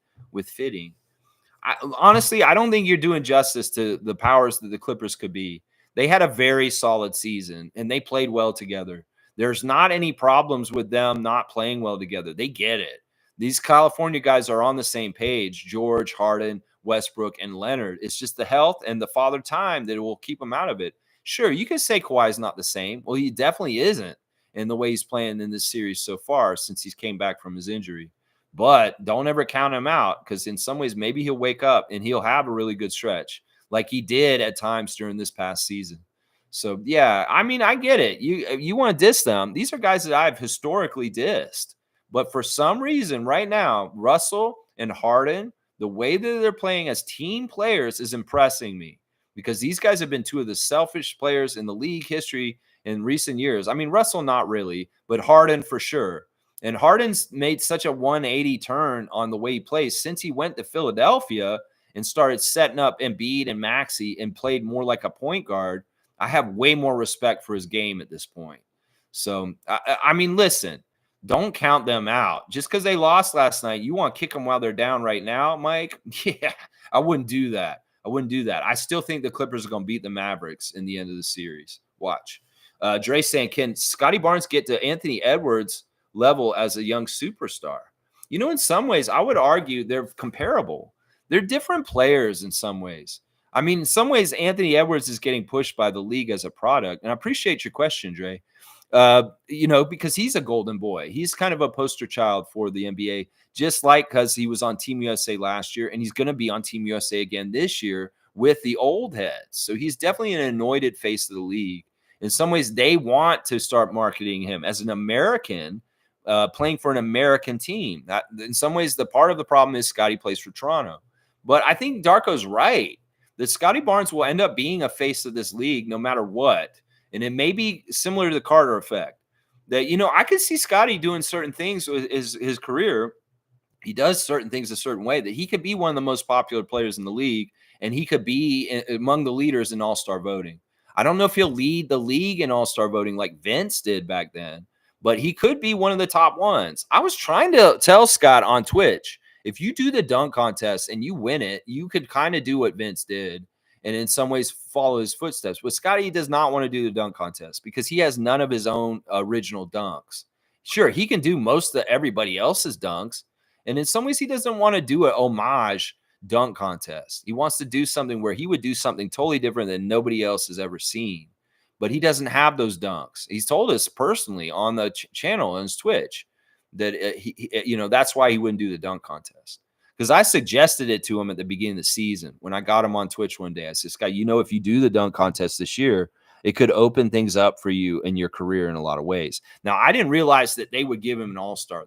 [SPEAKER 1] Honestly, I don't think you're doing justice to the powers that the Clippers could be. They had a very solid season, and they played well together. There's not any problems with them not playing well together. They get it. These California guys are on the same page, George, Harden, Westbrook, and Leonard. It's just the health and the father time that will keep them out of it. Sure, you could say Kawhi's not the same. Well, he definitely isn't in the way he's playing in this series so far since he came back from his injury. But don't ever count him out, because in some ways, maybe he'll wake up and he'll have a really good stretch like he did at times during this past season. So, yeah, I mean, I get it. You want to diss them. These are guys that I've historically dissed. But for some reason right now, Russell and Harden, the way that they're playing as team players is impressing me, because these guys have been two of the selfish players in the league history in recent years. I mean, Russell, not really, but Harden for sure. And Harden's made such a 180 turn on the way he plays since he went to Philadelphia and started setting up Embiid and Maxey and played more like a point guard. I have way more respect for his game at this point. So, I mean, listen, don't count them out. Just because they lost last night, you want to kick them while they're down right now, Mike? Yeah, I wouldn't do that. I still think the Clippers are going to beat the Mavericks in the end of the series. Watch. Dre saying, can Scotty Barnes get to Anthony Edwards' level as a young superstar? You know, in some ways, I would argue they're comparable. They're different players in some ways. I mean, in some ways, Anthony Edwards is getting pushed by the league as a product. And I appreciate your question, Dre. You know, because he's a golden boy. He's kind of a poster child for the NBA, just like because he was on Team USA last year, and he's going to be on Team USA again this year with the old heads. So he's definitely an anointed face of the league. In some ways, they want to start marketing him as an American playing for an American team. That, in some ways, the part of the problem is Scotty plays for Toronto. But I think Darko's right that Scotty Barnes will end up being a face of this league no matter what. And it may be similar to the Carter effect that, you know, I could see Scotty doing certain things with his career. He does certain things a certain way that he could be one of the most popular players in the league, and he could be among the leaders in all-star voting. I don't know if he'll lead the league in all-star voting like Vince did back then, but he could be one of the top ones. I was trying to tell Scott on Twitch, if you do the dunk contest and you win it, you could kind of do what Vince did and in some ways follow his footsteps. But Scotty does not want to do the dunk contest because he has none of his own original dunks. Sure, he can do most of everybody else's dunks, and in some ways he doesn't want to do an homage dunk contest. He wants to do something where he would do something totally different than nobody else has ever seen. But he doesn't have those dunks. He's told us personally on the channel on his Twitch that that's why he wouldn't do the dunk contest. Because I suggested it to him at the beginning of the season when I got him on Twitch one day. I said, Scott, if you do the dunk contest this year, it could open things up for you in your career in a lot of ways. Now, I didn't realize that they would give him an all-star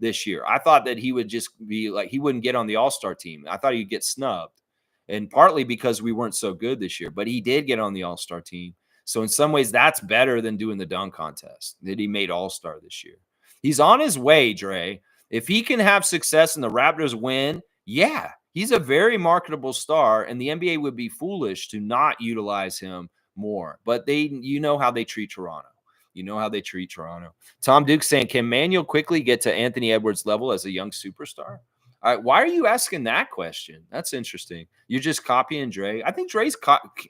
[SPEAKER 1] this year. I thought that he would just be like, he wouldn't get on the all-star team. I thought he'd get snubbed, and partly because we weren't so good this year, but he did get on the all-star team. So in some ways, that's better than doing the dunk contest that he made all-star this year. He's on his way, Dre. If he can have success and the Raptors win, yeah, he's a very marketable star, and the NBA would be foolish to not utilize him more. But how they treat Toronto. You know how they treat Toronto. Tom Duke saying, can Immanuel Quickley get to Anthony Edwards' level as a young superstar? All right, why are you asking that question? That's interesting. You're just copying Dre. I think Dre's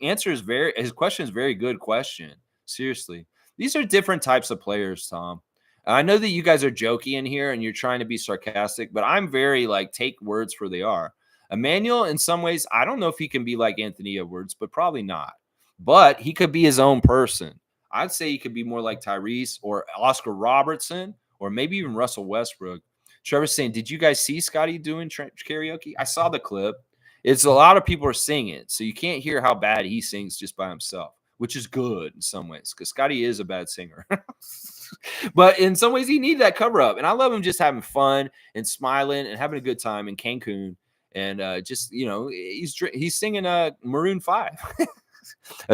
[SPEAKER 1] answer is his question is very good question. Seriously. These are different types of players, Tom. I know that you guys are jokey in here and you're trying to be sarcastic, but I'm very take words for they are. Immanuel, in some ways, I don't know if he can be like Anthony Edwards, but probably not. But he could be his own person. I'd say he could be more like Tyrese or Oscar Robertson or maybe even Russell Westbrook. Trevor's saying, did you guys see Scotty doing karaoke? I saw the clip. It's a lot of people are singing, so you can't hear how bad he sings just by himself, which is good in some ways because Scotty is a bad singer. But in some ways, he needed that cover up. And I love him just having fun and smiling and having a good time in Cancun. And he's singing Maroon 5.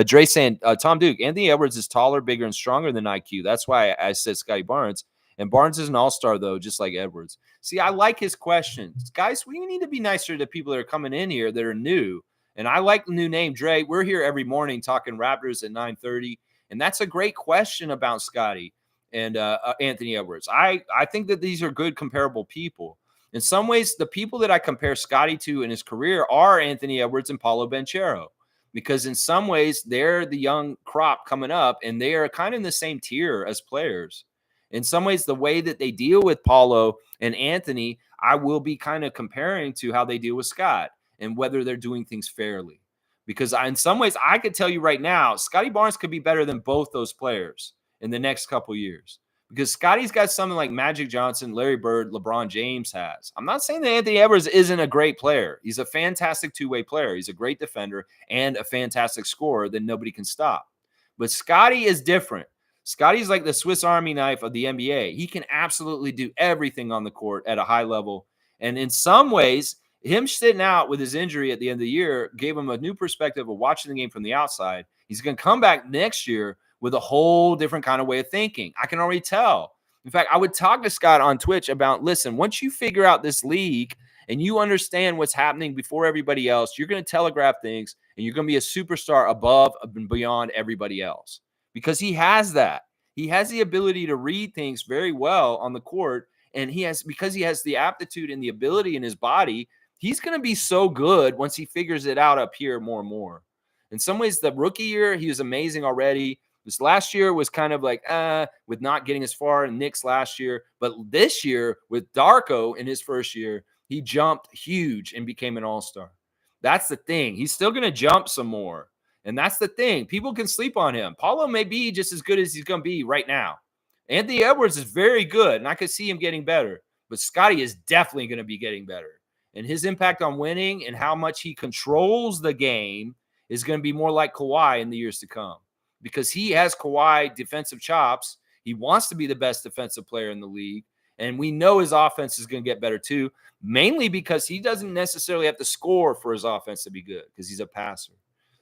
[SPEAKER 1] Dre saying, Tom Duke, Anthony Edwards is taller, bigger, and stronger than IQ. That's why I said Scotty Barnes. And Barnes is an all-star, though, just like Edwards. See, I like his questions. Guys, we need to be nicer to people that are coming in here that are new. And I like the new name, Dre. We're here every morning talking Raptors at 9:30. And that's a great question about Scotty and Anthony Edwards. I think that these are good comparable people. In some ways, the people that I compare Scotty to in his career are Anthony Edwards and Paolo Banchero. Because in some ways, they're the young crop coming up, and they are kind of in the same tier as players. In some ways, the way that they deal with Paulo and Anthony, I will be kind of comparing to how they deal with Scott and whether they're doing things fairly. Because in some ways, I could tell you right now, Scotty Barnes could be better than both those players in the next couple years. Because Scotty's got something like Magic Johnson, Larry Bird, LeBron James has. I'm not saying that Anthony Edwards isn't a great player. He's a fantastic two-way player. He's a great defender and a fantastic scorer that nobody can stop. But Scotty is different. Scotty's like the Swiss Army knife of the NBA. He can absolutely do everything on the court at a high level. And in some ways, him sitting out with his injury at the end of the year gave him a new perspective of watching the game from the outside. He's going to come back next year with a whole different kind of way of thinking. I can already tell. In fact, I would talk to Scott on Twitch about, listen, once you figure out this league and you understand what's happening before everybody else, you're going to telegraph things and you're going to be a superstar above and beyond everybody else. Because he has that. He has the ability to read things very well on the court. And because he has the aptitude and the ability in his body, he's going to be so good once he figures it out up here more and more. In some ways, the rookie year, he was amazing already. This last year was kind of like, with not getting as far in Knicks last year. But this year, with Darko in his first year, he jumped huge and became an all-star. That's the thing. He's still going to jump some more. And that's the thing. People can sleep on him. Paulo may be just as good as he's going to be right now. Anthony Edwards is very good, and I could see him getting better. But Scotty is definitely going to be getting better. And his impact on winning and how much he controls the game is going to be more like Kawhi in the years to come. Because he has Kawhi defensive chops. He wants to be the best defensive player in the league. And we know his offense is going to get better too, mainly because he doesn't necessarily have to score for his offense to be good because he's a passer.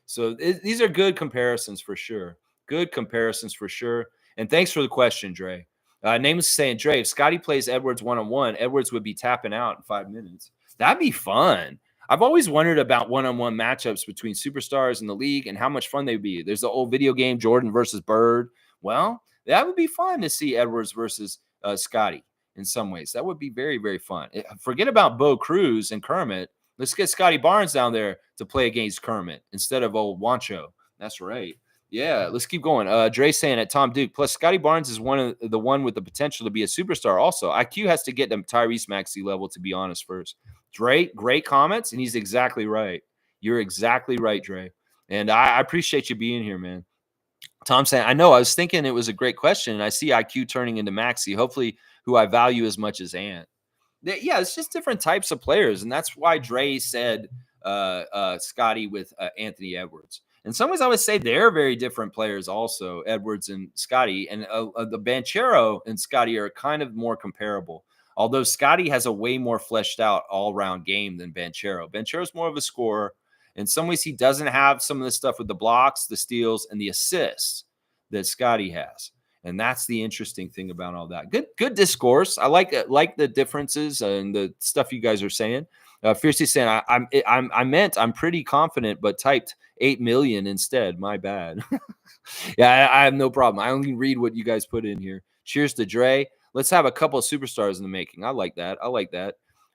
[SPEAKER 1] So these are good comparisons for sure. Good comparisons for sure. And thanks for the question, Dre. Name is saying, Dre, if Scotty plays Edwards one-on-one, Edwards would be tapping out in 5 minutes. That'd be fun. I've always wondered about one-on-one matchups between superstars in the league and how much fun they'd be. There's the old video game, Jordan versus Bird. Well, that would be fun to see Edwards versus Scotty in some ways. That would be very, very fun. Forget about Bo Cruz and Kermit. Let's get Scotty Barnes down there to play against Kermit instead of old Wancho. That's right. Yeah, let's keep going. Dre saying at Tom Duke. Plus, Scotty Barnes is the one with the potential to be a superstar. Also, IQ has to get them Tyrese Maxey level, to be honest, first. Dre, great comments, and he's exactly right. You're exactly right, Dre. And I appreciate you being here, man. Tom saying, I know, I was thinking it was a great question, and I see IQ turning into Maxey, hopefully, who I value as much as Ant. Yeah, it's just different types of players, and that's why Dre said Scotty with Anthony Edwards. In some ways, I would say they're very different players, also Edwards and Scotty, and the Banchero and Scotty are kind of more comparable. Although Scotty has a way more fleshed out all-round game than Banchero. Banchero's more of a scorer. In some ways, he doesn't have some of the stuff with the blocks, the steals, and the assists that Scotty has. And that's the interesting thing about all that. Good discourse. I like the differences and the stuff you guys are saying. Fiercely saying, I'm pretty confident, but typed 8 million instead. My bad. Yeah, I have no problem. I only read what you guys put in here. Cheers to Dre. Let's have a couple of superstars in the making. I like that.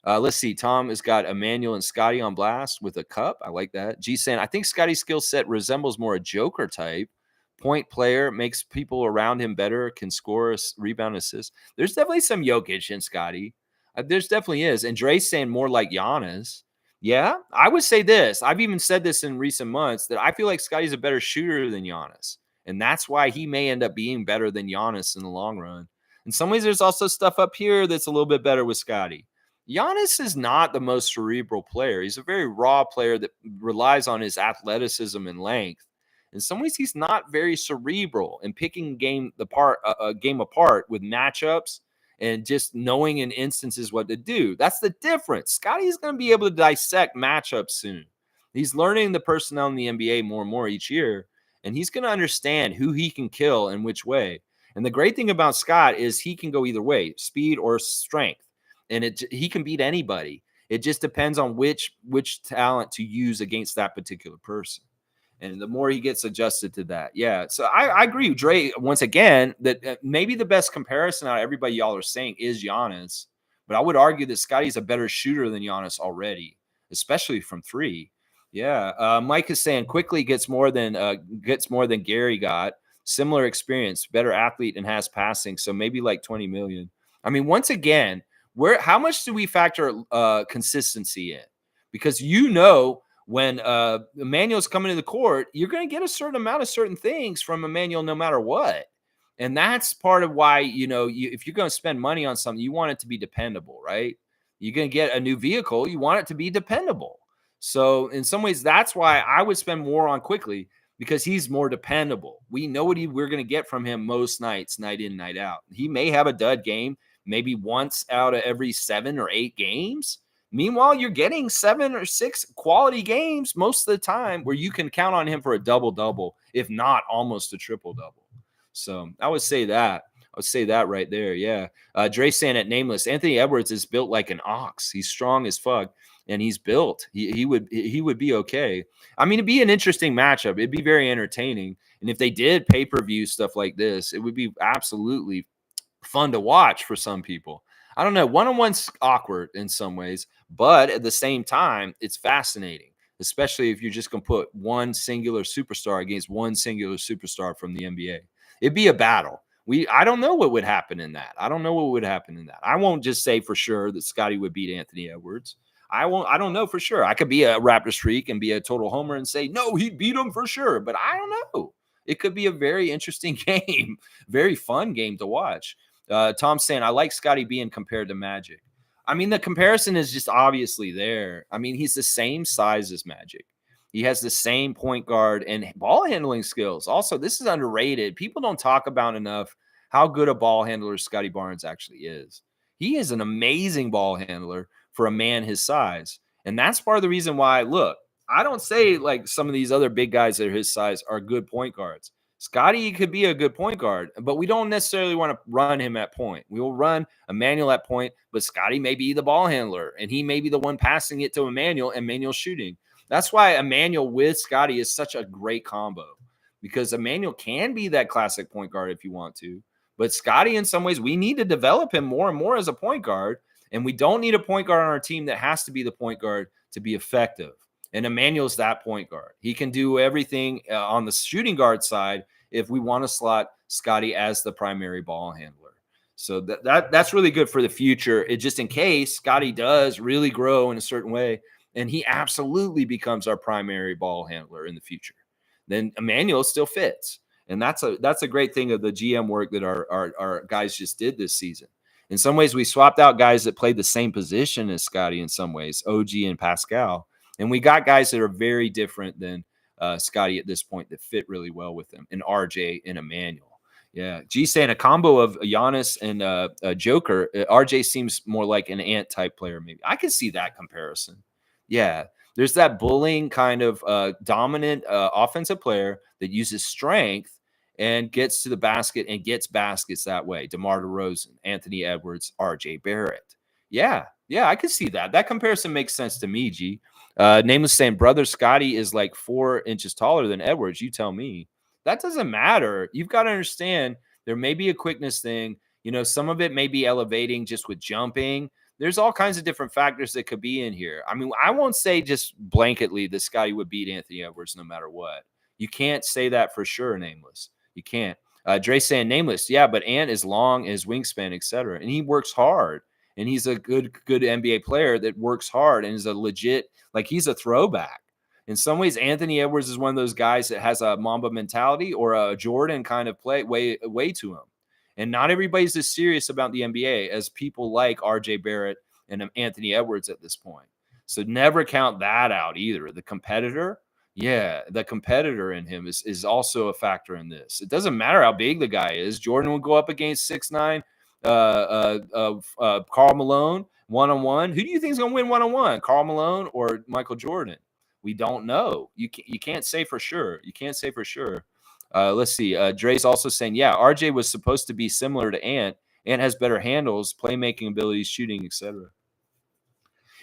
[SPEAKER 1] Let's see. Tom has got Immanuel and Scotty on blast with a cup. I like that. G saying, I think Scotty's skill set resembles more a Joker type. Point player, makes people around him better, can score, rebound, assist. There's definitely some Jokic in Scotty. There's definitely is. And Dre's saying more like Giannis. Yeah, I would say this. I've even said this in recent months that I feel like Scotty's a better shooter than Giannis. And that's why he may end up being better than Giannis in the long run. In some ways, there's also stuff up here that's a little bit better with Scotty. Giannis is not the most cerebral player. He's a very raw player that relies on his athleticism and length. In some ways, he's not very cerebral in picking a game apart with matchups and just knowing in instances what to do. That's the difference. Scotty's going to be able to dissect matchups soon. He's learning the personnel in the NBA more and more each year, and he's going to understand who he can kill and which way. And the great thing about Scott is he can go either way, speed or strength, and he can beat anybody. It just depends on which talent to use against that particular person. And the more he gets adjusted to that. Yeah. So I agree with Dre once again that maybe the best comparison out of everybody y'all are saying is Giannis. But I would argue that Scotty's a better shooter than Giannis already, especially from three. Yeah. Mike is saying Quickley gets more than Gary got. Similar experience, better athlete, and has passing. So maybe like 20 million. I mean, once again, how much do we factor consistency in? Because when Immanuel's coming to the court, you're going to get a certain amount of certain things from Immanuel no matter what. And that's part of why, if you're going to spend money on something, you want it to be dependable, right? You're going to get a new vehicle. You want it to be dependable. So in some ways, that's why I would spend more on Quickley, because he's more dependable. We know what we're going to get from him most nights, night in, night out. He may have a dud game, maybe once out of every 7 or 8 games. Meanwhile, you're getting 7 or 6 quality games most of the time where you can count on him for a double-double, if not almost a triple-double. So I would say that. I would say that right there, yeah. Dre saying at Nameless, Anthony Edwards is built like an ox. He's strong as fuck, and he's built. He would be okay. I mean, it'd be an interesting matchup. It'd be very entertaining. And if they did pay-per-view stuff like this, it would be absolutely fun to watch for some people. I don't know. One-on-one's awkward in some ways, but at the same time, it's fascinating, especially if you're just going to put one singular superstar against one singular superstar from the NBA. It'd be a battle. I don't know what would happen in that. I won't just say for sure that Scotty would beat Anthony Edwards. I don't know for sure. I could be a Raptors freak and be a total homer and say, no, he'd beat him for sure. But I don't know. It could be a very interesting game, very fun game to watch. Tom's saying, I like Scotty being compared to Magic. I mean, the comparison is just obviously there. I mean, he's the same size as Magic. He has the same point guard and ball handling skills. Also, this is underrated. People don't talk about enough how good a ball handler Scotty Barnes actually is. He is an amazing ball handler for a man his size. And that's part of the reason why, look, I don't say like some of these other big guys that are his size are good point guards. Scotty could be a good point guard, but we don't necessarily want to run him at point. We will run Immanuel at point, but Scotty may be the ball handler, and he may be the one passing it to Immanuel, and Immanuel shooting. That's why Immanuel with Scotty is such a great combo, because Immanuel can be that classic point guard if you want to. But Scotty, in some ways, we need to develop him more and more as a point guard. And we don't need a point guard on our team that has to be the point guard to be effective. And Immanuel's that point guard. He can do everything on the shooting guard side if we want to slot Scotty as the primary ball handler. So that's really good for the future. It just in case Scotty does really grow in a certain way, and he absolutely becomes our primary ball handler in the future, then Immanuel still fits. And that's a great thing of the GM work that our guys just did this season. In some ways, we swapped out guys that played the same position as Scotty in some ways, OG and Pascal. And we got guys that are very different than Scotty at this point that fit really well with him, and RJ and Immanuel. Yeah, G saying a combo of Giannis and Joker. RJ seems more like an Ant type player. Maybe I could see that comparison. Yeah, there's that bullying kind of dominant offensive player that uses strength and gets to the basket and gets baskets that way. DeMar DeRozan, Anthony Edwards, RJ Barrett. Yeah, I could see that. That comparison makes sense to me, G. Nameless saying brother Scotty is like 4 inches taller than Edwards. You tell me. That doesn't matter. You've got to understand there may be a quickness thing. Some of it may be elevating just with jumping. There's all kinds of different factors that could be in here. I mean, I won't say just blanketly that Scotty would beat Anthony Edwards no matter what. You can't say that for sure, Nameless. You can't. Dre saying Nameless, yeah, but Ant is long, his wingspan, etc. And he works hard. And he's a good NBA player that works hard and is a legit, like he's a throwback. In some ways, Anthony Edwards is one of those guys that has a Mamba mentality or a Jordan kind of way to him. And not everybody's as serious about the NBA as people like RJ Barrett and Anthony Edwards at this point. So never count that out either. The competitor in him is also a factor in this. It doesn't matter how big the guy is. Jordan will go up against 6'9" Karl Malone one-on-one. Who do you think is going to win one-on-one? Karl Malone or Michael Jordan? We don't know. You can't say for sure. Let's see. Dre's also saying, yeah, RJ was supposed to be similar to Ant. Ant has better handles, playmaking abilities, shooting, etc.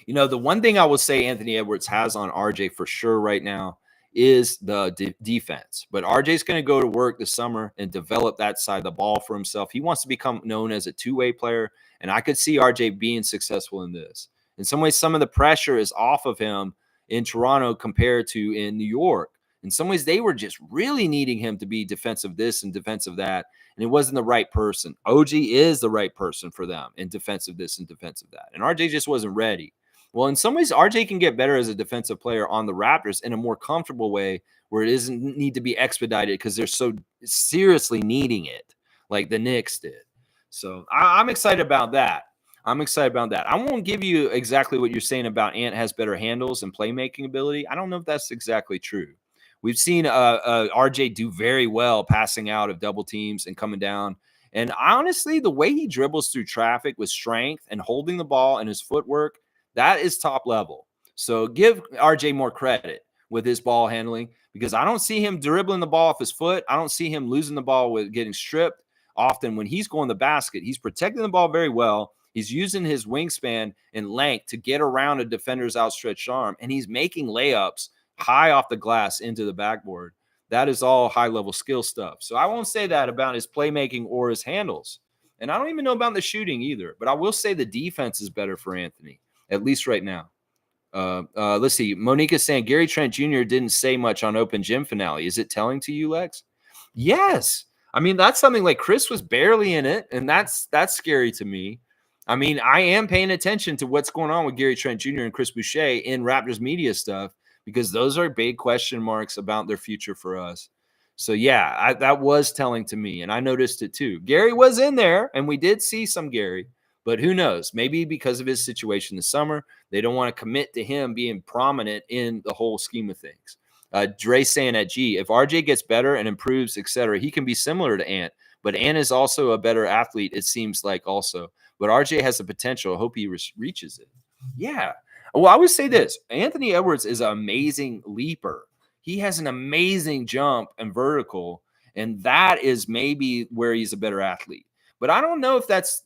[SPEAKER 1] The one thing I will say Anthony Edwards has on RJ for sure right now is the defense. But RJ's going to go to work this summer and develop that side of the ball for himself. He wants to become known as a two-way player, and I could see RJ being successful in this. In some ways, some of the pressure is off of him in Toronto compared to in New York. In some ways, they were just really needing him to be defensive this and defensive that, and it wasn't the right person. OG is the right person for them in defensive this and defensive that, and RJ just wasn't ready. Well, in some ways, RJ can get better as a defensive player on the Raptors in a more comfortable way where it doesn't need to be expedited because they're so seriously needing it like the Knicks did. So I'm excited about that. I won't give you exactly what you're saying about Ant has better handles and playmaking ability. I don't know if that's exactly true. We've seen RJ do very well passing out of double teams and coming down. And honestly, the way he dribbles through traffic with strength and holding the ball and his footwork, that is top level. So give RJ more credit with his ball handling because I don't see him dribbling the ball off his foot. I don't see him losing the ball with getting stripped. Often when he's going to the basket, he's protecting the ball very well. He's using his wingspan and length to get around a defender's outstretched arm, and he's making layups high off the glass into the backboard. That is all high-level skill stuff. So I won't say that about his playmaking or his handles. And I don't even know about the shooting either, but I will say the defense is better for Anthony, at least right now. Let's see. Monique is saying Gary Trent Jr. didn't say much on Open Gym finale. Is it telling to you, Lex? Yes. I mean, that's something like Chris was barely in it, and that's scary to me. I mean, I am paying attention to what's going on with Gary Trent Jr. and Chris Boucher in Raptors media stuff because those are big question marks about their future for us. So, yeah, that was telling to me, and I noticed it too. Gary was in there, and we did see some Gary, but who knows? Maybe because of his situation this summer, they don't want to commit to him being prominent in the whole scheme of things. Dre saying at G, if RJ gets better and improves, etc., he can be similar to Ant, but Ant is also a better athlete, it seems like also. But RJ has the potential. I hope he reaches it. Yeah. Well, I would say this. Anthony Edwards is an amazing leaper. He has an amazing jump and vertical, and that is maybe where he's a better athlete. But I don't know if that's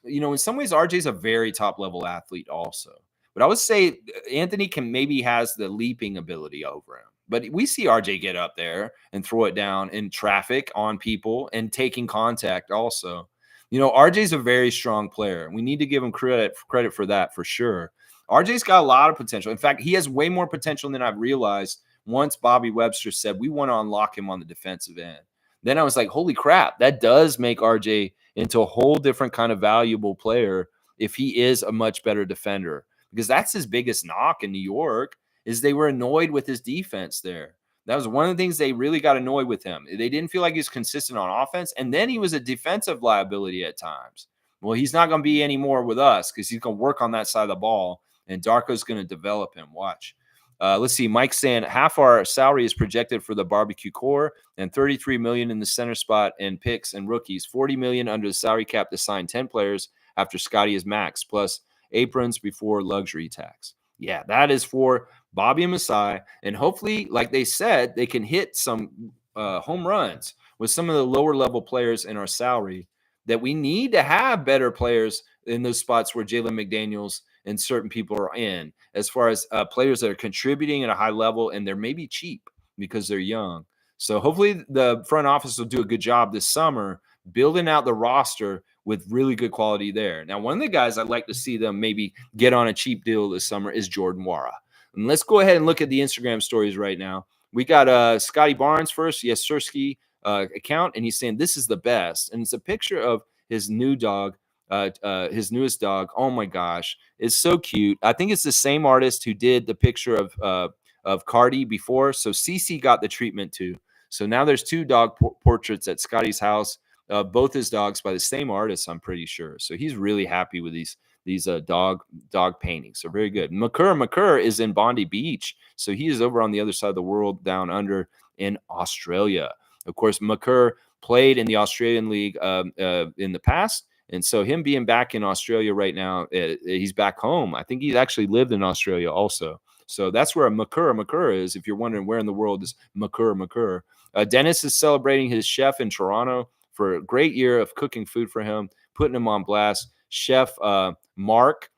[SPEAKER 1] in some ways, RJ is a very top-level athlete also. But I would say Anthony maybe has the leaping ability over him. But we see RJ get up there and throw it down in traffic on people and taking contact also. RJ's a very strong player. We need to give him credit for that for sure. RJ's got a lot of potential. In fact, he has way more potential than I've realized once Bobby Webster said we want to unlock him on the defensive end. Then I was like, holy crap, that does make RJ into a whole different kind of valuable player if he is a much better defender. Because that's his biggest knock in New York is they were annoyed with his defense there. That was one of the things they really got annoyed with him. They didn't feel like he was consistent on offense. And then he was a defensive liability at times. Well, he's not going to be anymore with us because he's going to work on that side of the ball. And Darko's going to develop him. Watch. Let's see. Mike saying half our salary is projected for the barbecue core and $33 million in the center spot and picks and rookies. $40 million under the salary cap to sign 10 players after Scotty is max, plus aprons before luxury tax. Yeah, that is for Bobby and Masai. And hopefully, like they said, they can hit some home runs with some of the lower level players in our salary that we need to have better players in those spots where Jalen McDaniels and certain people are in, as far as players that are contributing at a high level and they're maybe cheap because they're young. So hopefully the front office will do a good job this summer building out the roster with really good quality there. Now, one of the guys I'd like to see them maybe get on a cheap deal this summer is Jordan Wara. And let's go ahead and look at the Instagram stories right now. We got Scotty Barnes first, Yasursky account, and he's saying this is the best. And it's a picture of his new dog, his newest dog. Oh my gosh, it's so cute. I think it's the same artist who did the picture of Cardi before. So Cece got the treatment too. So now there's two dog portraits at Scotty's house. Both his dogs by the same artist, I'm pretty sure. So he's really happy with these dog paintings. So very good. McCurr is in Bondi Beach. So he is over on the other side of the world, down under in Australia. Of course, McCurr played in the Australian League in the past. And so him being back in Australia right now, he's back home. I think he's actually lived in Australia also. So that's where McCurr is. If you're wondering where in the world is McCurr. Dennis is celebrating his chef in Toronto for a great year of cooking food for him, putting him on blast. Chef Mark,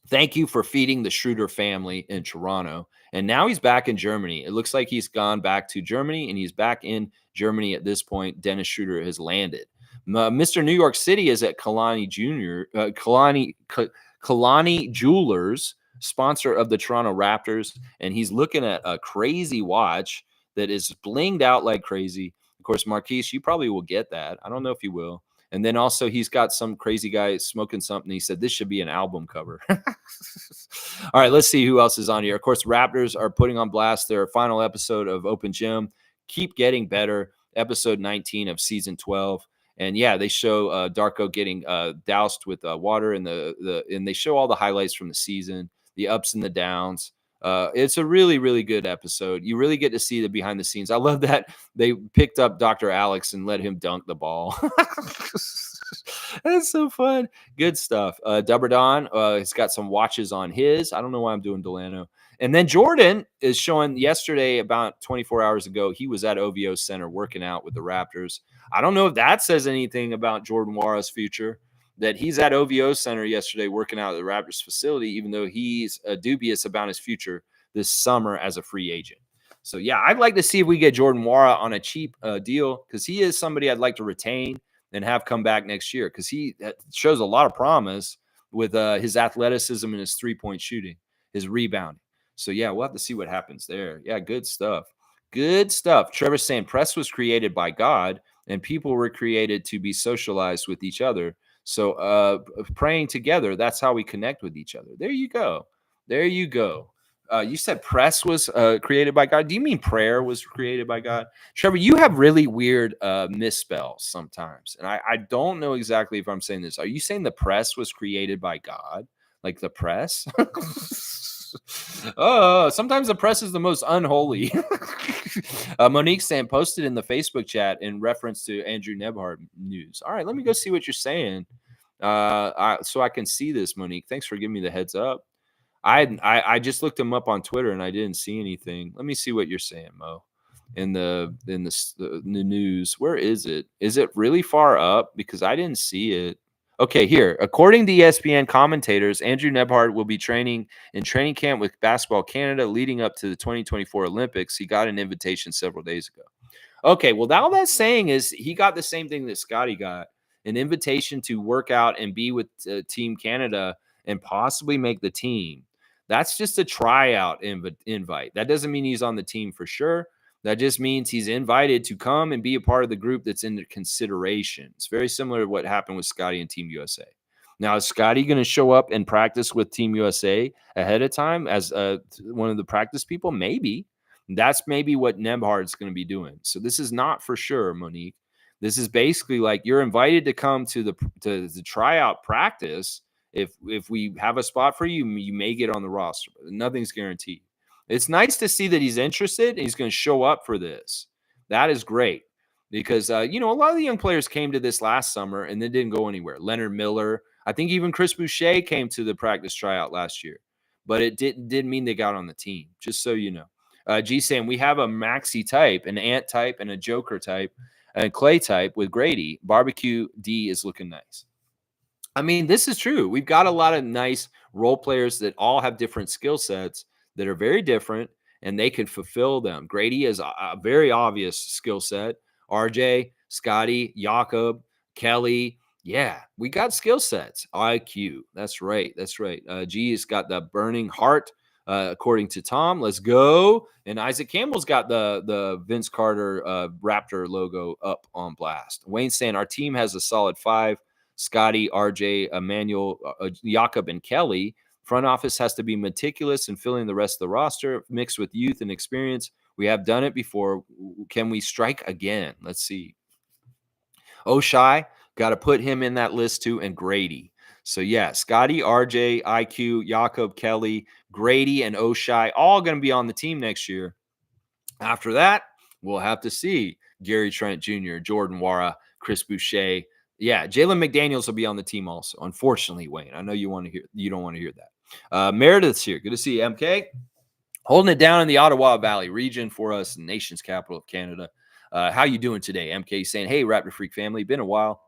[SPEAKER 1] thank you for feeding the Schroeder family in Toronto. And now he's back in Germany. It looks like he's gone back to Germany, and he's back in Germany at this point. Dennis Schroeder has landed. Mr. New York City is at Kalani Jewelers, sponsor of the Toronto Raptors, and he's looking at a crazy watch that is blinged out like crazy. Of course, Marquise, you probably will get that. I don't know if you will. And then also he's got some crazy guy smoking something. He said this should be an album cover. All right, let's see who else is on here. Of course, Raptors are putting on blast their final episode of Open Gym. Keep getting better. Episode 19 of season 12. And yeah, they show Darko getting doused with water, and and they show all the highlights from the season, the ups and the downs. It's a really, really good episode. You really get to see the behind the scenes. I love that they picked up Dr. Alex and let him dunk the ball. That's so fun. Good stuff. Dubber Don has got some watches on his. I don't know why I'm doing Delano. And then Jordan is showing yesterday, about 24 hours ago, he was at OVO Center working out with the Raptors. I don't know if that says anything about Jordan Wara's future, that he's at OVO Center yesterday working out at the Raptors facility, even though he's dubious about his future this summer as a free agent. So, yeah, I'd like to see if we get Jordan Wara on a cheap deal, because he is somebody I'd like to retain and have come back next year, because he shows a lot of promise with his athleticism and his three-point shooting, his rebounding. So, yeah, we'll have to see what happens there. Yeah, good stuff. Good stuff. Trevor's saying press was created by God, and people were created to be socialized with each other. So praying together, that's how we connect with each other. There you go. There you go. You said press was created by God. Do you mean prayer was created by God? Trevor, you have really weird misspells sometimes. And I don't know exactly if I'm saying this. Are you saying the press was created by God? Like the press? Oh, sometimes the press is the most unholy. Monique saying posted in the Facebook chat in reference to Andrew Nebhart news. All right, let me go see what you're saying, so I can see this, Monique. Thanks for giving me the heads up. I just looked him up on Twitter and I didn't see anything. Let me see what you're saying, Mo. In the news, where is it? Is it really far up? Because I didn't see it. Okay, here. According to ESPN commentators, Andrew Nebhart will be training in training camp with Basketball Canada leading up to the 2024 Olympics. He got an invitation several days ago. Okay, well, all that's saying is he got the same thing that Scotty got, an invitation to work out and be with Team Canada and possibly make the team. That's just a tryout invite. That doesn't mean he's on the team for sure. That just means he's invited to come and be a part of the group that's in consideration. It's very similar to what happened with Scotty and Team USA. Now, is Scotty going to show up and practice with Team USA ahead of time as one of the practice people? Maybe. That's maybe what Nebhard's going to be doing. So this is not for sure, Monique. This is basically like you're invited to come to the tryout practice. If we have a spot for you, you may get on the roster. But nothing's guaranteed. It's nice to see that he's interested and he's going to show up for this. That is great because, a lot of the young players came to this last summer and then didn't go anywhere. Leonard Miller, I think even Chris Boucher came to the practice tryout last year, but it didn't mean they got on the team, just so you know. G saying we have a Maxi type, an Ant type, and a Joker type, and Clay type with Grady. Barbecue D is looking nice. I mean, this is true. We've got a lot of nice role players that all have different skill sets that are very different, and they can fulfill them. Grady is a very obvious skill set. RJ, Scotty, Jakob, Kelly. Yeah, we got skill sets. IQ. That's right. That's right. G has got the burning heart, according to Tom. Let's go. And Isaac Campbell's got the Vince Carter Raptor logo up on blast. Wayne saying our team has a solid 5. Scotty, RJ, Immanuel, Jakob, and Kelly. Front office has to be meticulous in filling the rest of the roster, mixed with youth and experience. We have done it before. Can we strike again? Let's see. Oshai, got to put him in that list too, and Grady. So, yeah, Scotty, RJ, IQ, Jakob, Kelly, Grady, and Oshai, all going to be on the team next year. After that, we'll have to see Gary Trent Jr., Jordan Wara, Chris Boucher. Yeah, Jalen McDaniels will be on the team also. Unfortunately, Wayne, I know you don't want to hear that. Meredith's here. Good to see you, MK. Holding it down in the Ottawa Valley region for us, nation's capital of Canada. How you doing today? MK saying, hey, Raptor Freak family, been a while.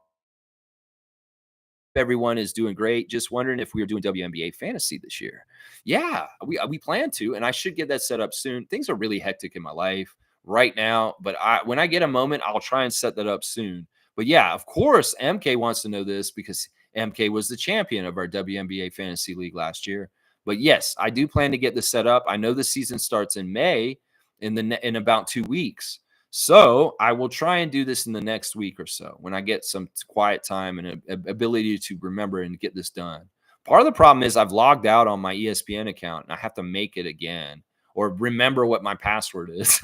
[SPEAKER 1] Everyone is doing great. Just wondering if we are doing WNBA fantasy this year. Yeah, we plan to, and I should get that set up soon. Things are really hectic in my life right now, but when I get a moment, I'll try and set that up soon. But yeah, of course, MK wants to know this because MK was the champion of our WNBA fantasy league last year. But yes, I do plan to get this set up. I know the season starts in May in about 2 weeks. So I will try and do this in the next week or so when I get some quiet time and ability to remember and get this done. Part of the problem is I've logged out on my ESPN account and I have to make it again or remember what my password is.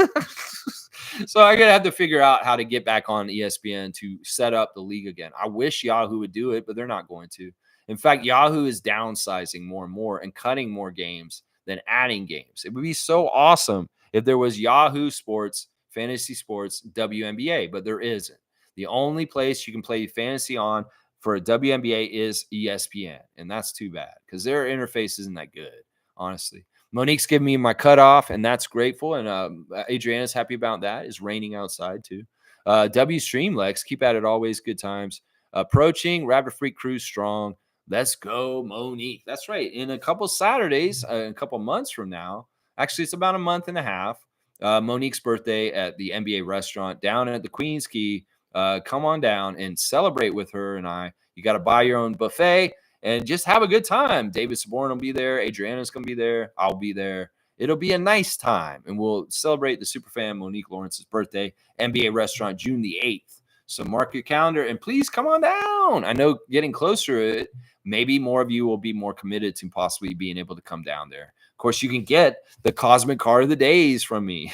[SPEAKER 1] So I'm going to have to figure out how to get back on ESPN to set up the league again. I wish Yahoo would do it, but they're not going to. In fact, Yahoo is downsizing more and more and cutting more games than adding games. It would be so awesome if there was Yahoo Sports, Fantasy Sports, WNBA, but there isn't. The only place you can play fantasy on for a WNBA is ESPN, and that's too bad because their interface isn't that good, honestly. Monique's giving me my cutoff, and that's grateful. And Adriana's happy about that. It's raining outside, too. W Streamlex, keep at it always. Good times. Approaching Raptor Freak Crew strong. Let's go, Monique. That's right. In a couple Saturdays, a couple months from now, actually, it's about a month and a half, Monique's birthday at the NBA restaurant down at the Queen's Key. Come on down and celebrate with her and I. You got to buy your own buffet. And just have a good time. David Saborn will be there. Adriana's going to be there. I'll be there. It'll be a nice time. And we'll celebrate the superfan Monique Lawrence's birthday, NBA restaurant, June the 8th. So mark your calendar and please come on down. I know getting closer to it, maybe more of you will be more committed to possibly being able to come down there. Of course, you can get the Cosmic Card of the Days from me.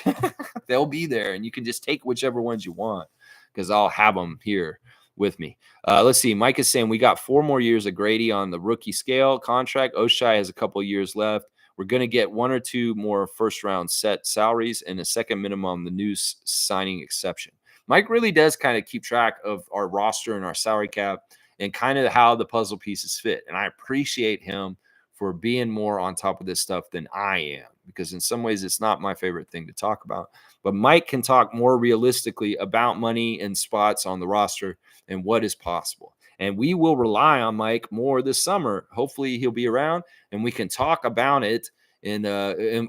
[SPEAKER 1] They'll be there. And you can just take whichever ones you want because I'll have them here with me. Let's see. Mike is saying we got 4 more years of Grady on the rookie scale contract. Oshai has a couple of years left. We're going to get 1 or 2 more first round set salaries and a second minimum, the new signing exception. Mike really does kind of keep track of our roster and our salary cap and kind of how the puzzle pieces fit. And I appreciate him for being more on top of this stuff than I am, because in some ways it's not my favorite thing to talk about. But Mike can talk more realistically about money and spots on the roster and what is possible. And we will rely on Mike more this summer. Hopefully he'll be around and we can talk about it in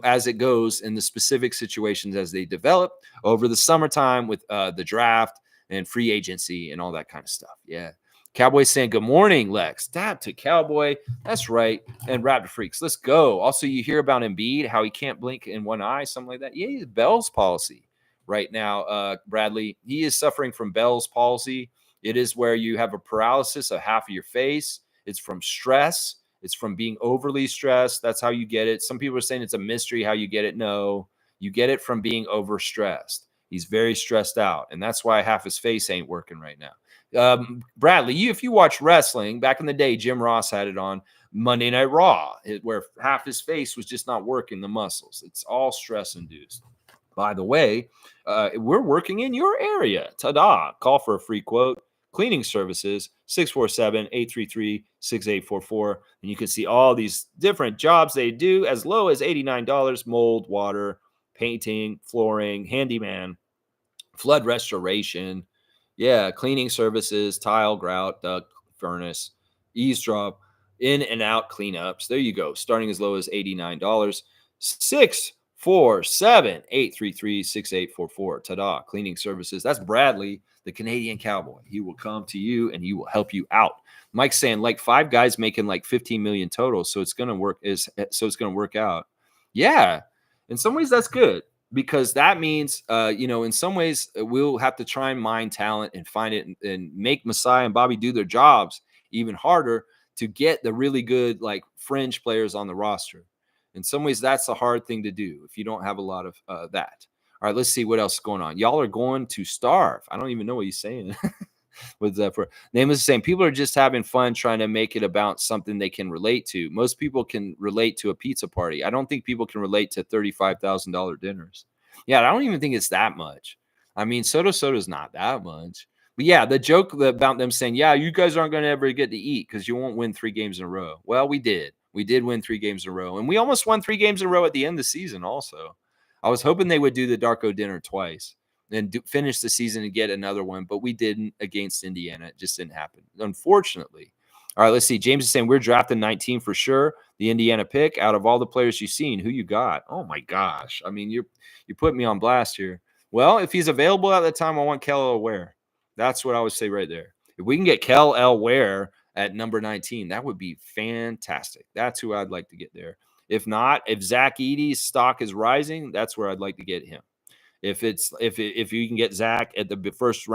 [SPEAKER 1] as it goes in the specific situations as they develop over the summertime with the draft and free agency and all that kind of stuff. Yeah. Cowboy saying, good morning, Lex. Dab to Cowboy. That's right. And Raptor Freaks, let's go. Also, you hear about Embiid, how he can't blink in one eye, something like that. Yeah, he's Bell's palsy right now, Bradley. He is suffering from Bell's palsy. It is where you have a paralysis of half of your face. It's from stress. It's from being overly stressed. That's how you get it. Some people are saying it's a mystery how you get it. No, you get it from being overstressed. He's very stressed out. And that's why half his face ain't working right now. Bradley, if you watch wrestling back in the day, Jim Ross had it on Monday Night Raw, where half his face was just not working the muscles. It's all stress induced. By the way, we're working in your area. Ta-da! Call for a free quote. Cleaning services, 647-833-6844. And you can see all these different jobs they do as low as $89. Mold, water, painting, flooring, handyman, flood restoration. Yeah, cleaning services, tile, grout, duct, furnace, eavesdrop, in and out cleanups. There you go. Starting as low as $89. 647-833-6844. Ta-da, cleaning services. That's Bradley, the Canadian cowboy. He will come to you and he will help you out. Mike's saying like 5 guys making like 15 million total, so it's gonna work. It's gonna work out. Yeah, in some ways that's good because that means, in some ways we'll have to try and mine talent and find it and make Messiah and Bobby do their jobs even harder to get the really good like fringe players on the roster. In some ways, that's a hard thing to do if you don't have a lot of that. All right, let's see what else is going on. Y'all are going to starve. I don't even know what he's saying. What's that for? Name is the same. People are just having fun trying to make it about something they can relate to. Most people can relate to a pizza party. I don't think people can relate to $35,000 dinners. Yeah, I don't even think it's that much. I mean, soda's not that much. But yeah, the joke about them saying, yeah, you guys aren't going to ever get to eat because you won't win 3 games in a row. Well, we did. We did win 3 games in a row. And we almost won 3 games in a row at the end of the season also. I was hoping they would do the Darko dinner twice and finish the season and get another one, but we didn't against Indiana. It just didn't happen, unfortunately. All right, let's see. James is saying we're drafting 19 for sure. The Indiana pick. Out of all the players you've seen, who you got? Oh my gosh! I mean, you put me on blast here. Well, if he's available at the time, I want Kel Ware. That's what I would say right there. If we can get Kel Ware at number 19, that would be fantastic. That's who I'd like to get there. If not, if Zach Edey's stock is rising, that's where I'd like to get him. If you can get Zach at the first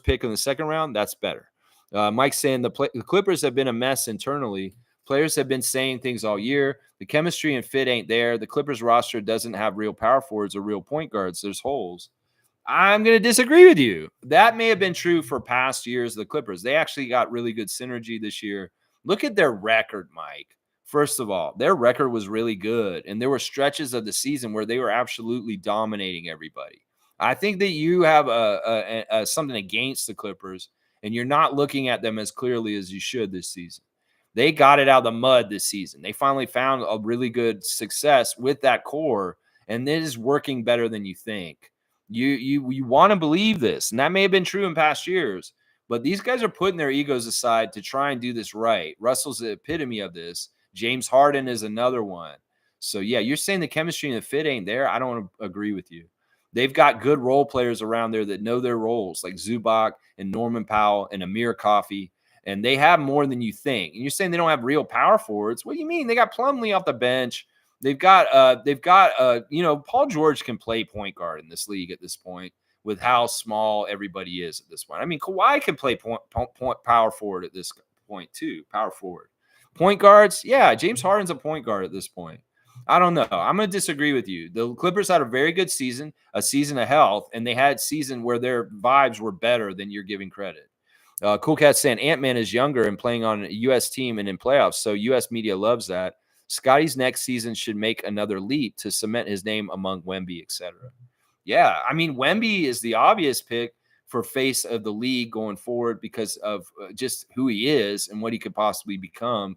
[SPEAKER 1] pick in the second round, that's better. Mike's saying the Clippers have been a mess internally. Players have been saying things all year. The chemistry and fit ain't there. The Clippers roster doesn't have real power forwards or real point guards. There's holes. I'm going to disagree with you. That may have been true for past years. The Clippers, they actually got really good synergy this year. Look at their record, Mike. First of all, their record was really good, and there were stretches of the season where they were absolutely dominating everybody. I think that you have something against the Clippers, and you're not looking at them as clearly as you should this season. They got it out of the mud this season. They finally found a really good success with that core, and it is working better than you think. You want to believe this, and that may have been true in past years, but these guys are putting their egos aside to try and do this right. Russell's the epitome of this. James Harden is another one. So, yeah, you're saying the chemistry and the fit ain't there. I don't agree with you. They've got good role players around there that know their roles, like Zubac and Norman Powell and Amir Coffey, and they have more than you think. And you're saying they don't have real power forwards. What do you mean? They got Plumlee off the bench. They've got Paul George can play point guard in this league at this point with how small everybody is at this point. I mean, Kawhi can play point power forward at this point too. Power forward. Point guards, yeah, James Harden's a point guard at this point. I don't know. I'm going to disagree with you. The Clippers had a very good season, a season of health, and they had a season where their vibes were better than you're giving credit. Cool Cat saying Ant-Man is younger and playing on a U.S. team and in playoffs, so U.S. media loves that. Scotty's next season should make another leap to cement his name among Wemby, etc. Yeah, I mean, Wemby is the obvious pick for face of the league going forward because of just who he is and what he could possibly become.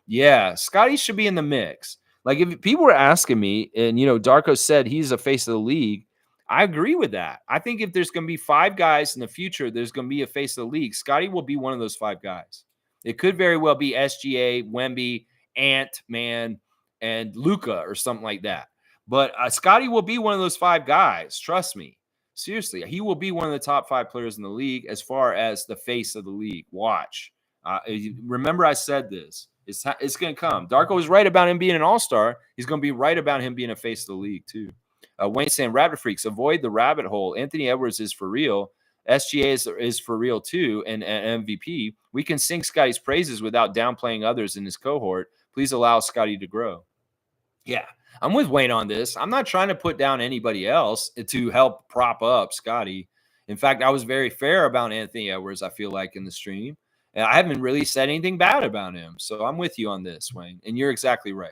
[SPEAKER 1] Yeah, Scotty should be in the mix. Like if people were asking me, and Darko said he's a face of the league, I agree with that. I think if there's going to be 5 guys in the future, there's going to be a face of the league. Scotty will be one of those 5 guys. It could very well be SGA, Wemby, Ant-Man, and Luka or something like that. But Scotty will be one of those 5 guys. Trust me. Seriously, he will be one of the top 5 players in the league as far as the face of the league. Watch. Remember, I said this. It's going to come. Darko was right about him being an all-star. He's going to be right about him being a face of the league, too. Wayne saying, Raptor Freaks, avoid the rabbit hole. Anthony Edwards is for real. SGA is for real, too, and MVP. We can sing Scotty's praises without downplaying others in his cohort. Please allow Scotty to grow. Yeah, I'm with Wayne on this. I'm not trying to put down anybody else to help prop up Scotty. In fact, I was very fair about Anthony Edwards, I feel like, in the stream. And I haven't really said anything bad about him. So I'm with you on this, Wayne. And you're exactly right.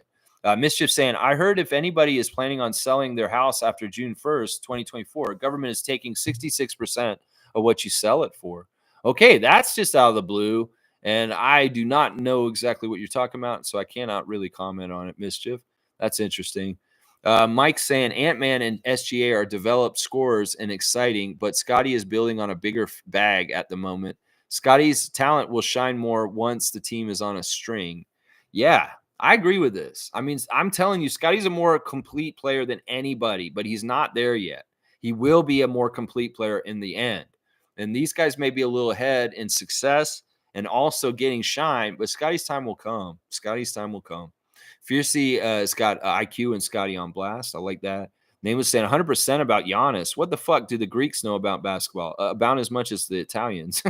[SPEAKER 1] Mischief saying, I heard if anybody is planning on selling their house after June 1st, 2024, government is taking 66% of what you sell it for. Okay, that's just out of the blue. And I do not know exactly what you're talking about. So I cannot really comment on it, Mischief. That's interesting. Mike saying Ant-Man and SGA are developed scorers and exciting, but Scotty is building on a bigger bag at the moment. Scotty's talent will shine more once the team is on a string. Yeah, I agree with this. I mean, I'm telling you, Scotty's a more complete player than anybody, but he's not there yet. He will be a more complete player in the end. And these guys may be a little ahead in success and also getting shine, but Scotty's time will come. Scotty's time will come. Fiercey has got IQ and Scotty on blast. I like that. Name was saying 100% about Giannis. What the fuck do the Greeks know about basketball? About as much as the Italians.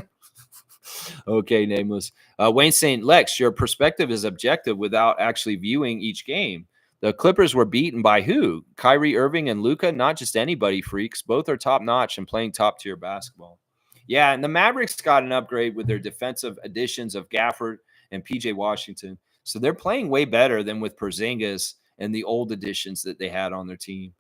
[SPEAKER 1] Okay, Nameless. Wayne saying, Lex, your perspective is objective without actually viewing each game. The Clippers were beaten by who? Kyrie Irving and Luka? Not just anybody, freaks. Both are top notch and playing top tier basketball. Yeah, and the Mavericks got an upgrade with their defensive additions of Gafford and PJ Washington. So they're playing way better than with Porzingis and the old additions that they had on their team.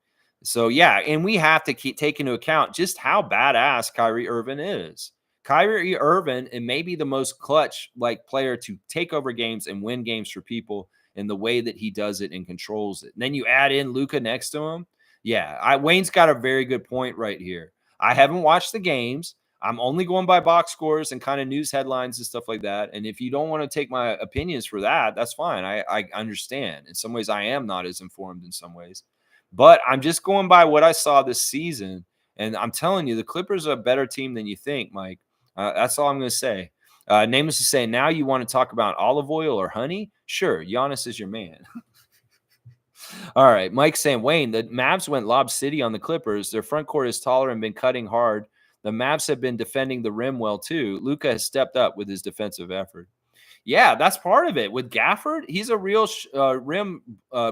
[SPEAKER 1] So, yeah, and we have to take into account just how badass Kyrie Irving is. Kyrie Irving and maybe the most clutch like player to take over games and win games for people in the way that he does it and controls it. And then you add in Luka next to him. Yeah, Wayne's got a very good point right here. I haven't watched the games. I'm only going by box scores and kind of news headlines and stuff like that. And if you don't want to take my opinions for that, that's fine. I understand. In some ways, I am not as informed in some ways. But I'm just going by what I saw this season. And I'm telling you, the Clippers are a better team than you think, Mike. That's all I'm going to say. Nameless is saying, now you want to talk about olive oil or honey? Sure, Giannis is your man. All right, Mike saying, Wayne, the Mavs went Lob City on the Clippers. Their front court is taller and been cutting hard. The Mavs have been defending the rim well, too. Luka has stepped up with his defensive effort. Yeah, that's part of it. With Gafford, he's a real rim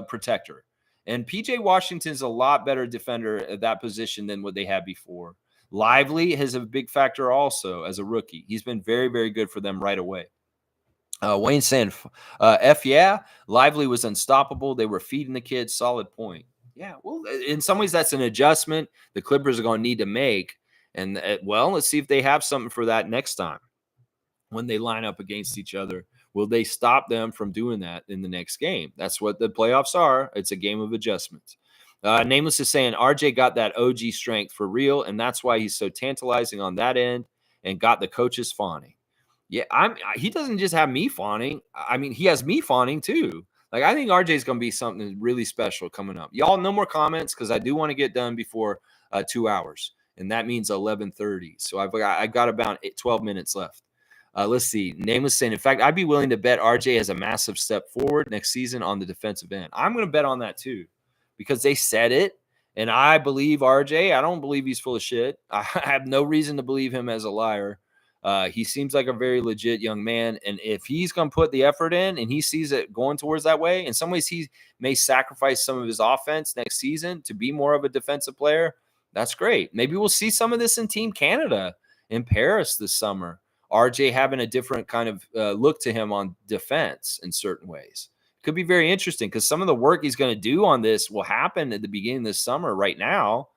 [SPEAKER 1] protector. And PJ Washington's a lot better defender at that position than what they had before. Lively has a big factor also as a rookie. He's been very, very good for them right away. Wayne saying, F yeah, Lively was unstoppable. They were feeding the kids. Solid point. Yeah, well, in some ways, that's an adjustment the Clippers are going to need to make. And, well, let's see if they have something for that next time when they line up against each other. Will they stop them from doing that in the next game? That's what the playoffs are. It's a game of adjustments. Nameless is saying RJ got that OG strength for real, and that's why he's so tantalizing on that end and got the coaches fawning. Yeah, he doesn't just have me fawning. I mean, he has me fawning too. Like, I think RJ is going to be something really special coming up. Y'all, no more comments because I do want to get done before 2 hours, and that means 11:30. So I've got about 12 minutes left. Let's see. Nameless saying, in fact, I'd be willing to bet RJ has a massive step forward next season on the defensive end. I'm going to bet on that too because they said it, and I believe RJ. I don't believe he's full of shit. I have no reason to believe him as a liar. He seems like a very legit young man, and if he's going to put the effort in and he sees it going towards that way, in some ways he may sacrifice some of his offense next season to be more of a defensive player. That's great. Maybe we'll see some of this in Team Canada in Paris this summer. RJ having a different kind of look to him on defense in certain ways. Could be very interesting because some of the work he's going to do on this will happen at the beginning of this summer right now,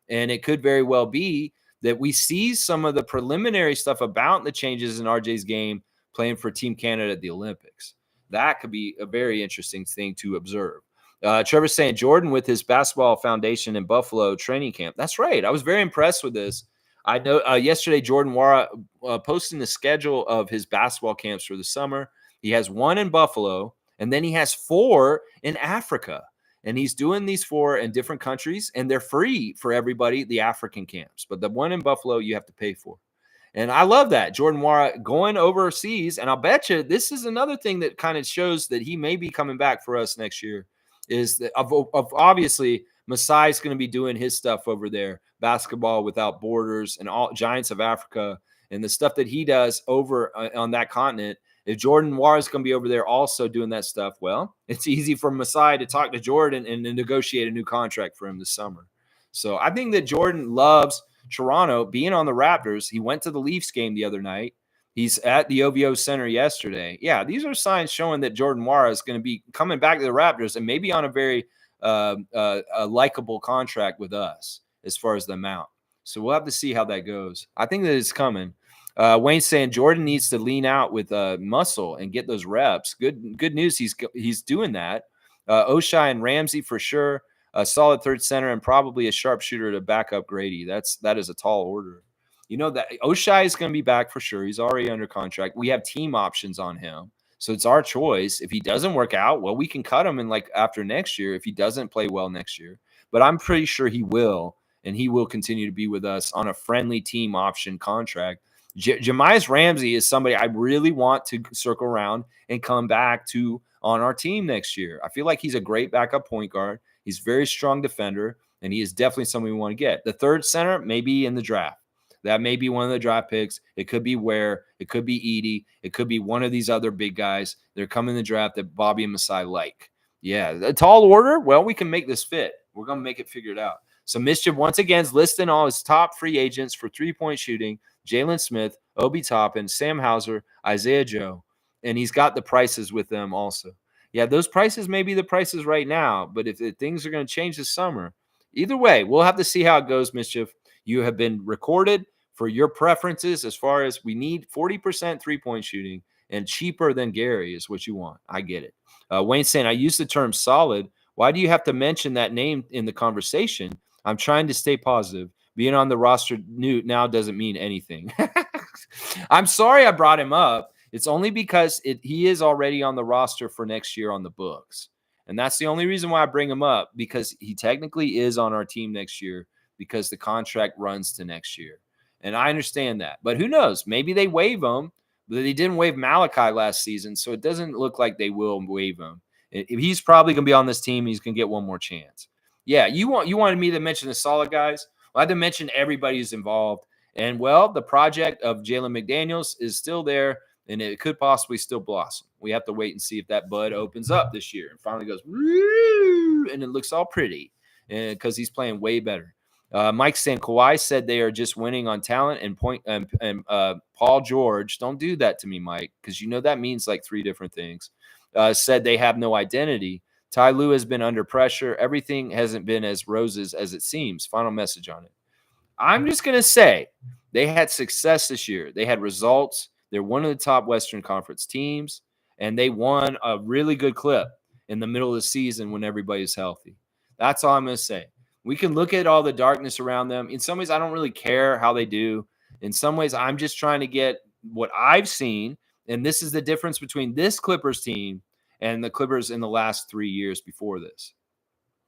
[SPEAKER 1] and it could very well be that we see some of the preliminary stuff about the changes in RJ's game playing for Team Canada at the Olympics. That could be a very interesting thing to observe. Trevor's saying Jordan with his basketball foundation in Buffalo training camp. That's right. I was very impressed with this. I know yesterday Jordan Wara posting the schedule of his basketball camps for the summer. He has one in Buffalo, and then he has 4 in Africa. And he's doing these 4 in different countries, and they're free for everybody, the African camps. But the one in Buffalo, you have to pay for. And I love that. Jordan Nwora going overseas. And I'll bet you this is another thing that kind of shows that he may be coming back for us next year is that of obviously Masai's going to be doing his stuff over there, Basketball Without Borders and all Giants of Africa and the stuff that he does over on that continent. If Jordan Nwora is going to be over there also doing that stuff, well, it's easy for Masai to talk to Jordan and negotiate a new contract for him this summer. So I think that Jordan loves Toronto being on the Raptors. He went to the Leafs game the other night. He's at the OVO Center yesterday. Yeah, these are signs showing that Jordan Nwora is going to be coming back to the Raptors and maybe on a very likable contract with us as far as the amount. So we'll have to see how that goes. I think that it's coming. Wayne's saying Jordan needs to lean out with muscle and get those reps. Good news. He's doing that. Oshai and Ramsey for sure. A solid third center and probably a sharpshooter to back up Grady. That is a tall order. You know that Oshai is going to be back for sure. He's already under contract. We have team options on him. So it's our choice. If he doesn't work out, well, we can cut him in like after next year if he doesn't play well next year. But I'm pretty sure he will, and he will continue to be with us on a friendly team option contract. Jamias Ramsey is somebody I really want to circle around and come back to on our team next year. I feel like he's a great backup point guard. He's a very strong defender, and he is definitely somebody we want to get. The third center may be in the draft. That may be one of the draft picks. It could be Ware. It could be Edey. It could be one of these other big guys. They're coming in the draft that Bobby and Masai like. Yeah, a tall order. Well, we can make this fit. We're going to make it figured out. So Mischief, once again, is listing all his top free agents for three-point shooting. Jalen Smith, Obi Toppin, Sam Hauser, Isaiah Joe. And he's got the prices with them also. Yeah, those prices may be the prices right now, but if things are going to change this summer, either way, we'll have to see how it goes, Mischief. You have been recorded for your preferences as far as we need 40% three-point shooting and cheaper than Gary is what you want. I get it. Wayne saying, I use the term solid. Why do you have to mention that name in the conversation? I'm trying to stay positive. Being on the roster now doesn't mean anything. I'm sorry I brought him up. It's only because he is already on the roster for next year on the books. And that's the only reason why I bring him up, because he technically is on our team next year because the contract runs to next year. And I understand that. But who knows? Maybe they waive him. But they didn't waive Malachi last season, so it doesn't look like they will waive him. He's probably going to be on this team. He's going to get one more chance. Yeah, you wanted me to mention the solid guys. Well, I had to mention everybody who's involved. And, well, the project of Jalen McDaniels is still there, and it could possibly still blossom. We have to wait and see if that bud opens up this year and finally goes, and it looks all pretty because he's playing way better. Mike saying Kawhi said they are just winning on talent and point. And Paul George, don't do that to me, Mike, because you know that means like 3 different things. Said they have no identity. Ty Lue has been under pressure. Everything hasn't been as roses as it seems. Final message on it. I'm just going to say they had success this year. They had results. They're one of the top Western Conference teams, and they won a really good clip in the middle of the season when everybody's healthy. That's all I'm going to say. We can look at all the darkness around them. In some ways, I don't really care how they do. In some ways, I'm just trying to get what I've seen, and this is the difference between this Clippers team and the Clippers in the last 3 years before this.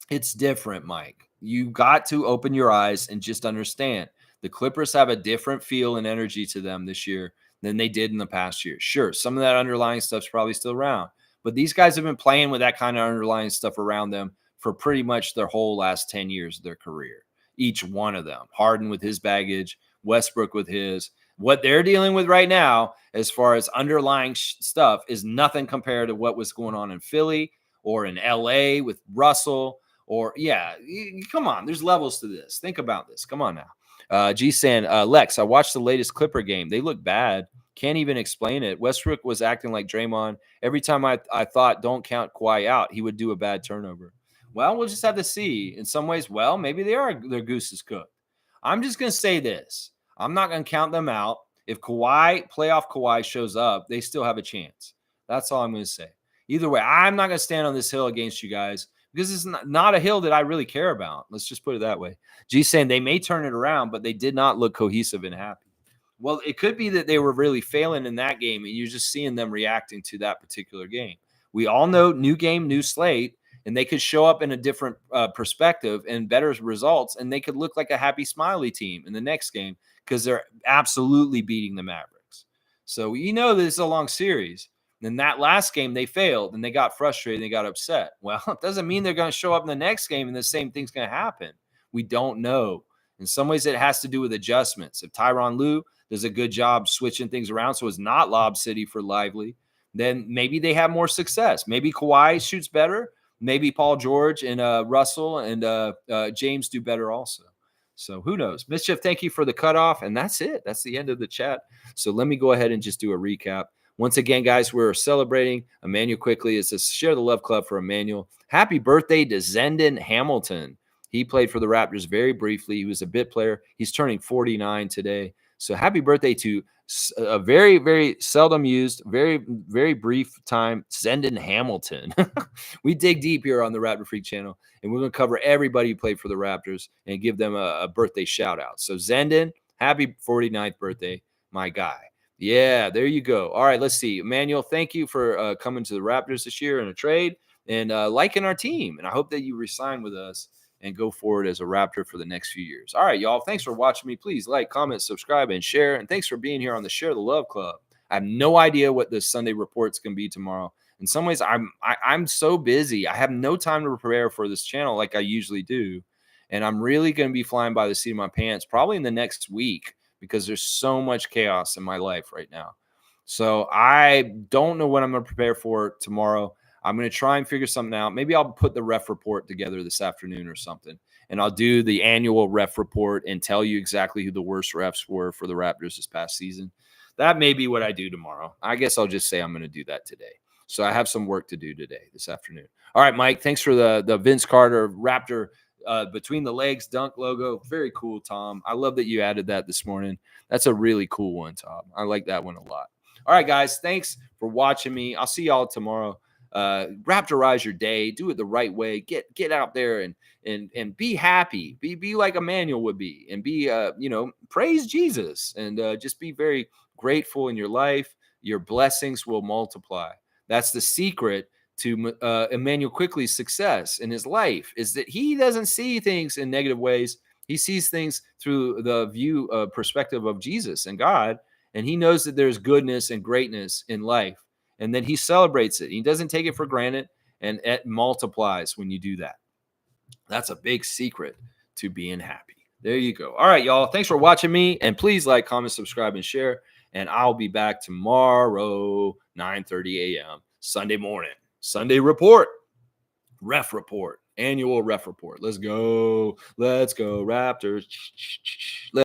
[SPEAKER 1] It's different, Mike. You got to open your eyes and just understand. The Clippers have a different feel and energy to them this year than they did in the past year. Sure, some of that underlying stuff's probably still around, but these guys have been playing with that kind of underlying stuff around them for pretty much their whole last 10 years of their career. Each one of them. Harden with his baggage, Westbrook with his. What they're dealing with right now, as far as underlying stuff, is nothing compared to what was going on in Philly or in LA with Russell. Or, yeah, come on. There's levels to this. Think about this. Come on now. G saying, Lex, I watched the latest Clipper game. They look bad. Can't even explain it. Westbrook was acting like Draymond. Every time I thought don't count Kawhi out, he would do a bad turnover. Well, we'll just have to see. In some ways, well, maybe their goose is cooked. I'm just going to say this. I'm not going to count them out. If playoff Kawhi shows up, they still have a chance. That's all I'm going to say. Either way, I'm not going to stand on this hill against you guys because it's not a hill that I really care about. Let's just put it that way. G's saying they may turn it around, but they did not look cohesive and happy. Well, it could be that they were really failing in that game, and you're just seeing them reacting to that particular game. We all know new game, new slate. and they could show up in a different perspective and better results, and they could look like a happy, smiley team in the next game because they're absolutely beating the Mavericks. So this is a long series. Then that last game they failed and they got frustrated, and they got upset. Well, it doesn't mean they're going to show up in the next game and the same thing's going to happen. We don't know. In some ways, it has to do with adjustments. If Tyronn Lue does a good job switching things around so it's not Lob City for Lively, then maybe they have more success. Maybe Kawhi shoots better. Maybe Paul George and Russell and James do better also. So who knows? Mischief, thank you for the cutoff. And that's it. That's the end of the chat. So let me go ahead and just do a recap. Once again, guys, we're celebrating Immanuel Quickley. It's a Share the Love Club for Immanuel. Happy birthday to Zendon Hamilton. He played for the Raptors very briefly. He was a bit player. He's turning 49 today. So happy birthday to a very, very seldom used, very, very brief time, Zendon Hamilton. We dig deep here on the Raptor Freak channel, and we're going to cover everybody who played for the Raptors and give them a birthday shout out. So Zendon, happy 49th birthday, my guy. Yeah, there you go. All right, let's see. Emmanuel, thank you for coming to the Raptors this year in a trade and liking our team. And I hope that you resign with us and go forward as a Raptor for the next few years. All right, y'all. Thanks for watching me. Please like, comment, subscribe, and share. And thanks for being here on the Share the Love Club. I have no idea what the Sunday report's going to be tomorrow. In some ways, I'm so busy. I have no time to prepare for this channel like I usually do. And I'm really going to be flying by the seat of my pants probably in the next week because there's so much chaos in my life right now. So I don't know what I'm going to prepare for tomorrow. I'm going to try and figure something out. Maybe I'll put the ref report together this afternoon or something, and I'll do the annual ref report and tell you exactly who the worst refs were for the Raptors this past season. That may be what I do tomorrow. I guess I'll just say I'm going to do that today. So I have some work to do today, this afternoon. All right, Mike, thanks for the Vince Carter Raptor between the legs dunk logo. Very cool, Tom. I love that you added that this morning. That's a really cool one, Tom. I like that one a lot. All right, guys, thanks for watching me. I'll see y'all tomorrow. Raptorize your day, do it the right way, get out there and be happy, be like Emmanuel would be, and be praise Jesus, and just be very grateful in your life. Your blessings will multiply. That's the secret to Immanuel Quickley's success in his life, is that he doesn't see things in negative ways. He sees things through the perspective of Jesus and God, and he knows that there's goodness and greatness in life. And then he celebrates it. He doesn't take it for granted, and it multiplies when you do that. That's a big secret to being happy. There you go. All right, y'all. Thanks for watching me. And please like, comment, subscribe, and share. And I'll be back tomorrow, 9:30 a.m., Sunday morning. Sunday report. Ref report. Annual ref report. Let's go. Let's go, Raptors.